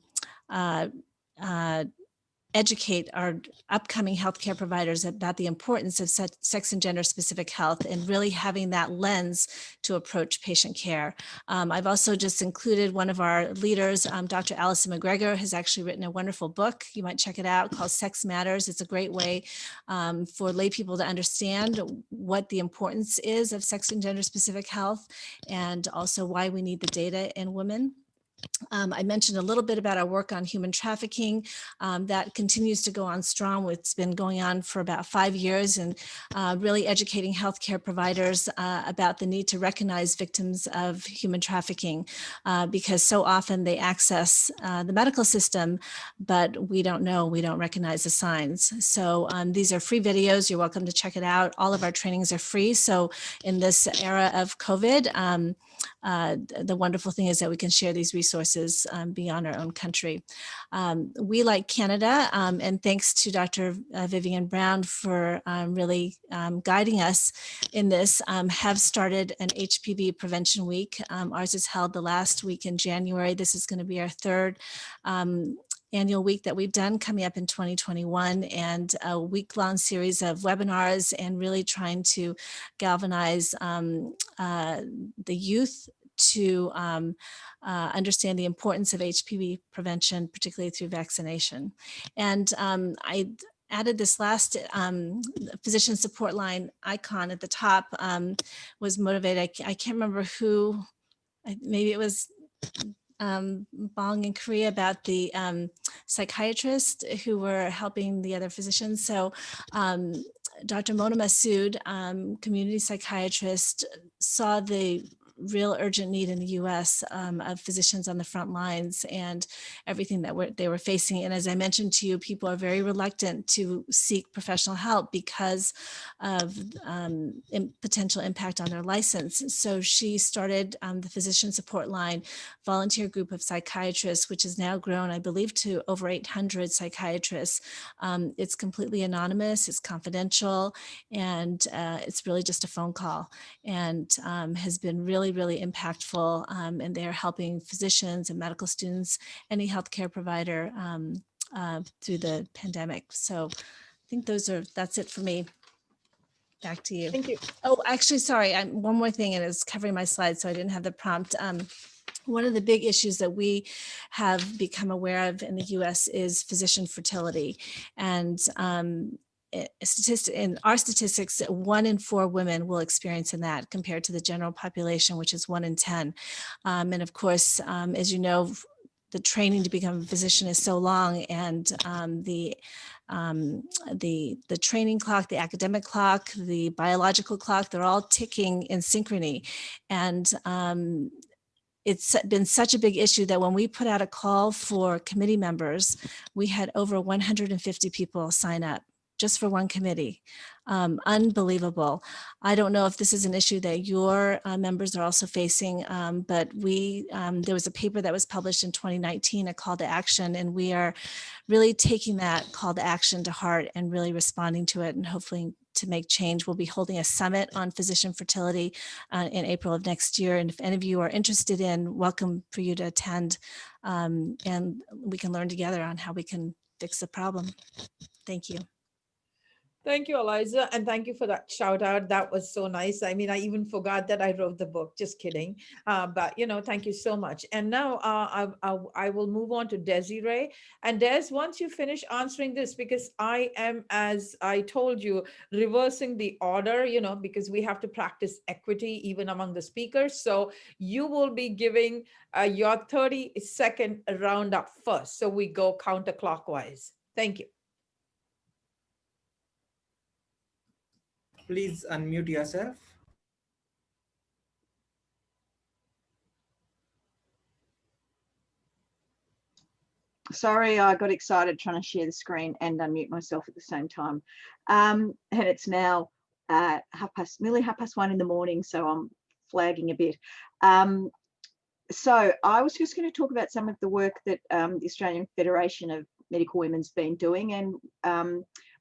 educate our upcoming healthcare providers about the importance of sex and gender specific health and really having that lens to approach patient care. I've also just included one of our leaders, Dr. Alison McGregor, has actually written a wonderful book. You might check it out, called Sex Matters. It's a great way for lay people to understand what the importance is of sex and gender specific health, and also why we need the data in women. I mentioned a little bit about our work on human trafficking. That continues to go on strong. It's been going on for about 5 years, and really educating healthcare providers about the need to recognize victims of human trafficking, because so often they access the medical system, but we don't know, we don't recognize the signs. So these are free videos. You're welcome to check it out. All of our trainings are free. So in this era of COVID, the wonderful thing is that we can share these resources beyond our own country. We, like Canada, and thanks to Dr. Vivian Brown for really guiding us in this, have started an HPV Prevention Week. Ours is held the last week in January. This is going to be our third annual week that we've done, coming up in 2021, and a week-long series of webinars and really trying to galvanize the youth to understand the importance of HPV prevention, particularly through vaccination. And I added this last physician support line icon at the top, was motivated. I can't remember who, maybe it was Bong in Korea, about the psychiatrists who were helping the other physicians. So Dr. Mona Masood, community psychiatrist, saw the real urgent need in the US of physicians on the front lines and everything that they were facing. And as I mentioned to you, people are very reluctant to seek professional help because of potential impact on their license. So she started the physician support line, volunteer group of psychiatrists, which has now grown, I believe, to over 800 psychiatrists. It's completely anonymous, it's confidential, and it's really just a phone call, and has been really impactful, and they're helping physicians and medical students, any healthcare provider through the pandemic. So I think that's it for me. Back to you. Thank you. Oh, actually, sorry, one more thing, and it's covering my slides, so I didn't have the prompt. One of the big issues that we have become aware of in the US is physician fertility. And in our statistics, 1 in 4 women will experience in that compared to the general population, which is 1 in 10. And of course, as you know, the training to become a physician is so long, and the training clock, the academic clock, the biological clock, they're all ticking in synchrony. And it's been such a big issue that when we put out a call for committee members, we had over 150 people sign up just for one committee. Unbelievable. I don't know if this is an issue that your members are also facing, but there was a paper that was published in 2019, a call to action, and we are really taking that call to action to heart and really responding to it, and hopefully to make change. We'll be holding a summit on physician fertility in April of next year. And if any of you are interested in, welcome for you to attend, and we can learn together on how we can fix the problem. Thank you. Thank you, Eliza, and thank you for that shout out. That was so nice. I mean, I even forgot that I wrote the book, just kidding. But, you know, thank you so much. And now I will move on to Desiree. And Des, once you finish answering this, because I am, as I told you, reversing the order, you know, because we have to practice equity even among the speakers. So you will be giving your 30-second roundup first. So we go counterclockwise. Thank you. Please unmute yourself. Sorry, I got excited trying to share the screen and unmute myself at the same time. And it's now nearly 1:30 in the morning, so I'm flagging a bit. So I was just going to talk about some of the work that the Australian Federation of Medical Women's been doing, and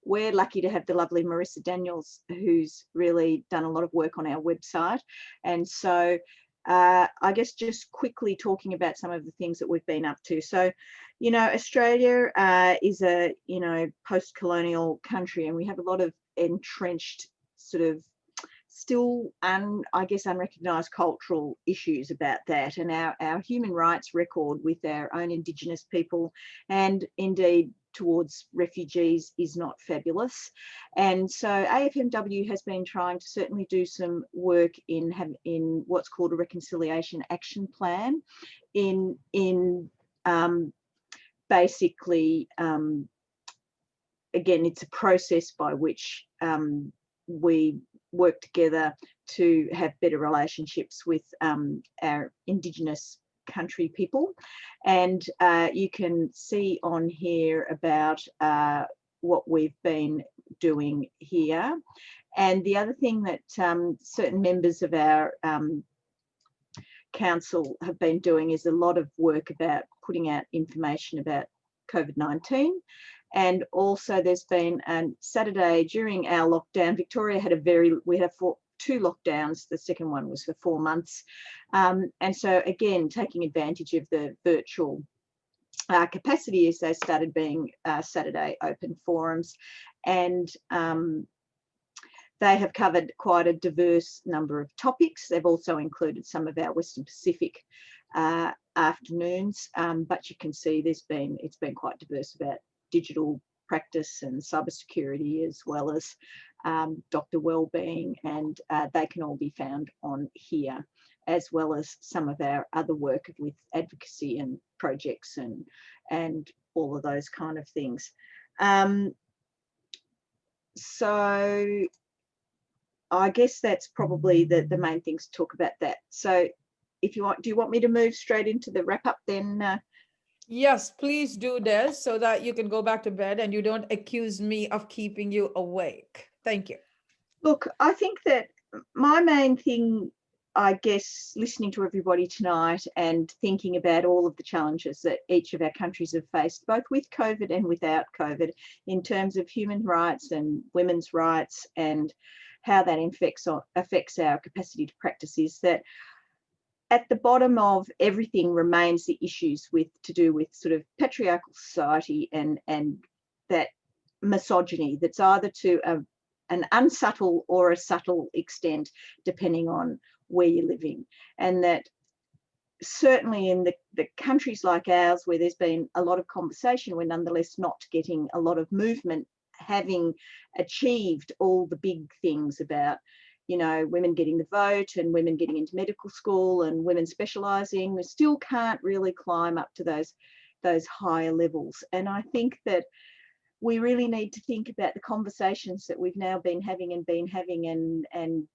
we're lucky to have the lovely Marissa Daniels, who's really done a lot of work on our website. And so I guess just quickly talking about some of the things that we've been up to. So, you know, Australia is a, you know, post-colonial country, and we have a lot of entrenched sort of still, I guess, unrecognised cultural issues about that. And our human rights record with our own Indigenous people, and indeed towards refugees, is not fabulous. And so AFMW has been trying to certainly do some work in what's called a reconciliation action plan, in basically, again, it's a process by which we work together to have better relationships with our Indigenous country people. And you can see on here about what we've been doing here. And the other thing that certain members of our council have been doing is a lot of work about putting out information about COVID-19. And also there's been Saturday during our lockdown, Victoria had we had 2 lockdowns. The second one was for 4 months. And so again, taking advantage of the virtual capacity, as they started being Saturday open forums. And they have covered quite a diverse number of topics. They've also included some of our Western Pacific afternoons, but you can see it's been quite diverse about digital practice and cybersecurity, as well as doctor wellbeing, and they can all be found on here, as well as some of our other work with advocacy and projects and all of those kind of things. So I guess that's probably the main things to talk about that. So if you want, do you want me to move straight into the wrap up then? Yes, please do, Des, so that you can go back to bed and you don't accuse me of keeping you awake. Thank you. Look, I think that my main thing, I guess, listening to everybody tonight and thinking about all of the challenges that each of our countries have faced, both with COVID and without COVID, in terms of human rights and women's rights, and how that affects our capacity to practice, is that at the bottom of everything remains the issues to do with sort of patriarchal society and that misogyny that's either to an unsubtle or a subtle extent, depending on where you're living. And that certainly in the countries like ours, where there's been a lot of conversation, we're nonetheless not getting a lot of movement having achieved all the big things about, you know, women getting the vote and women getting into medical school and women specialising, we still can't really climb up to those higher levels. And I think that we really need to think about the conversations that we've now been having and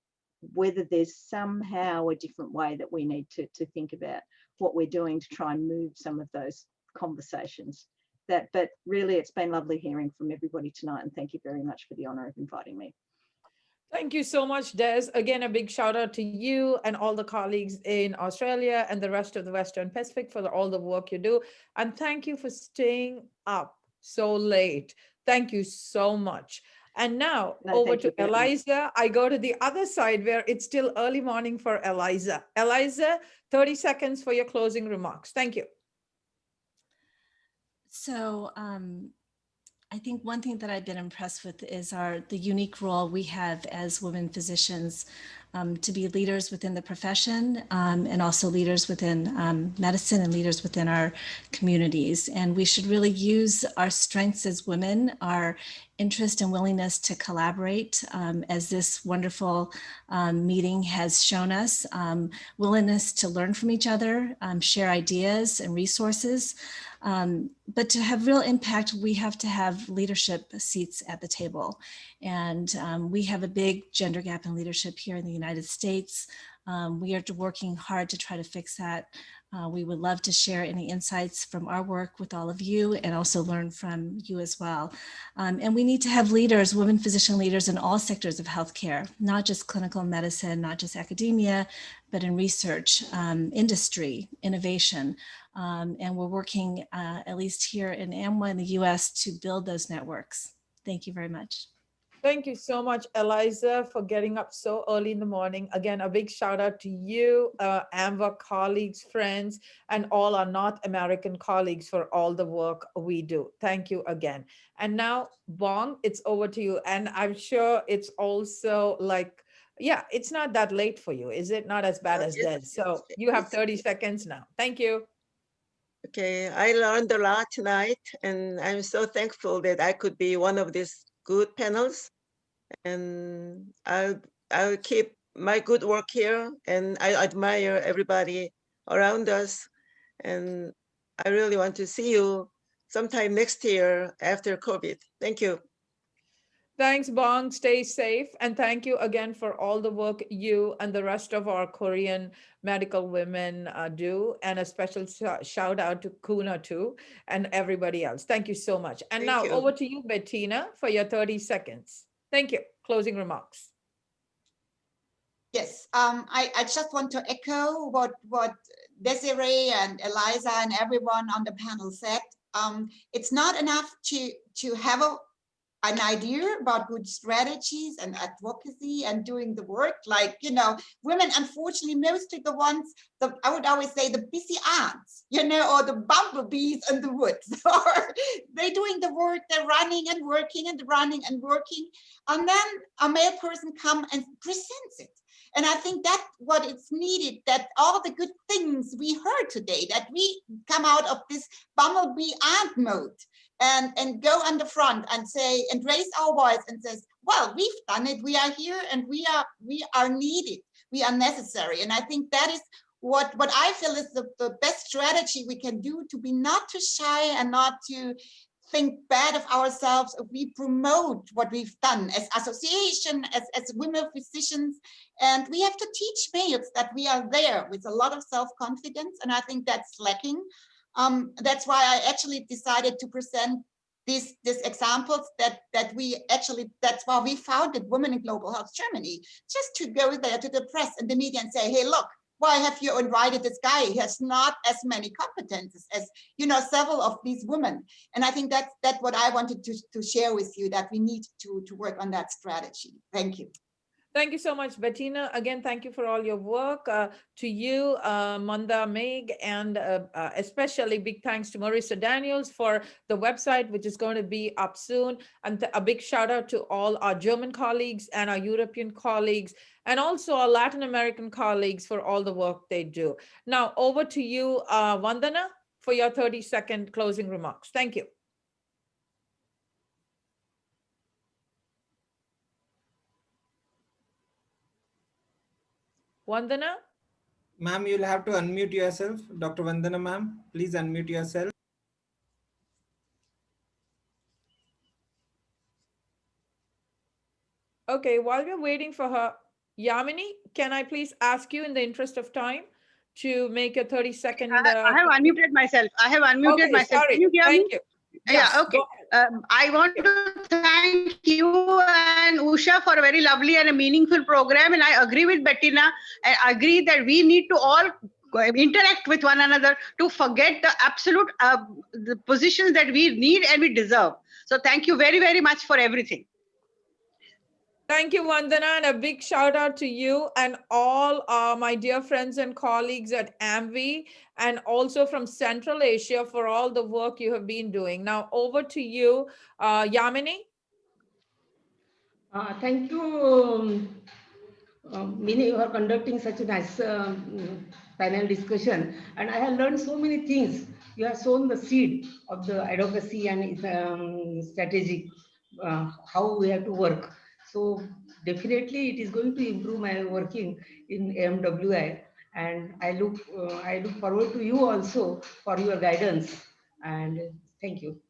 whether there's somehow a different way that we need to think about what we're doing to try and move some of those conversations. But really, it's been lovely hearing from everybody tonight, and thank you very much for the honour of inviting me. Thank you so much, Des. Again, a big shout out to you and all the colleagues in Australia and the rest of the Western Pacific for all the work you do. And thank you for staying up so late. Thank you so much. And now over to Eliza. I go to the other side where it's still early morning for Eliza. Eliza, 30 seconds for your closing remarks. Thank you. So I think one thing that I've been impressed with is the unique role we have as women physicians to be leaders within the profession and also leaders within medicine and leaders within our communities. And we should really use our strengths as women, our interest and willingness to collaborate, as this wonderful meeting has shown us, willingness to learn from each other, share ideas and resources. But to have real impact, we have to have leadership seats at the table. And we have a big gender gap in leadership here in the United States. We are working hard to try to fix that. We would love to share any insights from our work with all of you and also learn from you as well. And we need to have leaders, women physician leaders in all sectors of healthcare, not just clinical medicine, not just academia, but in research, industry, innovation. And we're working, at least here in AMWI in the US, to build those networks. Thank you very much. Thank you so much, Eliza, for getting up so early in the morning. Again, a big shout out to you, Amba colleagues, friends, and all our North American colleagues for all the work we do. Thank you again. And now, Bong, it's over to you. And I'm sure it's also like, yeah, it's not that late for you. Is it? Not as bad as that. So you have 30 seconds now. Thank you. Okay, I learned a lot tonight, and I'm so thankful that I could be one of these good panels. And I'll keep my good work here, and I admire everybody around us. And I really want to see you sometime next year after COVID. Thank you. Thanks, Bong. Stay safe. And thank you again for all the work you and the rest of our Korean medical women do. And a special shout out to Kuna too, and everybody else. Thank you so much. And now over to you, Bettina, for your 30 seconds. Thank you. Closing remarks. Yes, I just want to echo what Desiree and Eliza and everyone on the panel said. It's not enough to have an idea about good strategies and advocacy and doing the work. Like, you know, women, unfortunately, mostly the ones, I would always say the busy ants, you know, or the bumblebees in the woods, or they're doing the work, they're running and working and running and working. And then a male person comes and presents it. And I think that's what it's needed, that all the good things we heard today, that we come out of this bumblebee ant mode and go on the front and say, and raise our voice and says, well, we've done it, we are here, and we are needed, we are necessary. And I think that is what I feel is the best strategy we can do, to be not too shy and not to think bad of ourselves. We promote what we've done as association, as women physicians, and we have to teach males that we are there with a lot of self-confidence, and I think that's lacking. That's why I actually decided to present these examples that we actually, that's why we founded Women in Global Health Germany, just to go there to the press and the media and say, hey, look, why have you invited this guy? He has not as many competences as, you know, several of these women. And I think that's what I wanted to share with you, that we need to work on that strategy. Thank you. Thank you so much, Bettina. Again, thank you for all your work. To you, Manda, Meg, and especially big thanks to Marissa Daniels for the website, which is going to be up soon. And a big shout out to all our German colleagues and our European colleagues, and also our Latin American colleagues for all the work they do. Now, over to you, Vandana, for your 30-second closing remarks. Thank you. Vandana? Ma'am, you'll have to unmute yourself. Dr. Vandana, ma'am, please unmute yourself. Okay, while we're waiting for her, Yamini, can I please ask you in the interest of time to make a 30-second... I have unmuted myself. I have unmuted okay, myself. Sorry. Can you hear me? Thank you. Yes, Yeah, okay. I want to thank you and Usha for a very lovely and a meaningful program. And I agree with Bettina. I agree that we need to all interact with one another to forget the absolute the positions that we need and we deserve. So thank you very, very much for everything. Thank you, Vandana, and a big shout out to you and all my dear friends and colleagues at AMWI and also from Central Asia for all the work you have been doing. Now over to you, Yamini. Thank you, Mini, for conducting such a nice panel discussion. And I have learned so many things. You have sown the seed of the advocacy and strategy, how we have to work. So definitely it is going to improve my working in AMWI. And I look forward to you also for your guidance. And thank you.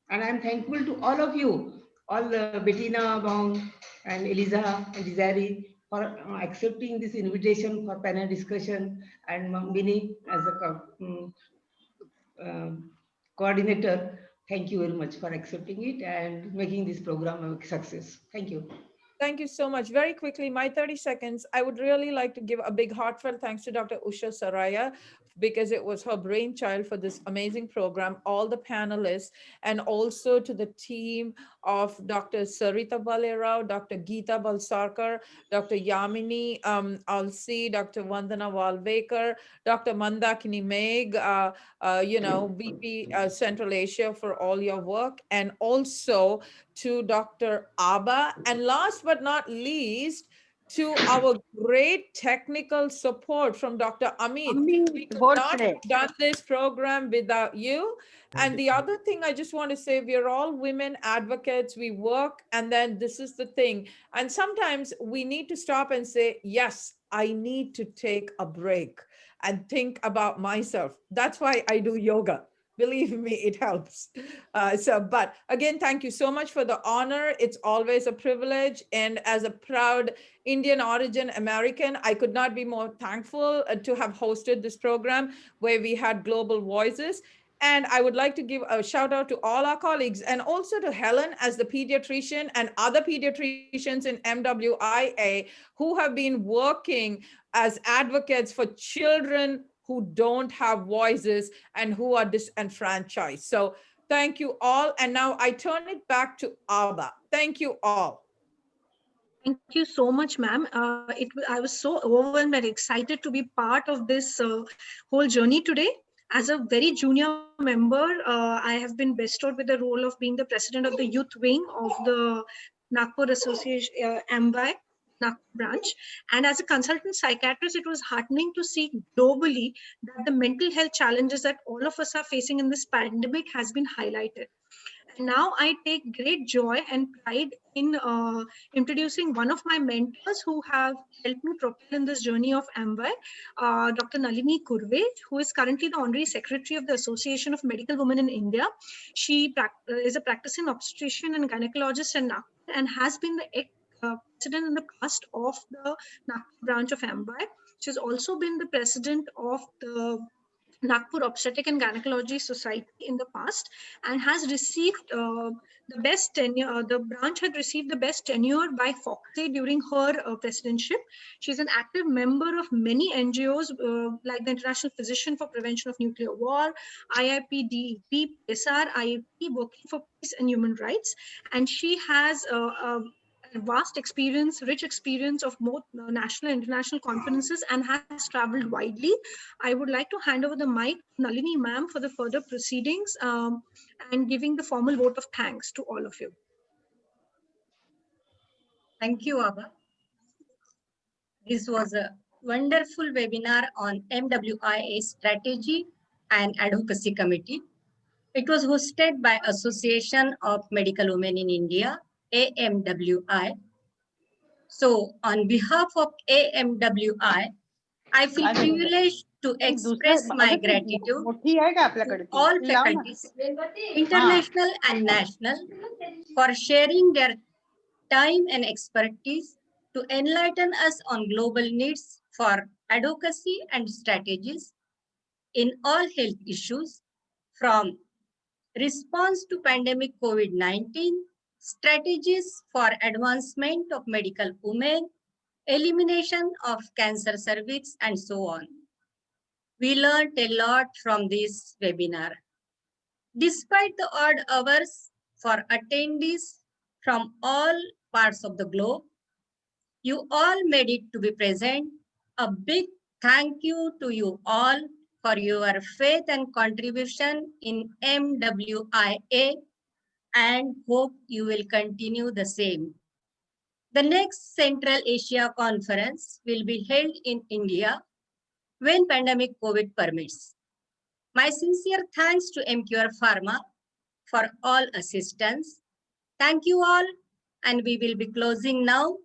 And I'm thankful to all of you, all Bettina Brown and Eliza and Desiree for accepting this invitation for panel discussion, and Mini as a coordinator. Thank you very much for accepting it and making this program a success. Thank you. Thank you so much. Very quickly, my 30 seconds, I would really like to give a big heartfelt thanks to Dr. Usha Saraya because it was her brainchild for this amazing program, all the panelists, and also to the team of Dr. Sarita Balera, Dr. Geeta Balsarkar, Dr. Yamini Alsi, Dr. Vandana Walvekar, Dr. Mandakini Meg, VP Central Asia for all your work, and also to Dr. Amba, and last but not least, to our great technical support from Dr. Amit. We could not have done this program without you. And the other thing I just want to say, we are all women advocates, we work, and then this is the thing. And sometimes we need to stop and say, yes, I need to take a break and think about myself. That's why I do yoga. Believe me, it helps. But again, thank you so much for the honor. It's always a privilege. And as a proud Indian origin American, I could not be more thankful to have hosted this program where we had global voices. And I would like to give a shout out to all our colleagues and also to Helen as the pediatrician and other pediatricians in MWIA who have been working as advocates for children who don't have voices and who are disenfranchised. So thank you all. And now I turn it back to Amba. Thank you all. Thank you so much, ma'am. I was so overwhelmed and excited to be part of this whole journey today. As a very junior member, I have been bestowed with the role of being the president of the youth wing of the Nagpur Association, AMWI, Nagpur branch. And as a consultant psychiatrist, it was heartening to see globally that the mental health challenges that all of us are facing in this pandemic has been highlighted. And now I take great joy and pride in introducing one of my mentors who have helped me propel in this journey of AMWI, Dr. Nalini Kurve, who is currently the Honorary Secretary of the Association of Medical Women in India. She is a practicing obstetrician and gynecologist in Nagpur and has been the president in the past of the Nagpur branch of AMWI. She has also been the president of the Nagpur Obstetric and Gynecology Society in the past and has received the best tenure. The branch had received the best tenure by FOXA during her presidentship. She's an active member of many NGOs like the International Physician for Prevention of Nuclear War, IIPDP, PSR, IIP, Working for Peace and Human Rights. And she has vast experience, rich experience of both national and international conferences and has traveled widely. I would like to hand over the mic to Nalini ma'am for the further proceedings and giving the formal vote of thanks to all of you. Thank you, Amba. This was a wonderful webinar on MWIA Strategy and Advocacy Committee. It was hosted by Association of Medical Women in India, AMWI. So on behalf of AMWI, I feel privileged to express my gratitude to all faculties, international and national, for sharing their time and expertise to enlighten us on global needs for advocacy and strategies in all health issues, from response to pandemic COVID-19, strategies for advancement of medical women, elimination of cancer cervix, and so on. We learned a lot from this webinar. Despite the odd hours for attendees from all parts of the globe, you all made it to be present. A big thank you to you all for your faith and contribution in MWIA, and hope you will continue the same. The next Central Asia Conference will be held in India when pandemic COVID permits. My sincere thanks to Emcure Pharma for all assistance. Thank you all, and we will be closing now.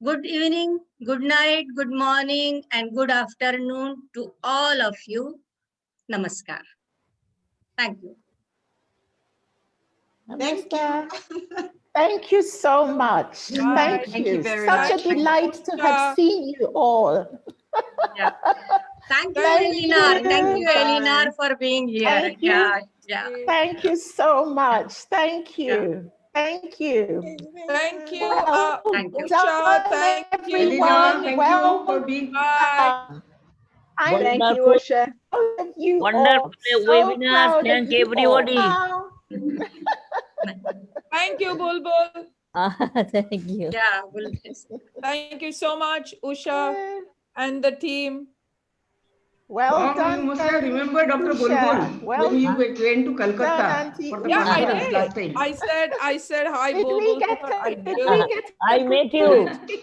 Good evening, good night, good morning, and good afternoon to all of you. Namaskar. Thank you. Thank you. Thank you so much. Thank you. Such a delight to have seen you all. Yeah. Thank you, Elinar. Thank you, Elinar, for being here. Thank you. Thank you so much. Thank you. Thank you. Thank you, Well Usha. done, Thank you. everyone. Thank Well you for being. Bye. I'm Thank you, Usha. proud of you Wonderful all. So webinar. proud Thank of you all. everybody. Thank you, Bulbul. Thank you. Yeah, Thank you so much, Usha and the team. Well done. You must have remembered Dr. Usha. Bulbul Well when you went to Calcutta Auntie for the Yeah, I conference last did. time. I said hi, Did we Bulbul. get I did do. we get I met you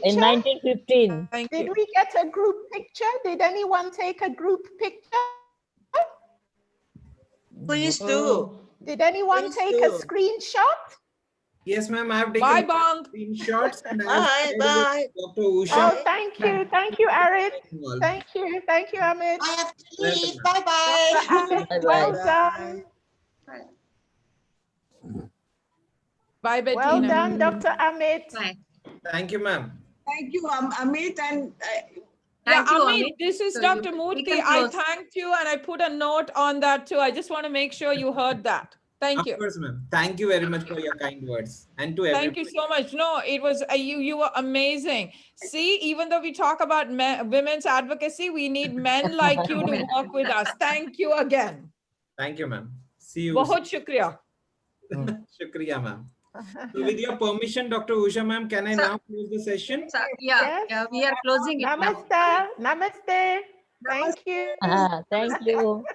in 1915. Thank Did you. we get a group picture? Did anyone take a group picture? Please do. Did anyone Please take do. a screenshot? Yes, ma'am. I have Bye, taken Bang. screenshots and I have Bye, shared bye. with Dr. Usha. Oh, thank you. Thank you, Arid. Thank you. Thank you, Amit. I have to Welcome, leave. ma'am. Bye-bye. Amit, Bye-bye. well Bye. done. Bye, Well Bettina. done, Dr. Amit. Bye. Thank you, ma'am. Thank you, Amit, and Yeah, Thank you, Amit, Amit. this is So Dr. we Murthy. can I close. thanked you and I put a note on that too. I just want to make sure you heard that. Thank Of you. course, ma'am. Thank you very much for your kind words and to Thank everybody. you so much. No, it was you were amazing. See, even though we talk about women's advocacy, we need men like you to work with us. Thank you again. Thank you, ma'am. See you. Bahut shukriya. Shukriya, ma'am. So with your permission, Dr. Usha, ma'am, can I now close the session? So, yeah, Yes. yeah, we are closing it now. Namaste. Namaste. Thank you. Thank you.